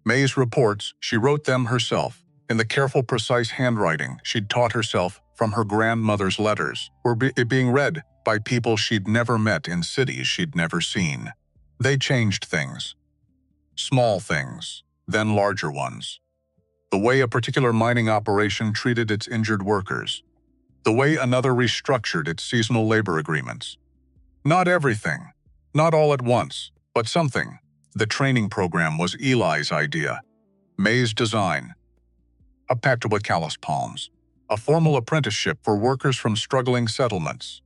May's reports, she wrote them herself, in the careful, precise handwriting she'd taught herself from her grandmother's letters, were being read by people she'd never met in cities she'd never seen. They changed things. Small things, then larger ones. The way a particular mining operation treated its injured workers. The way another restructured its seasonal labor agreements. Not everything, not all at once, but something. The training program was Eli's idea. May's design. A pact with callous palms. A formal apprenticeship for workers from struggling settlements.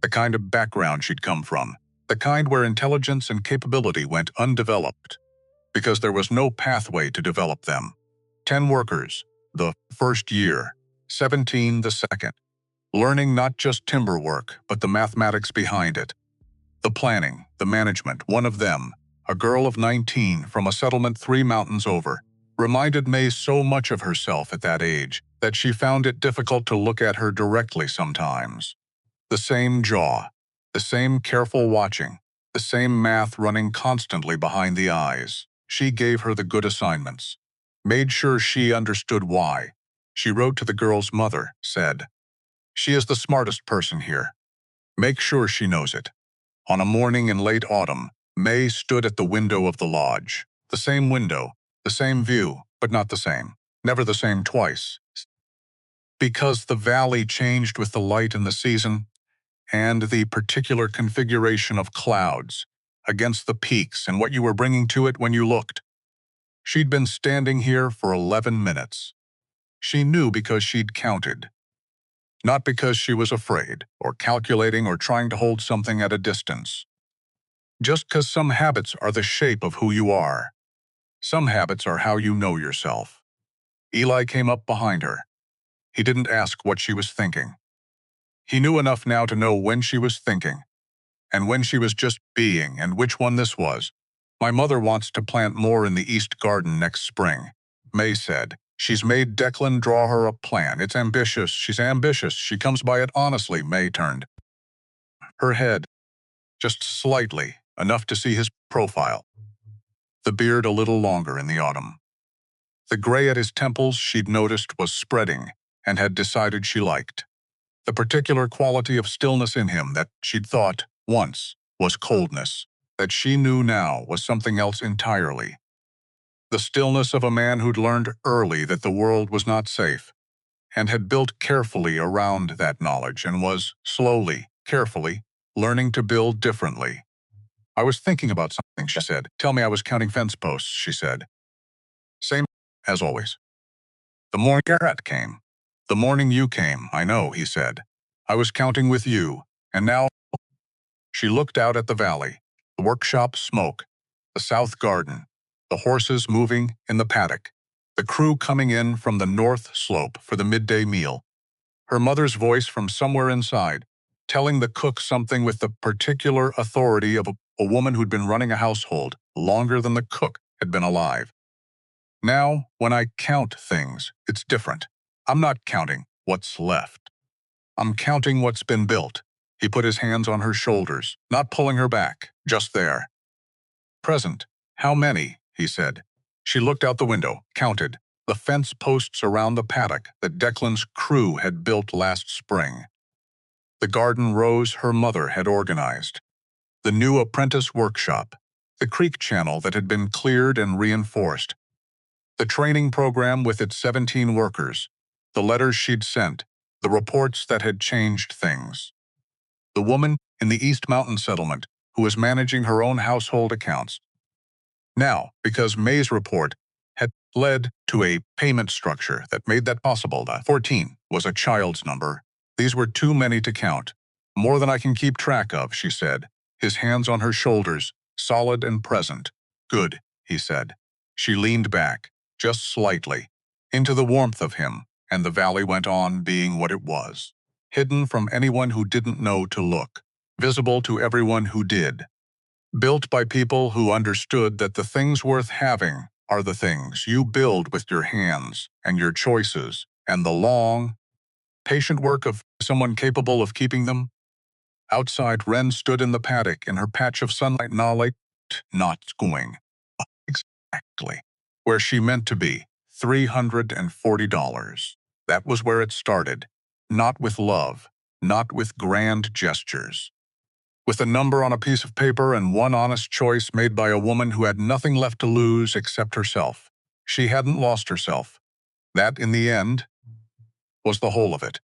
The kind of background she'd come from. The kind where intelligence and capability went undeveloped. Because there was no pathway to develop them. 10 workers, the first year. 17 the second. Learning not just timber work, but the mathematics behind it. The planning, the management, one of them, a girl of 19 from a settlement 3 mountains over, reminded May so much of herself at that age that she found it difficult to look at her directly sometimes. The same jaw, the same careful watching, the same math running constantly behind the eyes. She gave her the good assignments. Made sure she understood why. She wrote to the girl's mother, said, "She is the smartest person here. Make sure she knows it." On a morning in late autumn, May stood at the window of the lodge. The same window, the same view, but not the same. Never the same twice. Because the valley changed with the light in the season, and the particular configuration of clouds against the peaks and what you were bringing to it when you looked. She'd been standing here for 11 minutes. She knew because she'd counted. Not because she was afraid, or calculating or trying to hold something at a distance. Just because some habits are the shape of who you are. Some habits are how you know yourself. Eli came up behind her. He didn't ask what she was thinking. He knew enough now to know when she was thinking, and when she was just being, and which one this was. "My mother wants to plant more in the East Garden next spring," May said. "She's made Declan draw her a plan. It's ambitious. She's ambitious. She comes by it honestly." May turned her head, just slightly, enough to see his profile. the beard a little longer in the autumn. The gray at his temples she'd noticed was spreading and had decided she liked. The particular quality of stillness in him that she'd thought, once, was coldness, that she knew now was something else entirely. The stillness of a man who'd learned early that the world was not safe, and had built carefully around that knowledge and was, slowly, carefully, learning to build differently. I was thinking about something, she said. Tell me. I was counting fence posts, she said. Same as always. The morning Garrett came. The morning you came, I know, he said. I was counting with you, and now. She looked out at the valley, the workshop smoke, the south garden, the horses moving in the paddock, the crew coming in from the north slope for the midday meal. Her mother's voice from somewhere inside, telling the cook something with the particular authority of a woman who'd been running a household longer than the cook had been alive. Now, when I count things, it's different. I'm not counting what's left. I'm counting what's been built. He put his hands on her shoulders, not pulling her back, just there. Present. How many? He said. She looked out the window, counted the fence posts around the paddock that Declan's crew had built last spring. The garden rows her mother had organized. The new apprentice workshop. The creek channel that had been cleared and reinforced. The training program with its 17 workers. The letters she'd sent. The reports that had changed things. The woman in the East Mountain settlement who was managing her own household accounts. Now, because May's report had led to a payment structure that made that possible, the 14 was a child's number. These were too many to count. More than I can keep track of, she said, his hands on her shoulders, solid and present. Good, he said. She leaned back, just slightly, into the warmth of him, and the valley went on being what it was. Hidden from anyone who didn't know to look, visible to everyone who did. Built by people who understood that the things worth having are the things you build with your hands and your choices and the long, patient work of someone capable of keeping them. Outside, Wren stood in the paddock in her patch of sunlight, not going. Exactly. Where she meant to be, $340. That was where it started. Not with love, not with grand gestures. With a number on a piece of paper and one honest choice made by a woman who had nothing left to lose except herself. She hadn't lost herself. That, in the end, was the whole of it.